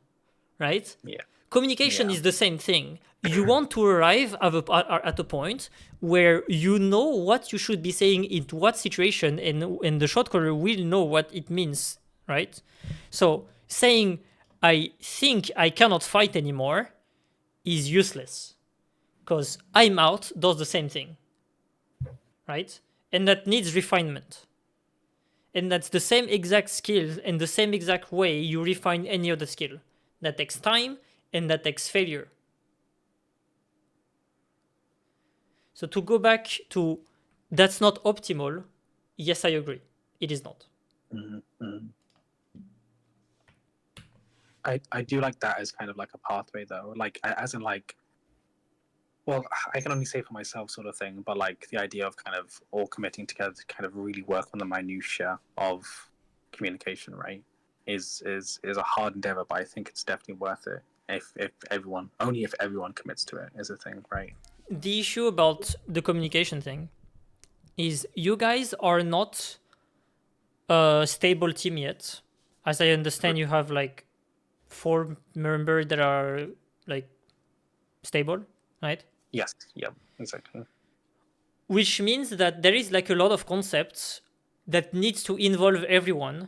right? Yeah. Communication Yeah. is the same thing. You want to arrive at a point where you know what you should be saying into what situation, and the shot caller will know what it means, right? So saying, I think I cannot fight anymore is useless because I'm out does the same thing, right? And that needs refinement. And that's the same exact skill and the same exact way you refine any other skill. That takes time and that takes failure. So to go back to that's not optimal, yes, I agree. It is not. I do like that as kind of like a pathway though, like as in like, well, I can only say for myself sort of thing, but like the idea of kind of all committing together to kind of really work on the minutiae of communication, right, is a hard endeavor, but I think it's definitely worth it if everyone, only if everyone commits to it is a thing, right? The issue about the communication thing is you guys are not a stable team yet. As I understand, you have like 4 members that are like stable, right? Yes, yeah, exactly. Which means that there is like a lot of concepts that needs to involve everyone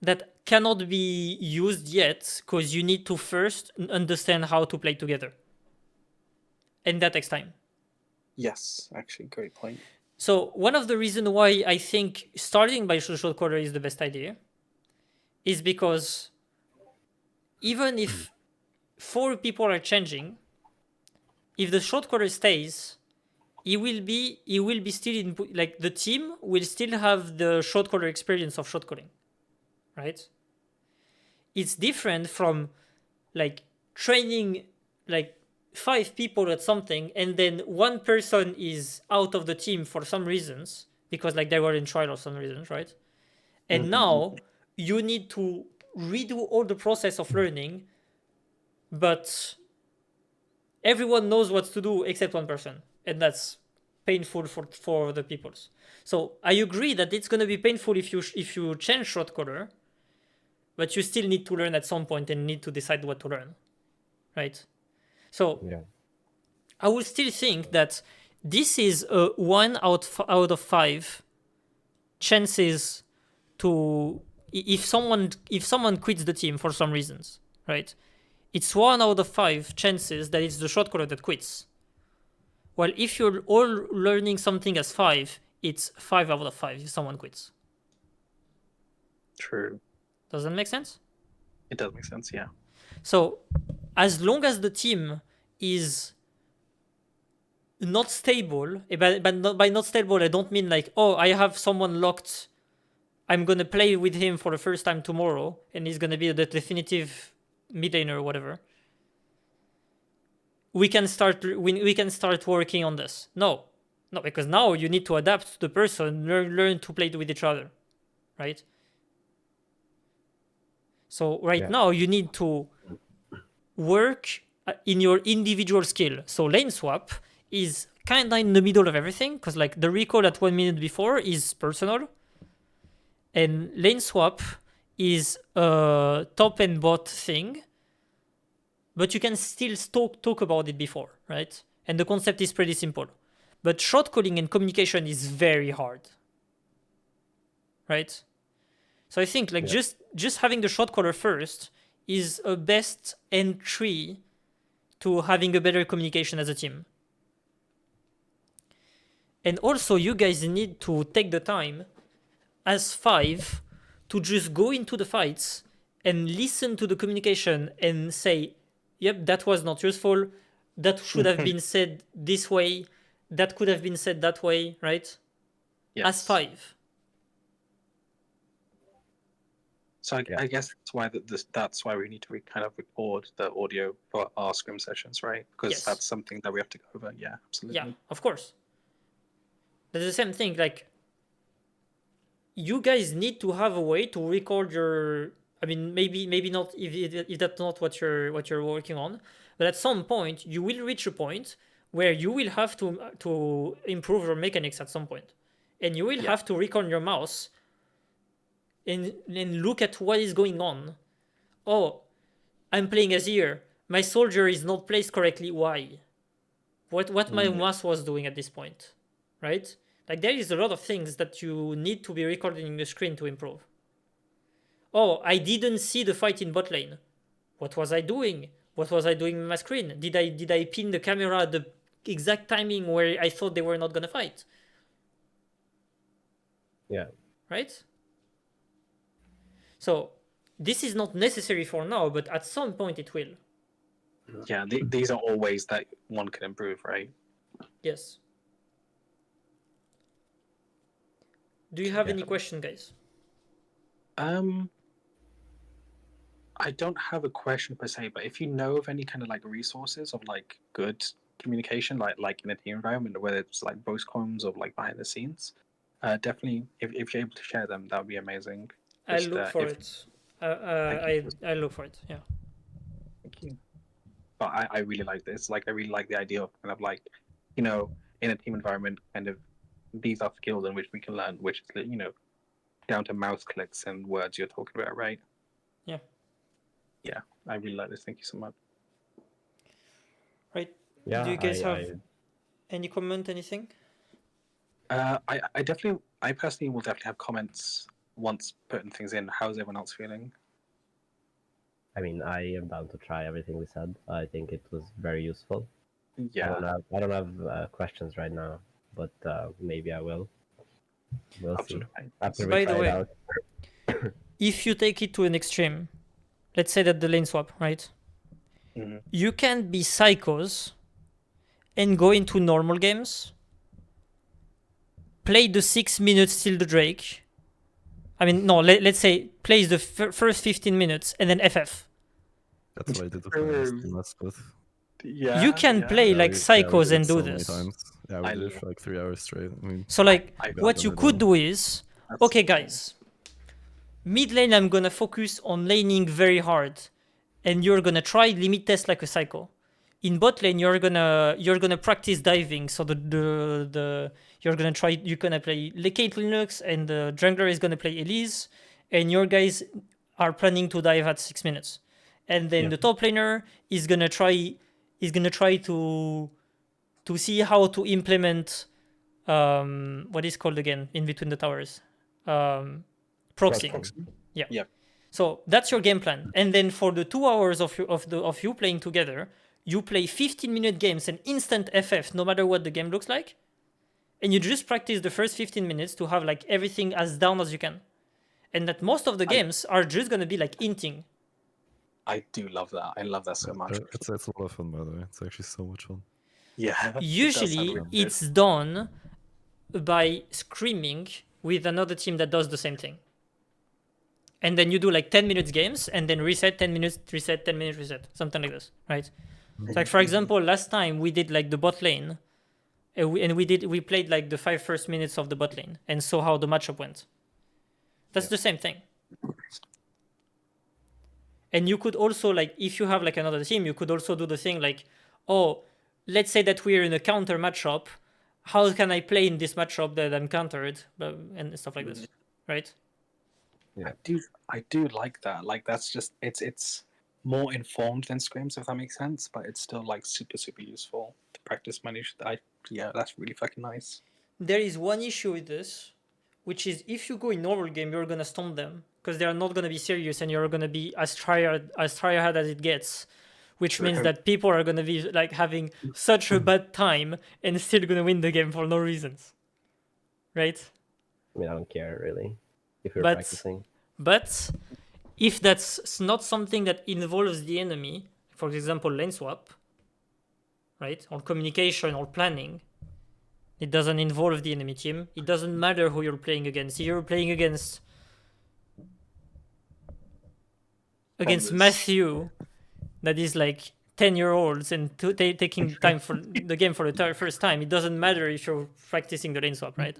that cannot be used yet because you need to first understand how to play together. And that takes time. Yes, actually, great point. So one of the reasons why I think starting by social caller is the best idea is because even if 4 people are changing, if the short caller stays, it will be still in, like the team will still have the short caller experience of short calling, right? it's different from like training like 5 people at something, and then one person is out of the team for some reasons because like they were in trial or some reasons, right? And now you need to redo all the process of learning, but everyone knows what to do except one person, and that's painful for the peoples. So I agree that it's going to be painful if you change shot caller, but you still need to learn at some point and need to decide what to learn, right? So Yeah. I would still think that this is a 1 out of 5 chances to if someone quits the team for some reasons, right? It's 1 out of 5 chances that it's the shot caller that quits. Well, if you're all learning something as 5, it's 5 out of 5 if someone quits. True. Does that make sense? It does make sense, yeah. So, as long as the team is not stable, but by not stable, I don't mean like, oh, I have someone locked, I'm going to play with him for the first time tomorrow, and he's going to be the definitive mid laner or whatever. We can start working on this. No, because now you need to adapt to the person, learn to play with each other, right? So now you need to work in your individual skill. So lane swap is kind of in the middle of everything because like the recall at 1 minute before is personal, and lane swap is a top and bot thing, but you can still talk about it before, right? And the concept is pretty simple. But shot calling and communication is very hard, right? So I think like just having the shot caller first is a best entry to having a better communication as a team. And also you guys need to take the time as 5 to just go into the fights and listen to the communication and say, yep, that was not useful. That should have been said this way. That could have been said that way, right? Yes. As 5. So I guess that's why we need to kind of record the audio for our Scrim sessions, right? Because that's something that we have to go over. Yeah, absolutely. Yeah, of course. That's the same thing. Like, you guys need to have a way to record your. I mean, maybe not if that's not what you're working on, but at some point you will reach a point where you will have to improve your mechanics at some point, and you will have to record your mouse and look at what is going on. Oh, I'm playing Azir. My soldier is not placed correctly. Why? What my mouse was doing at this point, right? Like there is a lot of things that you need to be recording in the screen to improve. Oh, I didn't see the fight in bot lane. What was I doing? What was I doing in my screen? Did I pin the camera at the exact timing where I thought they were not gonna fight? Yeah. Right? So this is not necessary for now, but at some point it will. Yeah, these are all ways that one can improve, right? Yes. Do you have any question, guys? I don't have a question per se, but if you know of any kind of like resources of like good communication, like in a team environment, whether it's like voice comms or like behind the scenes, definitely if you're able to share them, that would be amazing. I'll look for it. I'll look for it. Yeah. Thank you. But I really like this. Like I really like the idea of kind of like, in a team environment, kind of these are skills in which we can learn, which is down to mouse clicks and words you're talking about, right? Yeah. Yeah, I really like this. Thank you so much. Right. Yeah. Do you guys have any comment, anything? I personally will definitely have comments once putting things in. How's everyone else feeling? I mean, I am down to try everything we said. I think it was very useful. Yeah. I don't have questions right now, but maybe I will. We'll see. After we By try the it way, out. if you take it to an extreme, let's say that the lane swap, right? Mm-hmm. You can be psychos and go into normal games, play the 6 minutes till the Drake, I mean, no, let's say plays the first 15 minutes and then FF. That's what I did with my last True. team last split. Yeah. You can play like we psychos did it and do so many this. times. Yeah, we I did it love- for like 3 hours straight. I mean, So like, I got what them you or could down. do is, okay, guys, mid lane I'm gonna focus on laning very hard, and you're gonna try limit test like a psycho. In bot lane you're gonna practice diving, so you're gonna play Kate Linux, and the jungler is gonna play Elise, and your guys are planning to dive at 6 minutes, and then Yeah. the top laner is gonna try to see how to implement what is called again in between the towers, proxying. Proxy. Yeah. Yeah. So that's your game plan, and then for the 2 hours of you playing together, you play 15-minute games and instant FF, no matter what the game looks like, and you just practice the first 15 minutes to have like everything as down as you can, and that most of the games are just gonna be like inting. I do love that. I love that so much. It's a lot of fun, by the way. It's actually so much fun. Yeah. it does sound Usually really good. it's done by screaming with another team that does the same thing. And then you do like 10 minutes games and then reset, 10 minutes, reset, 10 minutes, reset, something like this, right? So like for example, last time we did like the bot lane, and we played like the 5 first minutes of the bot lane and saw how the matchup went. That's the same thing. And you could also, like, if you have like another team, you could also do the thing like, oh, let's say that we're in a counter matchup. How can I play in this matchup that I'm countered, and stuff like this, right? I do like that. Like that's just it's more informed than scrims, if that makes sense, but it's still like super useful to practice manage. Yeah, that's really fucking nice. There is one issue with this, which is if you go in normal game, you're gonna stun them because they are not gonna be serious, and you're gonna be as tryhard as it gets, which means that people are gonna be like having such a bad time and still gonna win the game for no reasons, right? I mean, I don't care really if you're But- practicing. But if that's not something that involves the enemy, for example, lane swap, right, or communication or planning, it doesn't involve the enemy team. It doesn't matter who you're playing against. If you're playing against Bombers. Matthew, that is like 10-year-olds and taking time for the game for the first time, it doesn't matter if you're practicing the lane swap, right?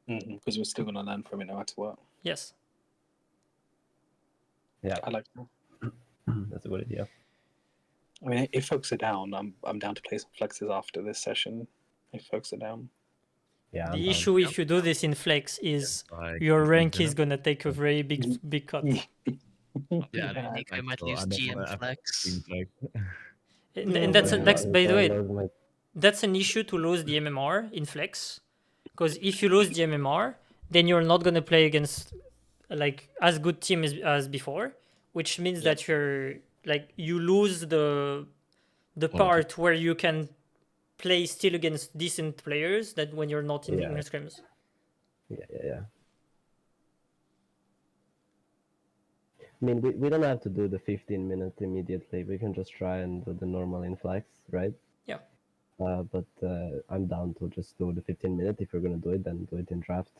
Because we're still gonna learn from it no matter what. Yes. Yeah, I like that. that's a good idea. I mean, if folks are down, I'm down to play some flexes after this session. If folks are down. Yeah. I'm The down. issue if you do this in flex is Like, your if rank you is gonna take a very big cut. Yeah, Nico might so lose I don't GM wanna have flex. team flex. And that's Yeah, by the so way, those might- that's an issue to lose the MMR in flex, because if you lose the MMR, then you're not gonna play against like as good team as before, which means that you're like you lose the Quality. part where you can play still against decent players that when you're not in Yeah. scrims. Yeah. I mean, we don't have to do the 15-minute immediately. We can just try and do the normal inflex, right? Yeah. But I'm down to just do the 15-minute. If you're gonna do it, then do it in draft.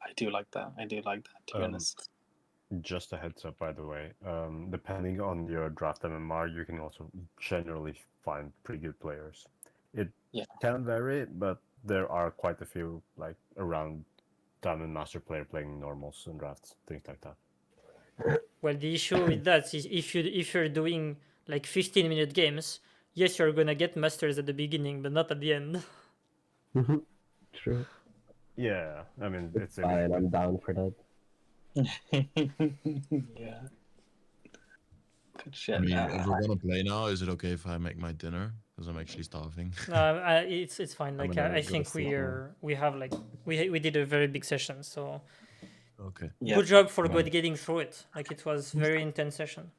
I do like that. To be honest. Just a heads up, by the way. Depending on your draft MMR, you can also generally find pretty good players. It can vary, but there are quite a few like around Diamond Master player playing normals and drafts, things like that. Well, the issue with that is if you're doing like 15-minute games, yes, you're gonna get masters at the beginning, but not at the end. True. Yeah, I mean it's a Fine, I'm down for that. Yeah. Good shit. I mean, if we're gonna play now, is it okay if I make my dinner? Because I'm actually starving. It's fine. Like gonna I go think to sleep now. we have like we did a very big session, so Okay. Yeah. good job for Right. getting through it. Like it was very intense session.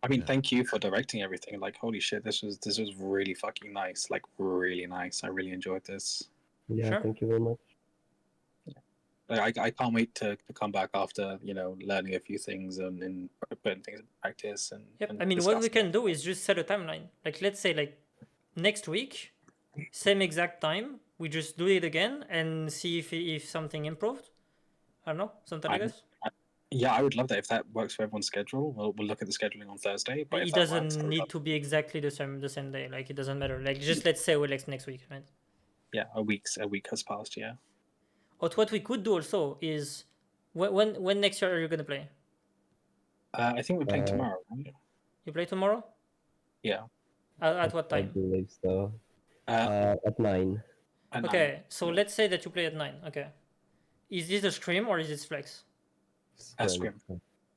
I mean, Yeah. thank you for directing everything. Like, holy shit, this was really fucking nice. Like, really nice. I really enjoyed this. Yeah, Sure. thank you very much. Like, I can't wait to come back after learning a few things and putting things in practice. And Yep. and I mean, what we discussing can it. do is just set a timeline. Like let's say like next week, same exact time, we just do it again and see if something improved. I don't know, something like this. Yeah, I would love that if that works for everyone's schedule. We'll look at the scheduling on Thursday. But if It that works, I doesn't would need love- to be exactly the same day. Like it doesn't matter. Like just let's say like next week, right? Yeah, a week has passed. Yeah. But what we could do also is when next year are you gonna play? I think we're playing Uh, tomorrow, right? You play tomorrow? Yeah. At what I time? believe so. Uh, At 9. at Okay, 9. so Yeah. let's say that you play at 9. Okay. Is this a scrim or is this flex? Scrim.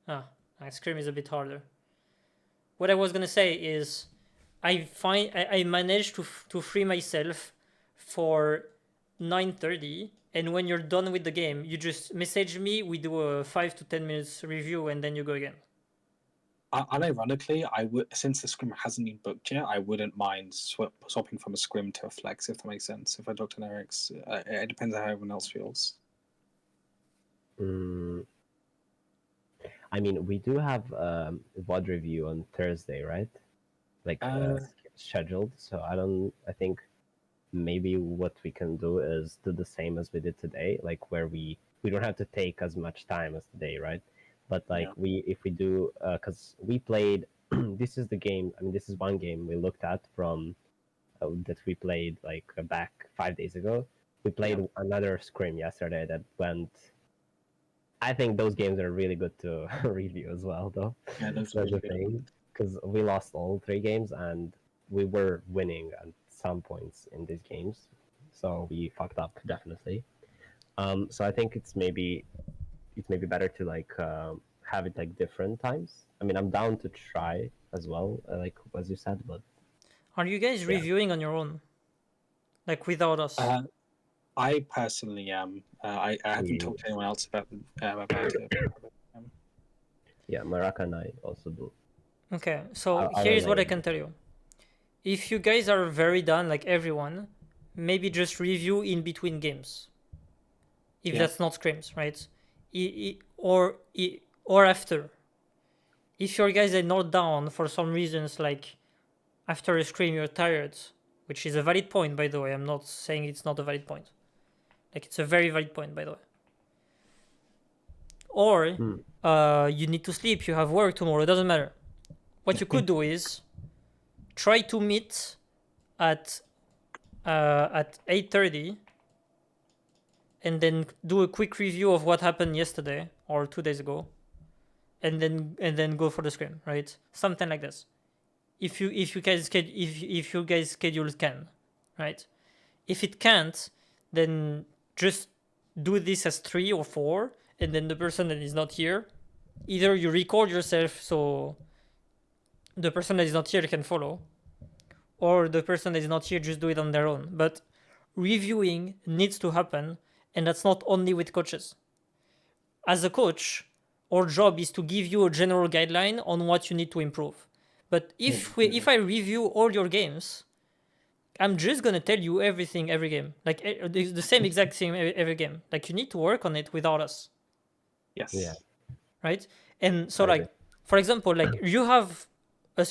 Ah, scrim is a bit harder. What I was gonna say is, I managed to free myself for 9:30, and when you're done with the game, you just message me. We do a 5 to 10 minutes review, and then you go again. Unironically, I would, since the scrim hasn't been booked yet, I wouldn't mind swapping from a scrim to a flex, if that makes sense. If I talk to Eric's, it depends on how everyone else feels. I mean, we do have VOD review on Thursday, right? Like scheduled. So I think maybe what we can do is do the same as we did today, like where we don't have to take as much time as today, right? But like if we do, because we played, this is the game. I mean, this is one game we looked at from that we played like back 5 days ago. We played another scrim yesterday that went. I think those games are really good to review as well, though. Yeah, those That's are the thing, because we lost all 3 games and we were winning at some points in these games, so we fucked up definitely. So I think it's maybe better to like have it like different times. I mean, I'm down to try as well, like as you said, but Are you guys reviewing on your own, like without us? I personally am. I haven't talked to anyone else about it. Yeah, Maraka and I also do. Okay, so I'll here is what relay I it. can tell you. If you guys are very done, like everyone, maybe just review in between games. If that's not scrims, right? Or after. If your guys are not down for some reasons, like after a scrim you're tired, which is a valid point, by the way. I'm not saying it's not a valid point. Like it's a very valid point, by the way. Or you need to sleep, you have work tomorrow, it doesn't matter. What you could do is try to meet at 8:30 and then do a quick review of what happened yesterday or 2 days ago, and then go for the scrim, right? Something like this. If you guys schedules can, right? If it can't, then just do this as 3 or 4, and then the person that is not here, either you record yourself so the person that is not here can follow, or the person that is not here just do it on their own. But reviewing needs to happen, and that's not only with coaches. As a coach, our job is to give you a general guideline on what you need to improve. But if I review all your games, I'm just gonna tell you everything every game, like the same exact thing every game. Like you need to work on it without us. Yes. Yeah. Right? And so I like agree. for example, like you have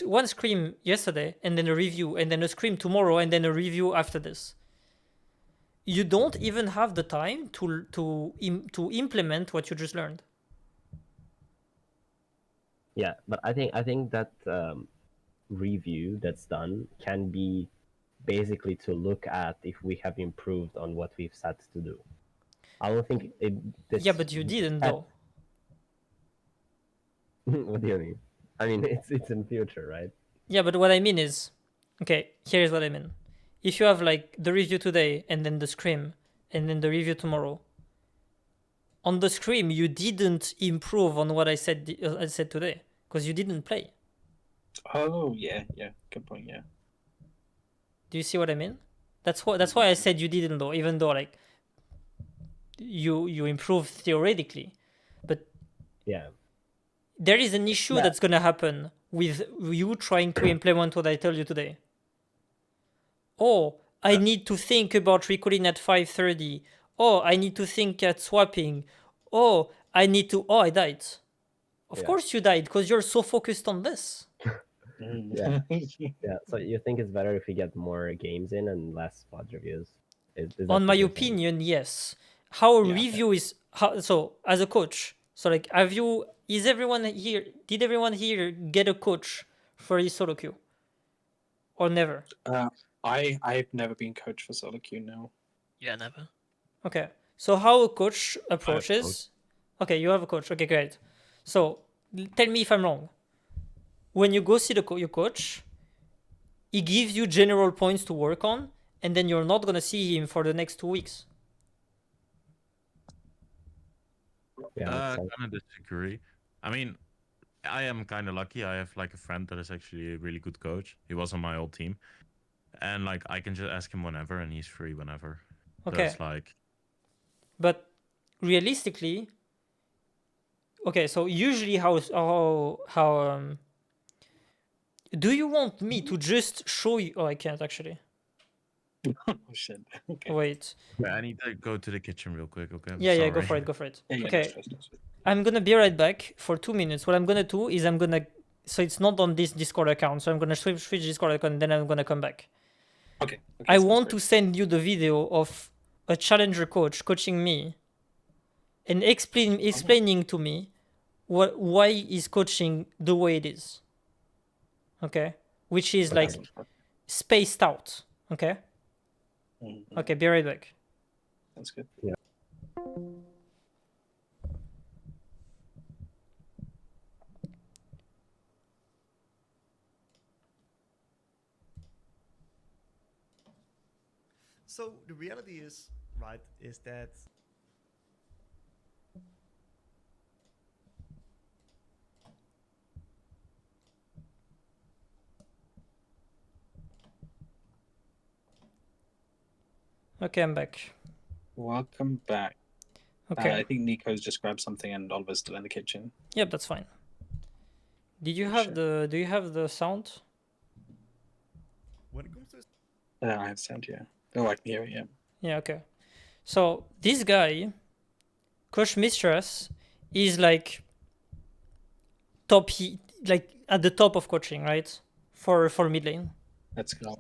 one scrim yesterday and then a review and then a scrim tomorrow and then a review after this. You don't even have the time to implement what you just learned. Yeah, but I think that review that's done can be basically to look at if we have improved on what we've set to do. I don't think it. Yeah, but you didn't though. What do you mean? I mean, it's in future, right? Yeah, but what I mean is, okay, here's what I mean. If you have like the review today and then the scrim and then the review tomorrow, on the scrim you didn't improve on what I said today because you didn't play. Oh yeah, good point. Yeah. Do you see what I mean? That's why I said you didn't though, even though like you improved theoretically, but Yeah. there is an issue that's gonna happen with you trying to implement what I told you today. Oh, I need to think about recording at 5:30. Oh, I need to think at swapping. Oh, I need to. Oh, I died. Of course you died because you're so focused on this. Yeah. Yeah. So you think it's better if we get more games in and less pod reviews? Is that On what my you're saying? opinion, yes. How a Yeah. review is so as a coach, so like, did everyone here get a coach for his solo queue? Or never? I've never been coach for solo queue. No. Yeah, never. Okay. So how a coach I have approaches. Okay, you have a coach. Okay, great. So tell me if I'm wrong. When you go see your coach, he gives you general points to work on, and then you're not gonna see him for the next 2 weeks. Yeah, that's right. kind of disagree. I mean, I am kind of lucky. I have like a friend that is actually a really good coach. He was on my old team, and like I can just ask him whenever, and he's free whenever. So Okay. it's like, But realistically, okay, so usually do you want me to just show you? Oh, I can't actually. Oh shit. Okay. Wait. yeah, I need to go to the kitchen real quick. Okay, I'm Yeah, go sorry. for it, go for it. Yeah, no Okay, stress, no stress. I'm gonna be right back for 2 minutes. What I'm gonna do is so it's not on this Discord account, so I'm gonna switch Discord account, and then I'm gonna come back. Okay. I sounds want great. to send you the video of a challenger coach coaching me and explaining to me why is coaching the way it is. Okay, which is That like sounds perfect. spaced out. Okay. Mhm. Okay, be right back. Sounds good. So the reality is, right, is that Okay, I'm back. Welcome back. Okay. I think Nico's just grabbed something and Oliver's still in the kitchen. Yep, that's fine. Did you Oh, have shit. do you have the sound? when it comes to I have sound, yeah. Oh, I can hear it, yeah. Yeah, okay. So this guy, Coach Mistress, is like like at the top of coaching, right? For mid lane. Let's go.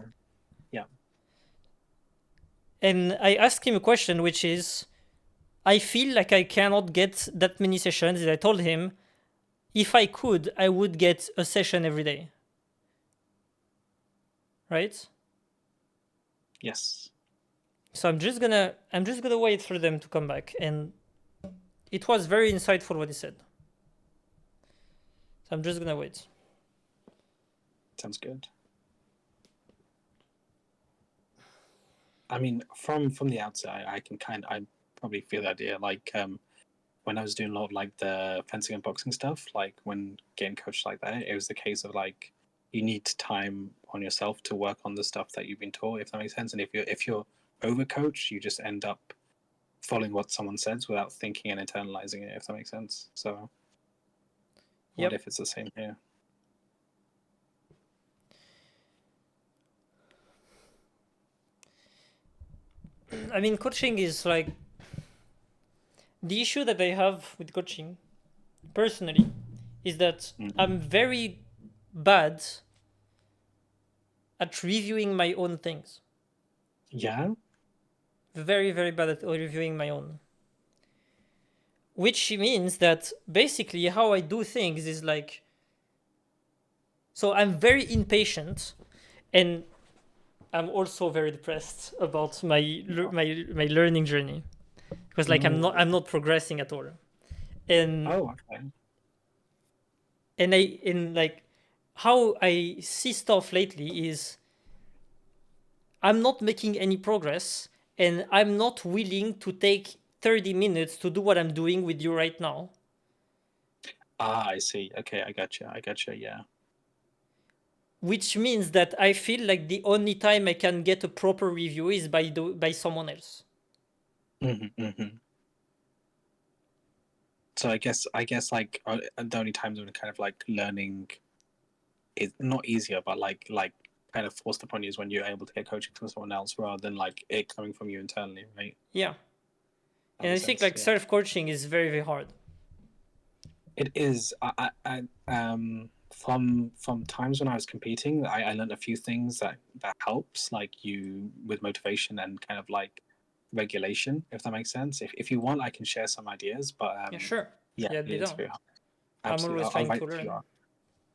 And I asked him a question, which is, I feel like I cannot get that many sessions. And I told him, if I could, I would get a session every day. Right? Yes. So I'm just gonna wait for them to come back, and it was very insightful what he said. So I'm just gonna wait. Sounds good. I mean, from the outset, I probably feel the idea. Like, when I was doing a lot of like the fencing and boxing stuff, like when getting coached like that, it was the case of like you need time on yourself to work on the stuff that you've been taught, if that makes sense. And if you're overcoached, you just end up following what someone says without thinking and internalizing it, if that makes sense. So, what Yep. if it's the same here? I mean, coaching is like the issue that I have with coaching, personally, is that I'm very bad at reviewing my own things. Yeah. Very, very bad at reviewing my own. Which means that basically how I do things is like, so I'm very impatient, and I'm also very depressed about my learning journey, because like I'm not progressing at all, and Oh, okay. and like how I see stuff lately is I'm not making any progress, and I'm not willing to take 30 minutes to do what I'm doing with you right now. Ah, I see. Okay, I gotcha. Yeah. Which means that I feel like the only time I can get a proper review is by someone else. So I guess like the only times when kind of like learning is not easier, but like kind of forced upon you is when you're able to get coaching from someone else rather than like it coming from you internally, right? Yeah. That And I makes think sense, like yeah. self coaching is very, very hard. It is. From times when I was competing, I learned a few things that helps like you with motivation and kind of like regulation, if that makes sense. If you want, I can share some ideas, but Yeah, sure. yeah, Yeah, it be is down. very hard. I'm Absolutely, always I'll trying to write to you. learn.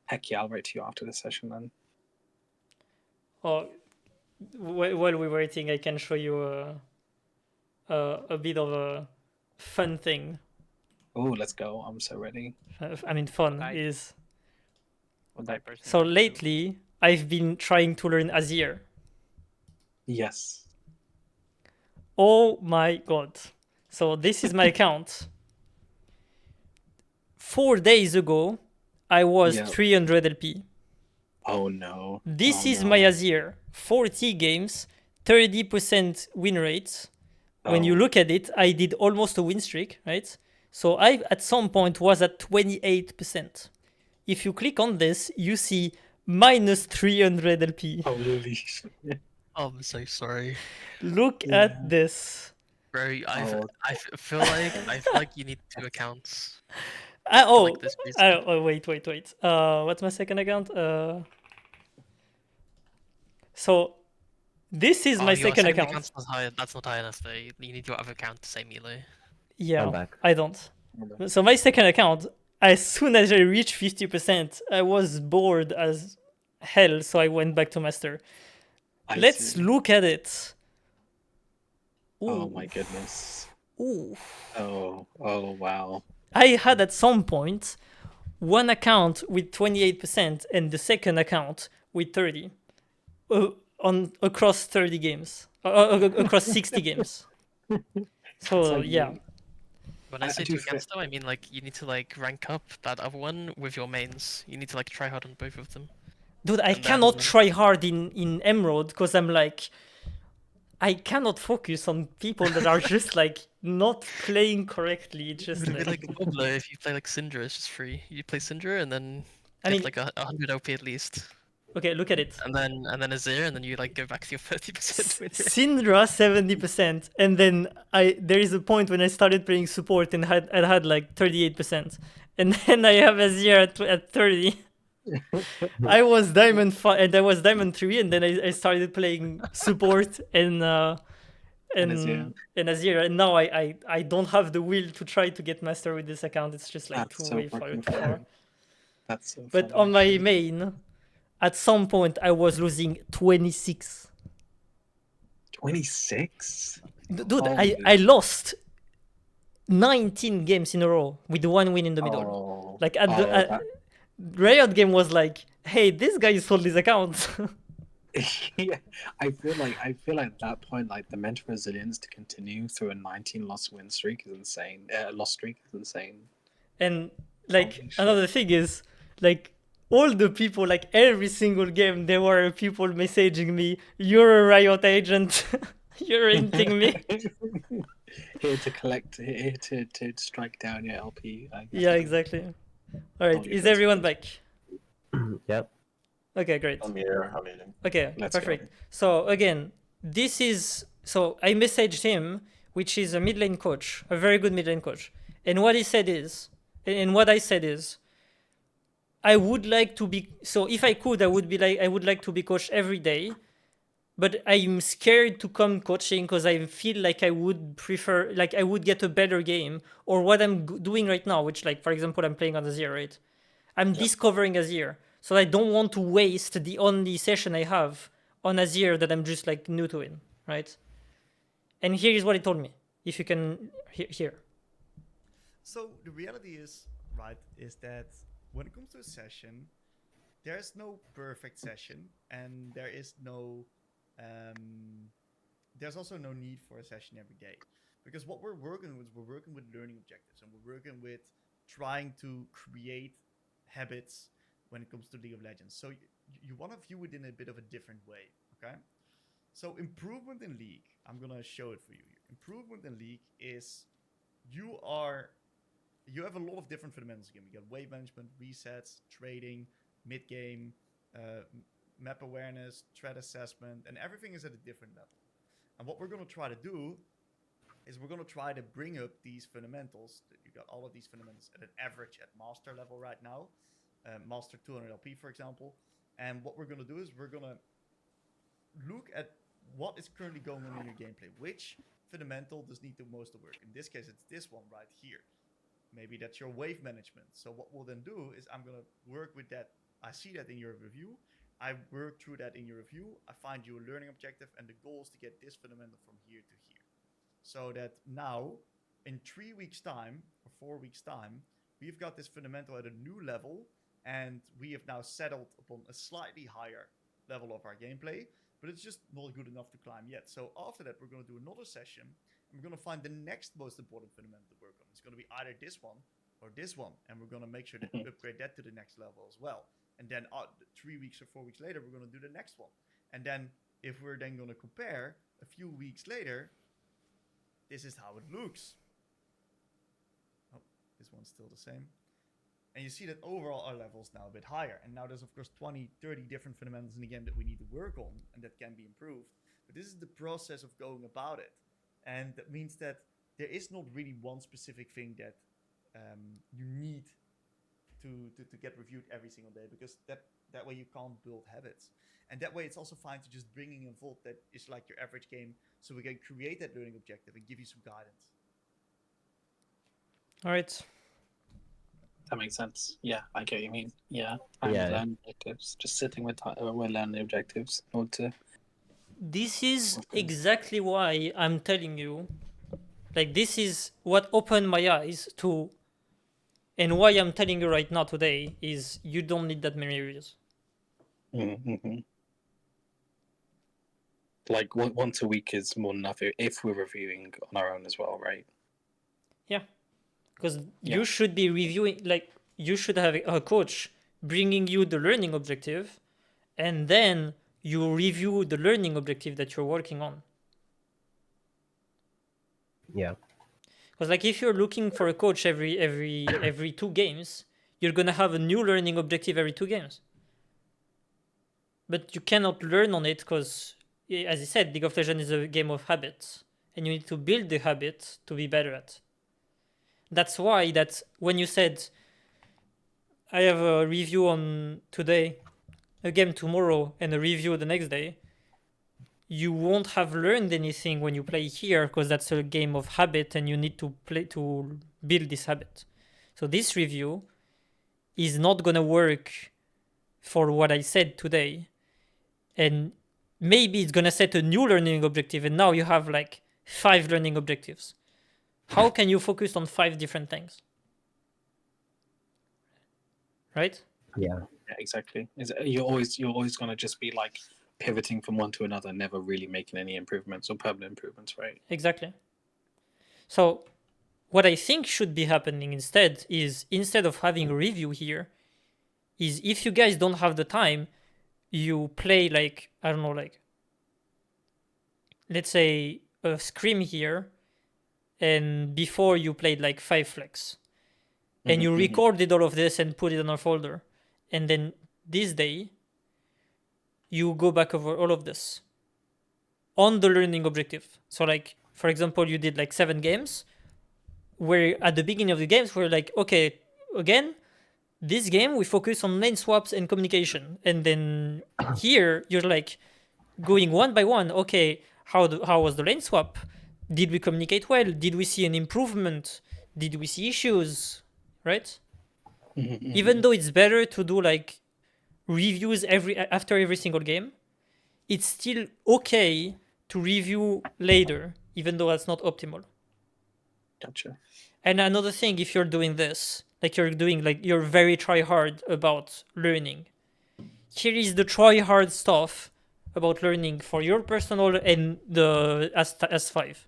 Heck yeah, I'll write to you after the session then. Oh, while we're waiting, I can show you a bit of a fun thing. Oh, let's go! I'm so ready. I mean, fun What I- is. What I personally So like to do. lately, I've been trying to learn Azir. Yes. Oh my god. So this is my account. 4 days ago, I was Yeah. 300 LP. Oh no. This Oh, is no. my Azir. 40 games, 30% win rate. When you Oh. look at it, I did almost a win streak, right? So I, at some point, was at 28%. If you click on this, you see minus 300 LP. Holy shit. Oh, I'm so sorry, Look Yeah. at this. bro. Oh. I feel like you need 2 accounts. Oh, like this reason. wait. What's my second account? So this is my Your second account. account's not high. That's not high enough though. You need your other account to say melee. Yeah, I'm back. I don't. So my second account, as soon as I reached 50%, I was bored as hell, so I went back to master. Let's see. look at it. Oh Ooh. my goodness. Ooh. Oh wow. I had at some point one account with 28% and the second account with 30 on across 30 games, across 60 games. So It's like yeah. When I I say do 2 accounts though, I mean like you need to like rank up that other one with your mains. You need to like try hard on both of them. Dude, I And then- cannot try hard in Emerald because I'm like, I cannot focus on people that are just like not playing correctly. It's just It would be like, like Gobbler if you play like Syndra, it's just free. You play Syndra and then I get mean, like 100 OP at least, okay, look at it. and then Azir, and then you like go back to your 30% win rate. Syndra 70%, and then there is a point when I started playing support and I had like 38%, and then I have Azir at 30. I was diamond 5 and I was diamond 3, and then I started playing support and Azir. Azir, and now I don't have the will to try to get master with this account. It's just like That's so way far fucking too far. funny. That's so But funny, on my actually. main, at some point I was losing 26. 26? Dude, Holy I lost 19 games in a row with one win in the middle. Oh. Like at Oh, the that- Riot game was like, hey, this guy sold his account. yeah, I feel like at that point, like the mental resilience to continue through a 19 loss win streak is insane. Loss streak is insane. And like Holy shit. another thing is like all the people, like every single game, there were people messaging me, "You're a Riot agent, you're inting me." Here to collect, here to strike down your LP. I guess. Yeah, exactly. All right, Holy is shit. everyone back? Yep. Okay, great. I'm here. I'm here. Okay, Let's go. perfect. So again, so I messaged him, which is a mid lane coach, a very good mid lane coach. And what he said is, and what I said is, I would like to be, so if I could, I would like to be coached every day, but I'm scared to come coaching because I feel like I would prefer, like I would get a better game, or what I'm doing right now, which like, for example, I'm playing on Azir, right? I'm discovering Azir. So I don't want to waste the only session I have on Azir that I'm just like new to it, right? And here is what he told me. If you can hear. So the reality is, right, is that when it comes to a session, there's no perfect session, and there's also no need for a session every day, because what we're working with learning objectives, and we're working with trying to create habits when it comes to League of Legends. So you want to view it in a bit of a different way, okay? So improvement in League, I'm gonna show it for you. Improvement in League is you have a lot of different fundamentals again. We got wave management, resets, trading, mid game, map awareness, threat assessment, and everything is at a different level. And what we're gonna try to do is we're gonna try to bring up these fundamentals. You got all of these fundamentals at an average at master level right now. Master 200 LP, for example. And what we're going to do is we're going to look at what is currently going on in your gameplay. Which fundamental does need the most work. In this case, it's this one right here. Maybe that's your wave management. So what we'll then do is I'm gonna work with that. I see that in your review. I work through that in your review. I find you a learning objective, and the goal is to get this fundamental from here to here. So that now, in 3 weeks' time or 4 weeks' time, we've got this fundamental at a new level, and we have now settled upon a slightly higher level of our gameplay, but it's just not good enough to climb yet. So after that, we're going to do another session, and we're going to find the next most important fundamental to work on. It's going to be either this one or this one, and we're going to make sure that we upgrade that to the next level as well. And then 3 weeks or 4 weeks later, we're going to do the next one. And then if we're then going to compare a few weeks later, this is how it looks. Oh, this one's still the same. And you see that overall our level is now a bit higher. And now there's, of course, 20, 30 different fundamentals in the game that we need to work on and that can be improved. But this is the process of going about it. And that means that there is not really one specific thing that you need to get reviewed every single day, because that way you can't build habits. And that way it's also fine to just bringing in Volt that is like your average game, so we can create that learning objective and give you some guidance. All right. That makes sense. Yeah, I get what you mean. Yeah, Yeah. learning objectives. Just sitting with learning objectives in order to. This is exactly why I'm telling you, like, this is what opened my eyes to, and why I'm telling you right now today is you don't need that many reviews. Mm-hmm. Like once a week is more than enough if we're reviewing on our own as well, right? Yeah, because Yeah. you should be reviewing, like, you should have a coach bringing you the learning objective, and then you review the learning objective that you're working on. Yeah. Because, like, if you're looking for a coach every 2 games, you're gonna have a new learning objective every 2 games. But you cannot learn on it because, as I said, League of Legends is a game of habits, and you need to build the habit to be better at. That's why that when you said, I have a review on today, a game tomorrow, and a review the next day, you won't have learned anything when you play here, because that's a game of habit and you need to play to build this habit. So this review is not gonna work for what I said today, and maybe it's gonna set a new learning objective, and now you have like 5 learning objectives. How can you focus on 5 different things? Right? Yeah. Yeah, exactly. You're always gonna just be like pivoting from one to another, never really making any improvements or permanent improvements, right? Exactly. So what I think should be happening instead is, instead of having a review here, is if you guys don't have the time, you play like, I don't know, like, let's say a Scrim here, and before you played like 5 flex, and you recorded all of this and put it on a folder, and then this day you go back over all of this on the learning objective. So, like, for example, you did like 7 games, where at the beginning of the games we're like, okay, again, this game we focus on lane swaps and communication, and then here you're like going one by one. Okay, how was the lane swap? Did we communicate well? Did we see an improvement? Did we see issues? Right? Even though it's better to do like reviews after every single game, it's still okay to review later, even though that's not optimal. Gotcha. And another thing, if you're doing this, like you're very try hard about learning, here is the try hard stuff about learning for your personal and the S5.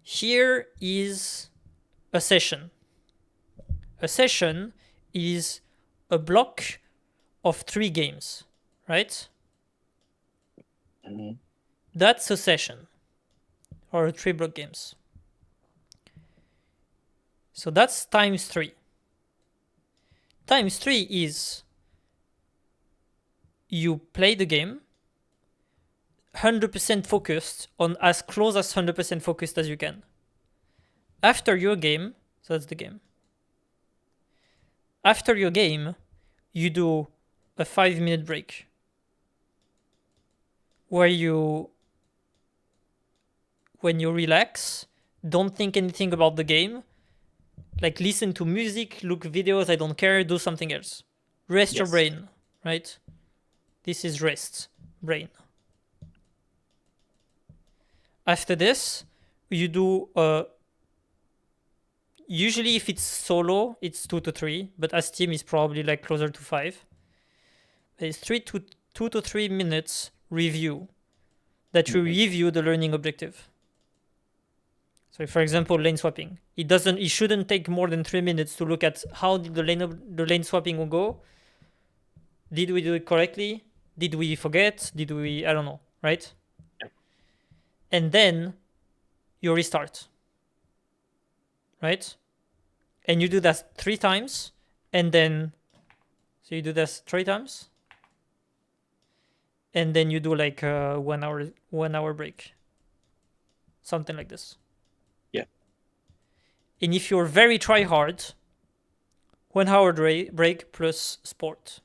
Here is a session. A session is a block of 3 games, right? That's a session, or 3 block games. So that's times 3. Times 3 is you play the game 100% focused, on as close as 100% focused as you can. After your game, so that's the game. After your game, you do a 5-minute break where you when you relax, don't think anything about the game. Like listen to music, look videos, I don't care, do something else. Rest your Yes. brain, right? This is rest, brain. After this, you do usually if it's solo, it's 2 to 3, but as team is probably like closer to 5. It's 2 to 3 minutes review that you review the learning objective. So for example, lane swapping. It shouldn't take more than 3 minutes to look at how did the lane swapping go. Did we do it correctly? Did we forget? I don't know, right? Yep. And then you restart, right? And you do that 3 times, and then, so you do this 3 times, and then you do like a 1 hour break, something like this. Yeah. And if you're very try hard, 1 hour break plus sport.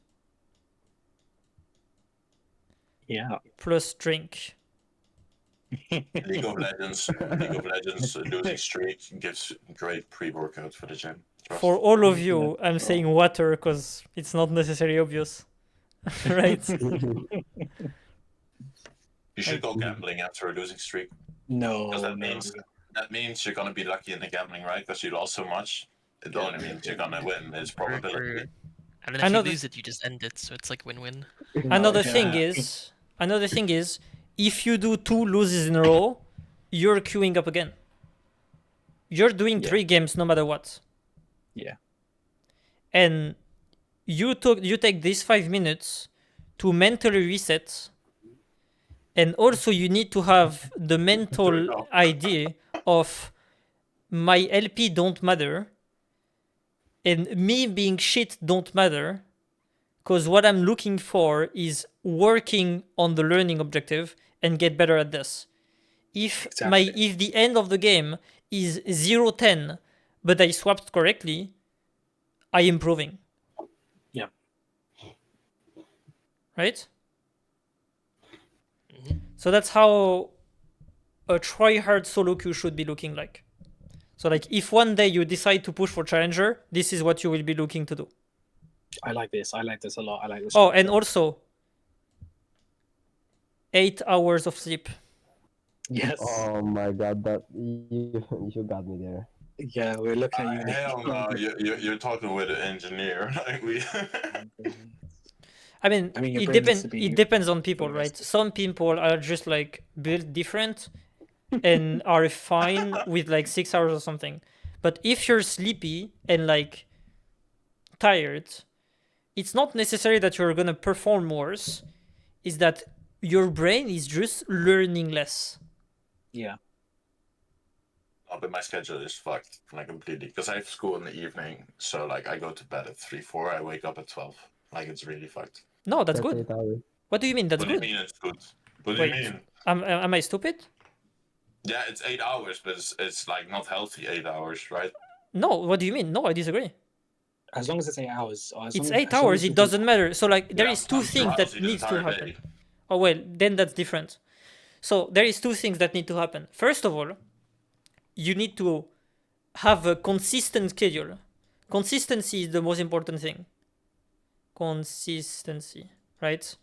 Yeah. Plus drink. League of Legends losing streak gives great pre-workout for the gym. Trust. For all of you, I'm saying water because it's not necessarily obvious, right? You should go gambling after a losing streak. No, Because no. that means you're gonna be lucky in the gambling, right? Because you lost so much. It only means you're gonna win. It's probability. And then if you lose it, you just end it, so it's like win-win. Another thing is, if you do 2 loses in a row, you're queuing up again. You're doing 3 games no matter what. Yeah. And you take these 5 minutes to mentally reset, and also you need to have the mental idea of my LP don't matter and me being shit don't matter, because what I'm looking for is working on the learning objective and get better at this. If the end of the game is 0-10 but I swapped correctly, I improving. Yeah. Right? So that's how a try-hard solo queue should be looking like. So like if one day you decide to push for Challenger, this is what you will be looking to do. I like this. I like this a lot. I like this. Oh, and also 8 hours of sleep. Yes. Oh my god, that you got me there. Yeah, we're looking at you. Hell no, you're talking with an engineer. Like we. I mean your it brain needs to be it depends on people, fully right? rested. Some people are just like built different and are fine with like 6 hours or something. But if you're sleepy and like tired, it's not necessary that you're gonna perform worse. Is that your brain is just learning less. Yeah. Oh, but my schedule is fucked like completely because I have school in the evening. So like I go to bed at 3-4. I wake up at 12. Like it's really fucked. No, that's good. 8 hours. What do you mean that's What good? do you mean it's good? What do Wait. you mean? Am I stupid? Yeah, it's 8 hours, but it's like not healthy 8 hours, right? No, what do you mean? No, I disagree. As long as it's 8 hours. Or It's 8 hours, it doesn't matter. So like there Yeah, is 2 I'm things drowsy that the needs to entire happen. day. Oh well, then that's different. So there is 2 things that need to happen. First of all, you need to have a consistent schedule. Consistency is the most important thing. Consistency, right?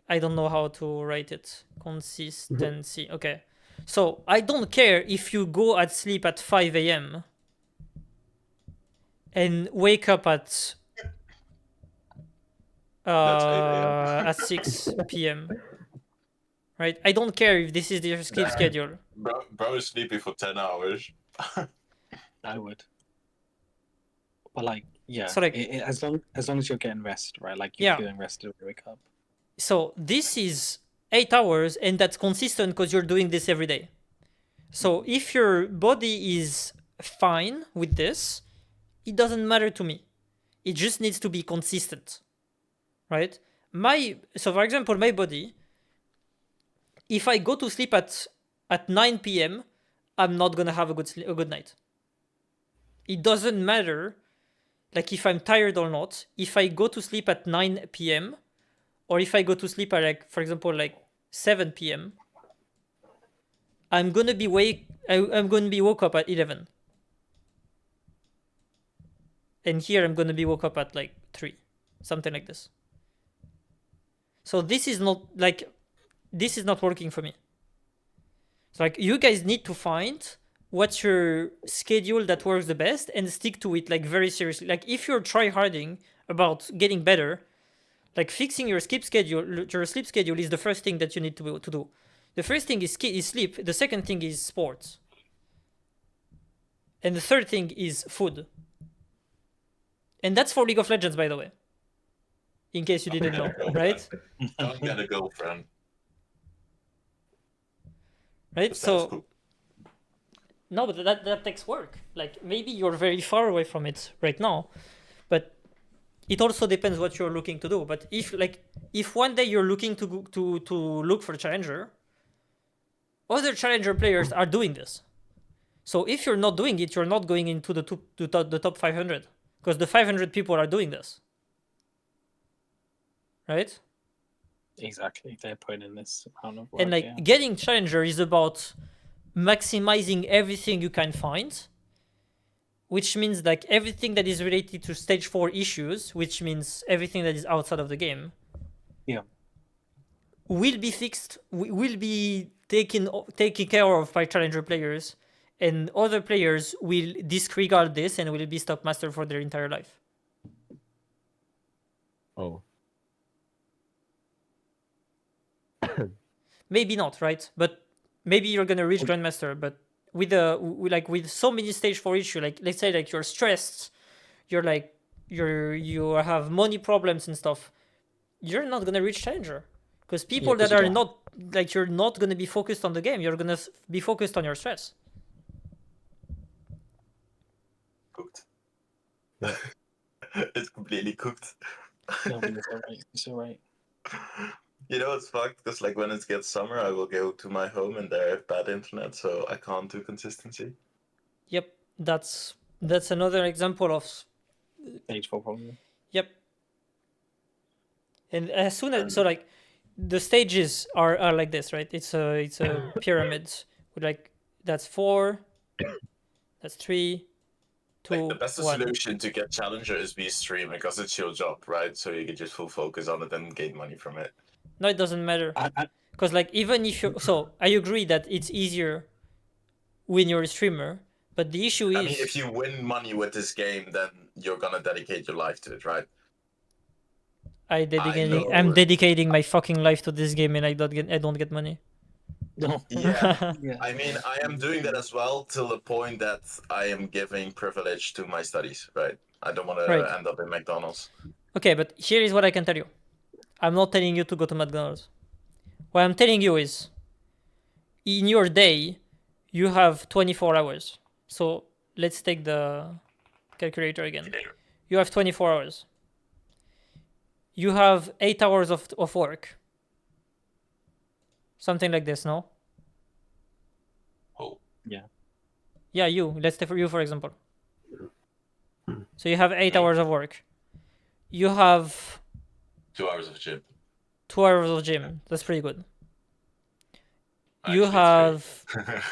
I don't know how to write it. Consistency. Okay. So I don't care if you go at sleep at 5 a.m. and wake up at That's 8 a.m. at 6 p.m. Right? I don't care if this is your sleep schedule. Bro is sleeping for 10 hours. I would. But like, yeah. So, like- as long as you're getting rest, right? Like you're Yeah. feeling rested when you wake up. So this is 8 hours and that's consistent because you're doing this every day. So if your body is fine with this, it doesn't matter to me. It just needs to be consistent, right? So for example, my body, if I go to sleep at 9 p.m., I'm not gonna have a good night. It doesn't matter, like if I'm tired or not. If I go to sleep at 9 p.m. or if I go to sleep at like, for example, like 7 p.m., I'm gonna be woke up at 11, and here I'm gonna be woke up at like 3, something like this. So this is not working for me. So like you guys need to find what's your schedule that works the best and stick to it like very seriously. Like if you're tryharding about getting better, like fixing your sleep schedule is the first thing that you need to do. The first thing is sleep. The second thing is sports. And the third thing is food. And that's for League of Legends, by the way. In case you didn't know, right? Don't get a girlfriend. Right? The status So quo. no, but that takes work. Like maybe you're very far away from it right now, but it also depends what you're looking to do. But if one day you're looking to look for a challenger, other challenger players are doing this. So if you're not doing it, you're not going into the top 500 because the 500 people are doing this, right? Exactly. They're putting in this amount of work. And like getting challenger is about maximizing everything you can find, which means like everything that is related to stage 4 issues, which means everything that is outside of the game. Yeah. Will be fixed, will be taken care of by challenger players, and other players will disregard this and will be stock master for their entire life. Oh. Maybe not, right? But maybe you're gonna reach grandmaster. But with so many stage 4 issue, like let's say like you're stressed, you have money problems and stuff, you're not gonna reach challenger because people that are not like you're not gonna be focused on the game. You're gonna be focused on your stress. Cooked. It's completely cooked. No, it's all right. You know, it's fucked because like when it gets summer, I will go to my home and there I have bad internet, so I can't do consistency. Yep, that's another example of Stage 4 problem. Yep. And as soon as like the stages are like this, right? It's a pyramid with like that's 4, that's 3, 2, Like the best 1. solution to get challenger is be stream because it's your job, right? So you can just full focus on it and gain money from it. No, it doesn't matter. Because like even if you I agree that it's easier when you're a streamer, but the issue is I mean, if you win money with this game, then you're gonna dedicate your life to it, right? I'm dedicating my fucking life to this game and I don't get money. No. Yeah. Yeah. I mean, I am doing that as well till the point that I am giving privilege to my studies, right? I don't want to end up in McDonald's. Okay, but here is what I can tell you. I'm not telling you to go to McDonald's. What I'm telling you is, in your day, you have 24 hours. So let's take the calculator again. You have 24 hours. You have 8 hours of work. Something like this, no? Oh. Yeah. Yeah, you. Let's take you, for example. So you have 8 hours of work. You have 2 hours of gym. 2 hours of gym. That's pretty good. Actually, You have...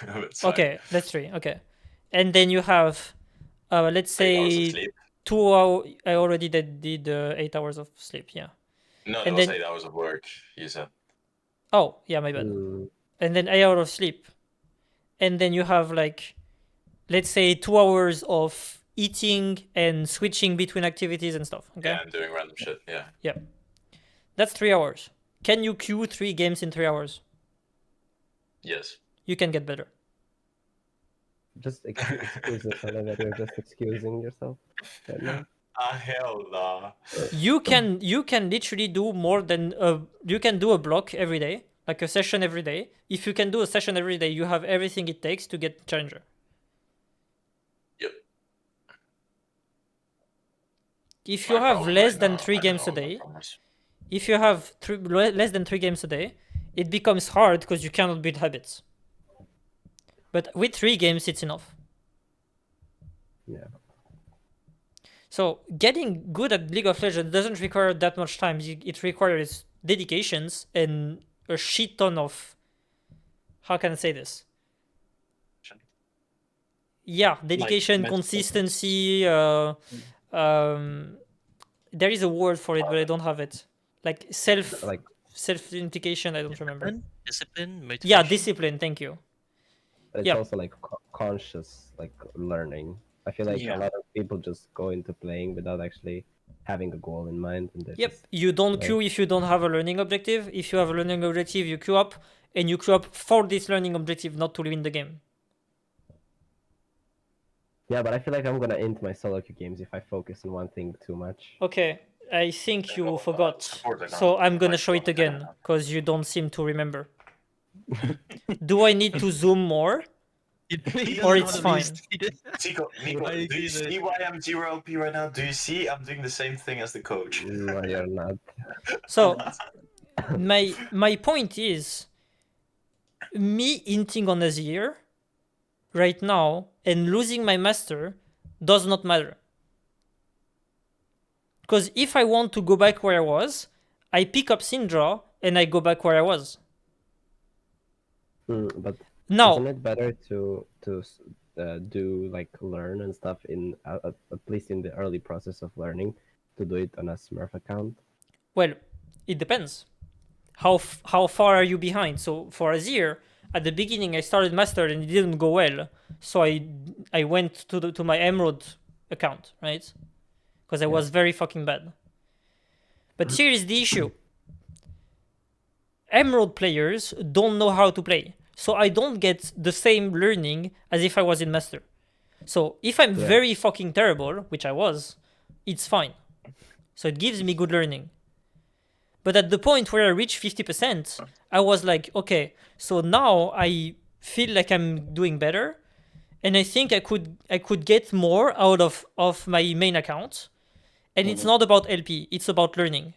That's okay, that's 3. Okay. And then you have, let's 8 hours of say, sleep. 2 hours. I already did 8 hours of sleep, yeah. No, and that was then, 8 hours of work, you said. Oh, yeah, my bad. And then 8 hours of sleep. And then you have, like, let's say 2 hours of eating and switching between activities and stuff. Okay? Yeah, and doing random shit, yeah. Yeah. That's 3 hours. Can you queue 3 games in 3 hours? Yes. You can get better. Just excuse the fellow that you're just excusing yourself right now. Hell nah. You can literally do more than you can do a block every day, like a session every day. If you can do a session every day, you have everything it takes to get challenger. Yep. If you have less than 3 games a day, if you have less than 3 games a day, it becomes hard because you cannot build habits. But with 3 games, it's enough. Yeah. So getting good at League of Legends doesn't require that much time. It requires dedications and a shit ton of, how can I say this? Yeah, dedication, mental consistency. There is a word for it, but I don't have it. Like self indication. I don't remember. Discipline, motivation. Yeah, discipline. Thank you. It's Yeah. also like conscious like learning. I feel like Yeah. a lot of people just go into playing without actually having a goal in mind, and they Yep. just You don't play. queue if you don't have a learning objective. If you have a learning objective, you queue up, and you queue up for this learning objective, not to win the game. Yeah, but I feel like I'm gonna end my solo queue games if I focus on one thing too much. Okay, I think you forgot. Support account, So I'm gonna like, show it support again account. because you don't seem to remember. Do I need to zoom more? Or it's fine? Nico, I do you get it. see why I'm 0 LP right now? Do you see I'm doing the same thing as the coach? No, you're not. So my point is, me hinting on Azir right now and losing my master does not matter. Because if I want to go back where I was, I pick up Syndra and I go back where I was. But Now, isn't it better to do like learn and stuff in at least in the early process of learning, to do it on a Smurf account? well, it depends. How far are you behind? So for Azir, at the beginning I started master and it didn't go well, so I went to my Emerald account, right? Because I was very fucking bad. But here is the issue. Emerald players don't know how to play, so I don't get the same learning as if I was in master. So if I'm Yeah. very fucking terrible, which I was, it's fine. So it gives me good learning. But at the point where I reached 50%, I was like, okay, so now I feel like I'm doing better, and I think I could get more out of my main account. And it's not about LP, it's about learning,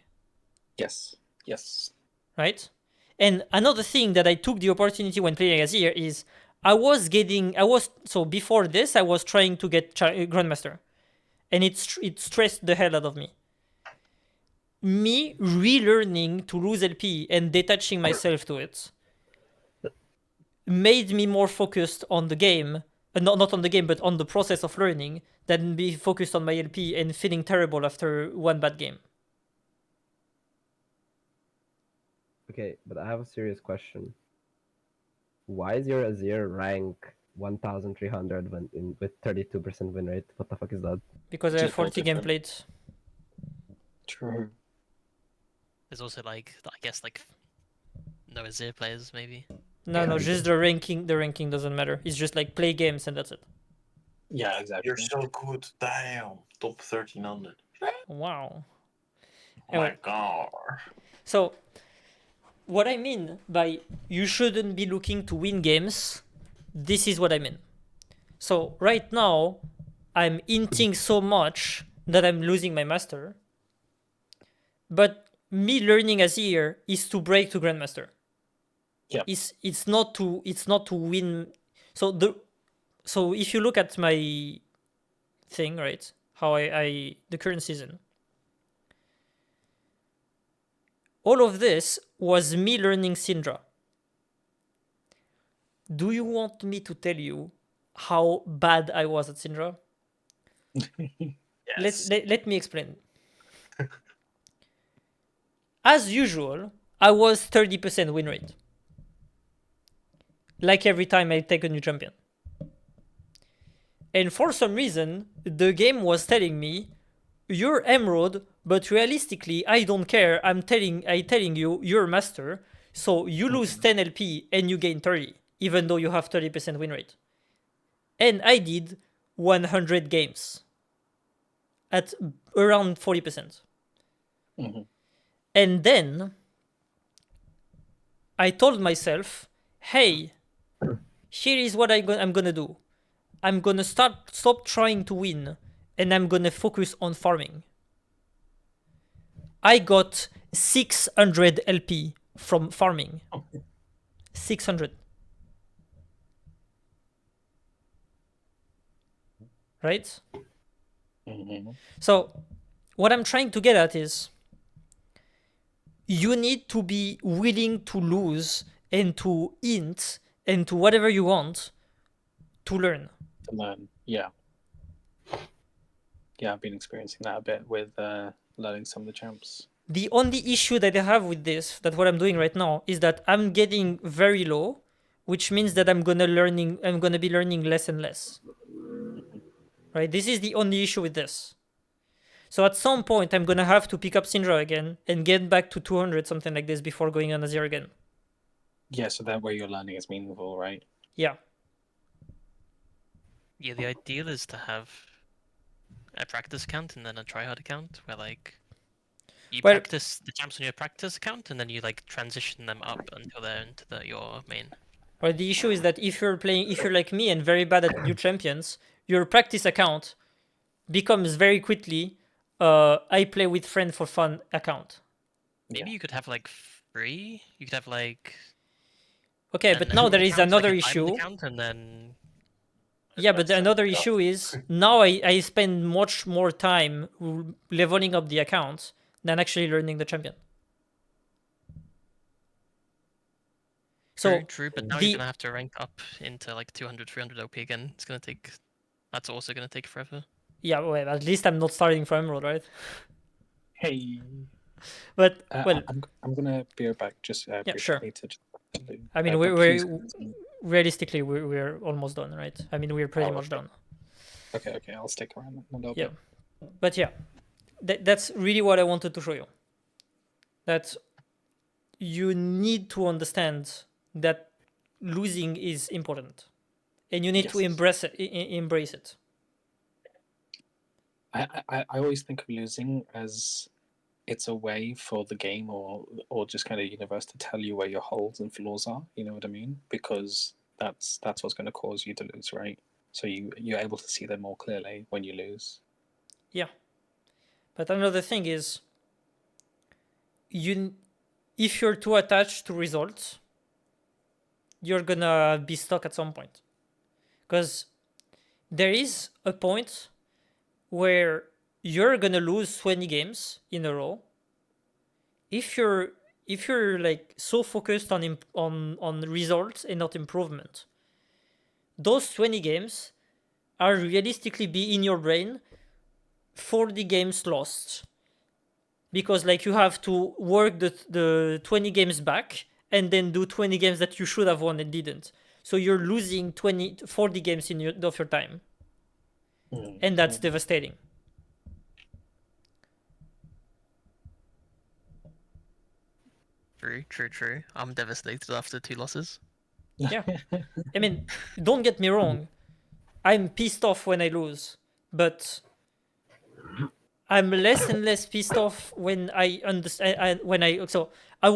Yes. Yes. right? And another thing that I took the opportunity when playing Azir is so before this I was trying to get Grandmaster, and it stressed the hell out of me. Me relearning to lose LP and detaching myself to it made me more focused on the game, not on the game, but on the process of learning, than be focused on my LP and feeling terrible after one bad game. Okay, but I have a serious question. Why is your Azir rank 1,300 with 32% win rate? What the fuck is that? Because I have Just built 40 different. gameplays. True. There's also like, I guess like no Azir players maybe. No, just the ranking. The ranking doesn't matter. It's just like play games and that's it. Yeah, exactly. You're so good. Damn. Top 1300. Wow. Oh my Anyway. god. So, what I mean by you shouldn't be looking to win games, this is what I mean. So, right now, I'm inting so much that I'm losing my master. But me learning Azir is to break to Grandmaster. Yeah. It's not to win. So if you look at my thing, right? How I the current season. All of this was me learning Syndra. Do you want me to tell you how bad I was at Syndra? Yes. Let me explain. As usual, I was 30% win rate. Like every time I take a new champion. And for some reason, the game was telling me, you're Emerald, but realistically, I don't care. I'm telling you, you're Master. So you lose 10 LP and you gain 30, even though you have 30% win rate. And I did 100 games at around 40%. And then I told myself, hey, here is what I'm gonna do. I'm gonna stop trying to win, and I'm gonna focus on farming. I got 600 LP from farming. 600. Right? So, what I'm trying to get at is, you need to be willing to lose and to int and to whatever you want to learn. to learn. Yeah. Yeah, I've been experiencing that a bit with learning some of the champs. The only issue that I have with this, that what I'm doing right now, is that I'm getting very low, which means that I'm gonna be learning less and less. Right? This is the only issue with this. So at some point, I'm gonna have to pick up Syndra again and get back to 200, something like this, before going on Azir again. Yeah, so that way your learning is meaningful, right? Yeah. Yeah, the ideal is to have a practice account and then a tryhard account where like you Well- practice the champs on your practice account and then you like transition them up until they're into your main. Or the issue is that if you're like me and very bad at new champions, your practice account becomes very quickly I play with friend for fun account. Maybe you could have like free. You could have like Okay, an but now there is account, like another a diamond issue. account, and then Yeah, but another issue is now I spend much more time leveling up the account than actually learning the champion. So true, but now you're gonna have to rank up into like 200, 300 OP again. It's gonna take. That's also gonna take forever. yeah, well, at least I'm not starting from Emerald, right? Hey. But well, I'm gonna be right back. Just yeah, briefly sure. to I mean, but we're please continue. realistically we're almost done, right? I mean, we're pretty Oh, much okay. done. Okay, I'll stick around a little Yeah, bit. but yeah, that's really what I wanted to show you. That you need to understand that losing is important, and you need to Yes. embrace it. I always think of losing as it's a way for the game or just kind of universe to tell you where your holes and flaws are. You know what I mean? Because that's what's going to cause you to lose, right? So you're able to see them more clearly when you lose. Yeah, but another thing is, if you're too attached to results, you're gonna be stuck at some point, because there is a point where you're gonna lose 20 games in a row if you're like so focused on results and not improvement. Those 20 games are realistically be in your brain 40 games lost, because like you have to work the 20 games back and then do 20 games that you should have won and didn't, so you're losing 40 games of your time, and that's devastating. True. I'm devastated after 2 losses. Yeah. I mean, don't get me wrong, I'm pissed off when I lose, but I'm less and less pissed off when I understand. I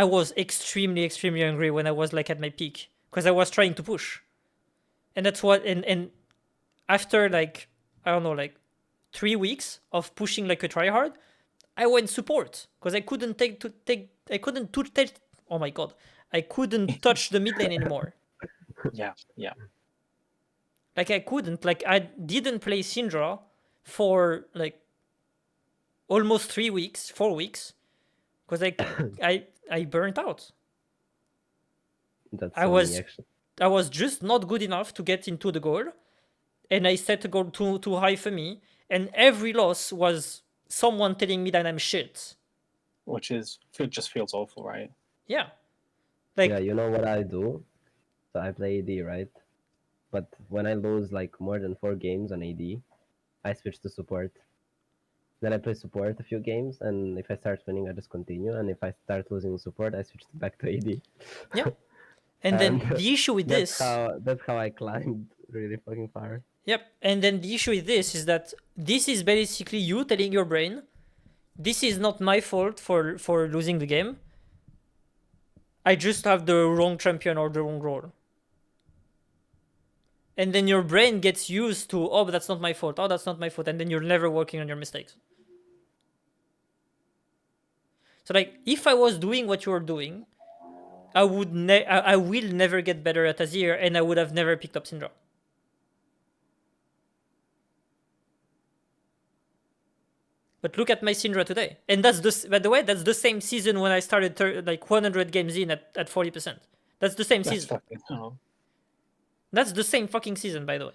was extremely angry when I was like at my peak, because I was trying to push, and that's what. And after like, I don't know, like 3 weeks of pushing like a tryhard, I went support because I couldn't oh my god, I couldn't touch the mid lane anymore. Yeah. Like I couldn't, like I didn't play Syndra for like almost 3 weeks, 4 weeks, because I burnt out. That's I was just not good enough to get into the goal, and I set the goal too high for me, and every loss was someone telling me that I'm shit. Which just feels awful, right? Yeah. Like, yeah, you know what I do? So I play AD, right? But when I lose like more than 4 games on AD, I switch to support. Then I play support a few games, and if I start winning, I just continue. And if I start losing support, I switch back to AD. yeah. And then the issue with that's this, that's how I climbed really fucking far. yep. And then the issue with this is that this is basically you telling your brain, this is not my fault for losing the game. I just have the wrong champion or the wrong role. And then your brain gets used to, oh, but that's not my fault. Oh, that's not my fault. And then you're never working on your mistakes. So like, if I was doing what you're doing, I will never get better at Azir, and I would have never picked up Syndra. But look at my Syndra today, and by the way, that's the same season when I started like 100 games in at 40%. That's the same season. Fucking hell. That's the same fucking season, by the way.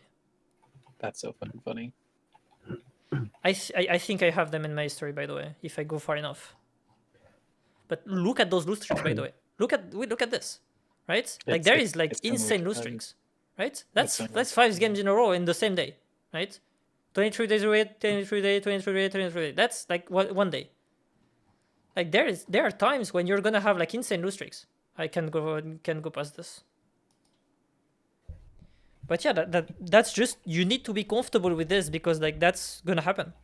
That's so fucking funny. I think I have them in my history, by the way, if I go far enough. But look at those lose streaks, by the way. Look at this, right? Like there is like it's so insane lose much, streaks, right? It's so That's much, 5 games in a row in the same day, right? 23 days away, 23 day, 23 day, 23 day. That's like one day. Like there are times when you're gonna have like insane lose streaks. I can go past this. But yeah, that's just, you need to be comfortable with this because like that's gonna happen.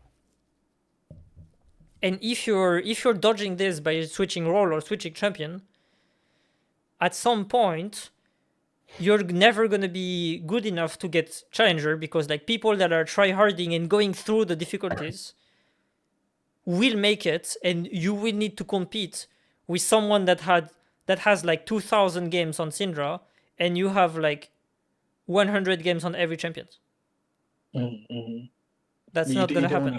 And if you're dodging this by switching role or switching champion, at some point you're never gonna be good enough to get challenger because like people that are tryharding and going through the difficulties will make it, and you will need to compete with someone that has like 2,000 games on Syndra, and you have like 100 games on every champion. Mm-hmm. That's not gonna happen.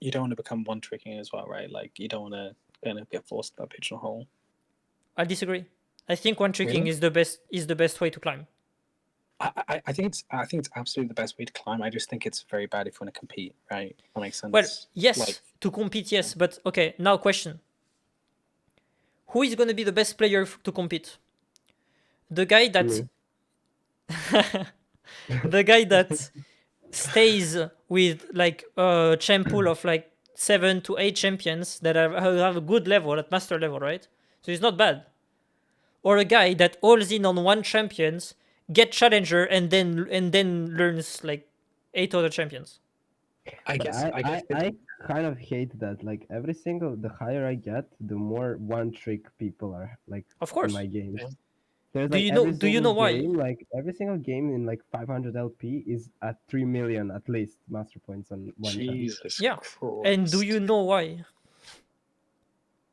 You don't want to become one tricking as well, right? Like you don't want to kind of get forced to that pigeonhole. I disagree. I think one tricking Really? is the best way to climb. I think it's absolutely the best way to climb. I just think it's very bad if you want to compete, right? That makes sense. Well, yes, Like, to compete, yes, but okay. Now, question: who is going to be the best player to compete? The guy that, the guy that stays with like a champ pool of like 7 to 8 champions that have a good level at master level, right? So it's not bad. Or a guy that alls in on one champions, get challenger, and then learns like 8 other champions. I guess I kind of hate that. Like the higher I get, the more one trick people are like Of course. in my games. Yeah. There's Do like you know- every do you know single why? game, like every single game in like 500 LP is at 3 million at least master points on one champ. Jesus Yeah. Christ. And do you know why?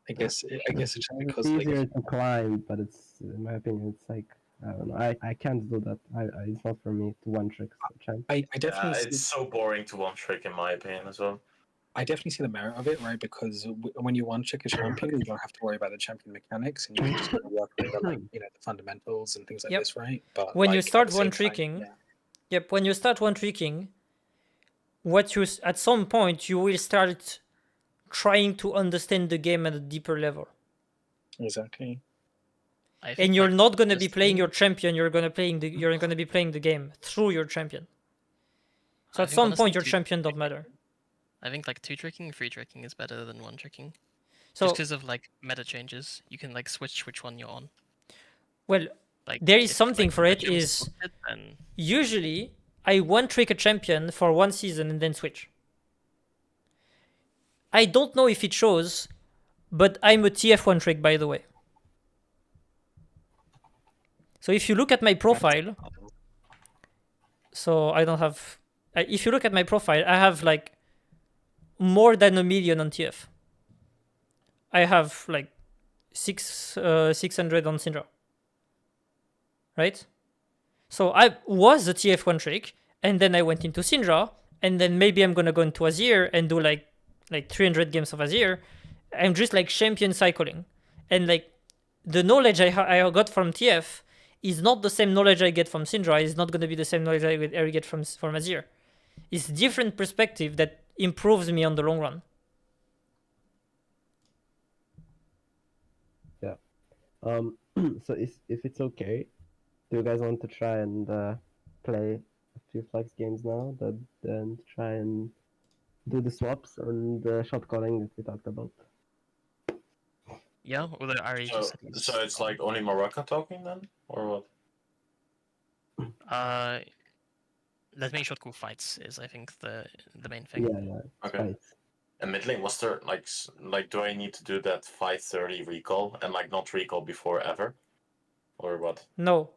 I guess it's just It's because like easier to climb, but it's in my opinion, it's like I don't know. I can't do that. It's not for me to one trick champ. I Yeah, definitely it's so boring to one trick in my opinion as well. I definitely see the merit of it, right? Because when you one trick a champion, you don't have to worry about the champion mechanics, and you can just kind of work over like the fundamentals and things like Yep. this, right? But When you like, at start the same one time, tricking, yeah. Yep, when you start one tricking, at some point you will start trying to understand the game at a deeper level. Exactly. I think, And you're like, not gonna be this playing thing- your champion, you're gonna be playing the game through your champion. So I at think some honestly point your two- champion don't matter. I think like 2 tricking, 3 tricking is better than 1 tricking. So Just because of like meta changes, you can like switch which one you're on. well, Like there is if, something like, for the it champ's is busted, then usually I one trick a champion for one season and then switch. I don't know if it shows, but I'm a TF one trick, by the way. So if you look at my profile, so I don't have. If you look at my profile, I have like more than 1 million on TF. I have like 600 on Syndra. Right? So I was a TF1 trick, and then I went into Syndra, and then maybe I'm gonna go into Azir and do like 300 games of Azir. I'm just like champion cycling, and like the knowledge I got from TF is not the same knowledge I get from Syndra. It's not gonna be the same knowledge I ever get from Azir. It's different perspective that improves me on the long run. So if it's okay, do you guys want to try and play a few flex games now? Then try and do the swaps and the shot calling that we talked about. yeah, although Ari So, just said so it's like only Morocco talking then, or what? let's make short cool fights is I think the main thing. Yeah. Okay. Fights. And mid lane, was there like do I need to do that 530 recall and like not recall before ever, or what? No,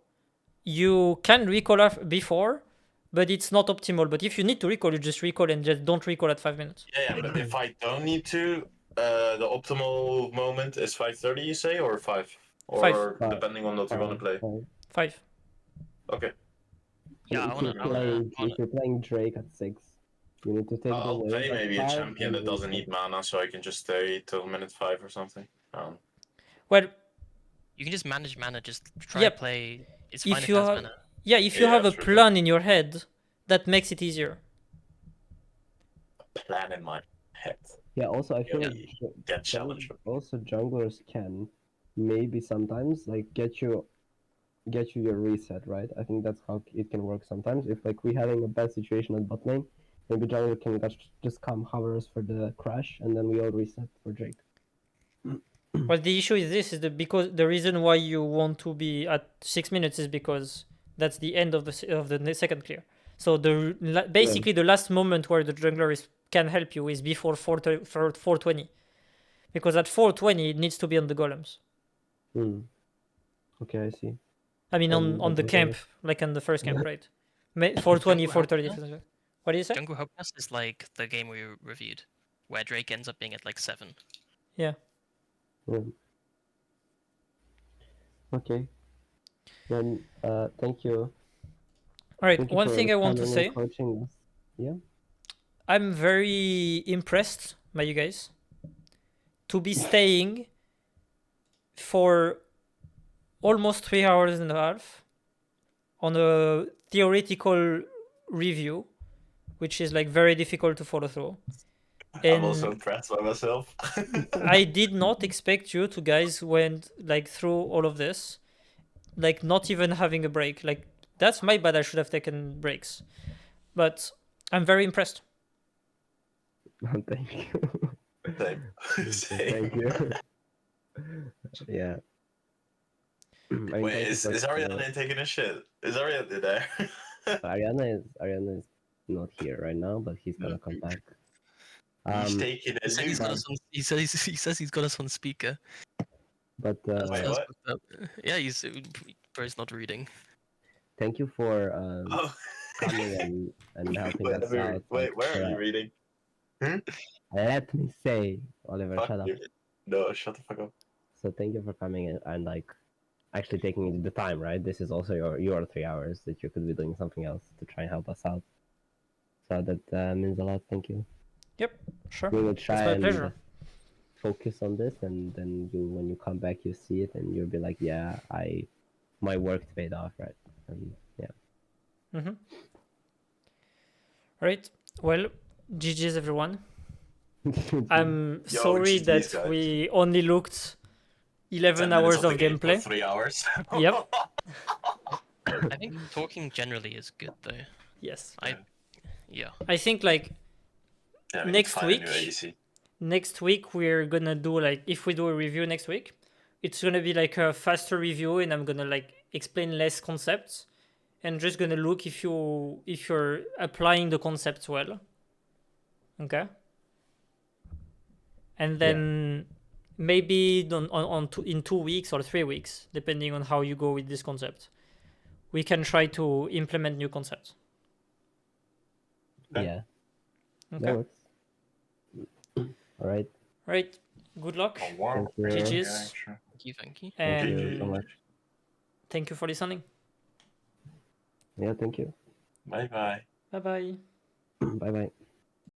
you can recall before, but it's not optimal. But if you need to recall, you just recall and just don't recall at 5 minutes. Yeah, but if I don't need to, the optimal moment is 530, you say, or 5? Or 5. depending on what you want to play. 5. Okay. Yeah, If you're playing Drake at 6, you need to take the I'll wave play at maybe a 5 champion and that doesn't then- need mana, so I can just stay till minute 5 or something. Well, you can just manage mana, just try Yep. to play. It's If fine if you it has have- mana. Yeah, if you Yeah, have a true. plan in your head, that makes it easier. Plan in my head. Yeah, also I feel Yeah. like Get challenged. also junglers can maybe sometimes like get you your reset, right? I think that's how it can work sometimes. If like we having a bad situation at bot lane, maybe jungler can just come hover us for the crash and then we all reset for Drake. Well, the issue is this: is that because the reason why you want to be at 6 minutes is because that's the end of the second clear. So basically the last moment where the jungler can help you is before 420, because at 420 it needs to be on the golems. Hmm. Okay, I see. I mean on the camp, like on the first camp, right? 420, Jungle 430. Help What do you say? Jungle Helpless is like the game we reviewed, where Drake ends up being at like 7. Yeah. Okay. Then thank you. All right. Thank you One for thing I want to coming say. and coaching us. Yeah. I'm very impressed by you guys to be staying for almost 3 hours and a half on a theoretical review, which is like very difficult to follow through. I'm also And impressed by myself. I did not expect you to guys went like through all of this, like not even having a break. Like that's my bad. I should have taken breaks, but I'm very impressed. Thank you. Same. Thank you. Yeah. I mean, Wait, thank you is for Ariana taking a shit? Is Ariana there? Ariana is not here right now, but he's gonna come back. He's taking a He said he's got loot. us on. He says he's got us on speaker. But That's Wait, that's what? fucked up. Yeah, bro's not reading. thank you for Oh. coming and helping Wait, us out. wait, where are you reading? Let me say, Oliver, Fuck shut up. you. No, shut the fuck up. So thank you for coming and like actually taking the time, right? This is also your 3 hours that you could be doing something else to try and help us out. So that means a lot. Thank you. Yep, sure. We will It's try my and pleasure. focus on this, and then when you come back, you see it, and you'll be like, yeah, my work paid off, right? And yeah. Mm-hmm. Right. Well, GG's everyone. I'm Yo, sorry GG's, that guys. we only looked 10 11 minutes hours of the game for gameplay. 3 hours. Yep. I think talking generally is good though. Yes. Yeah. I think like Yeah, we need to next find a new week, ADC. we're gonna do like, if we do a review next week, it's gonna be like a faster review, and I'm gonna like explain less concepts, and just gonna look if you're applying the concepts well. Okay. And then maybe in 2 weeks or 3 weeks, depending on how you go with this concept, we can try to implement new concepts. Okay. Yeah. Okay. That works. All right. Right. Good luck. Oh, wow. Thank you. GG's. Yeah, sure. Thank you. Thank you so And much. thank you for listening. Yeah. Thank you. Bye bye. Bye bye. Bye bye.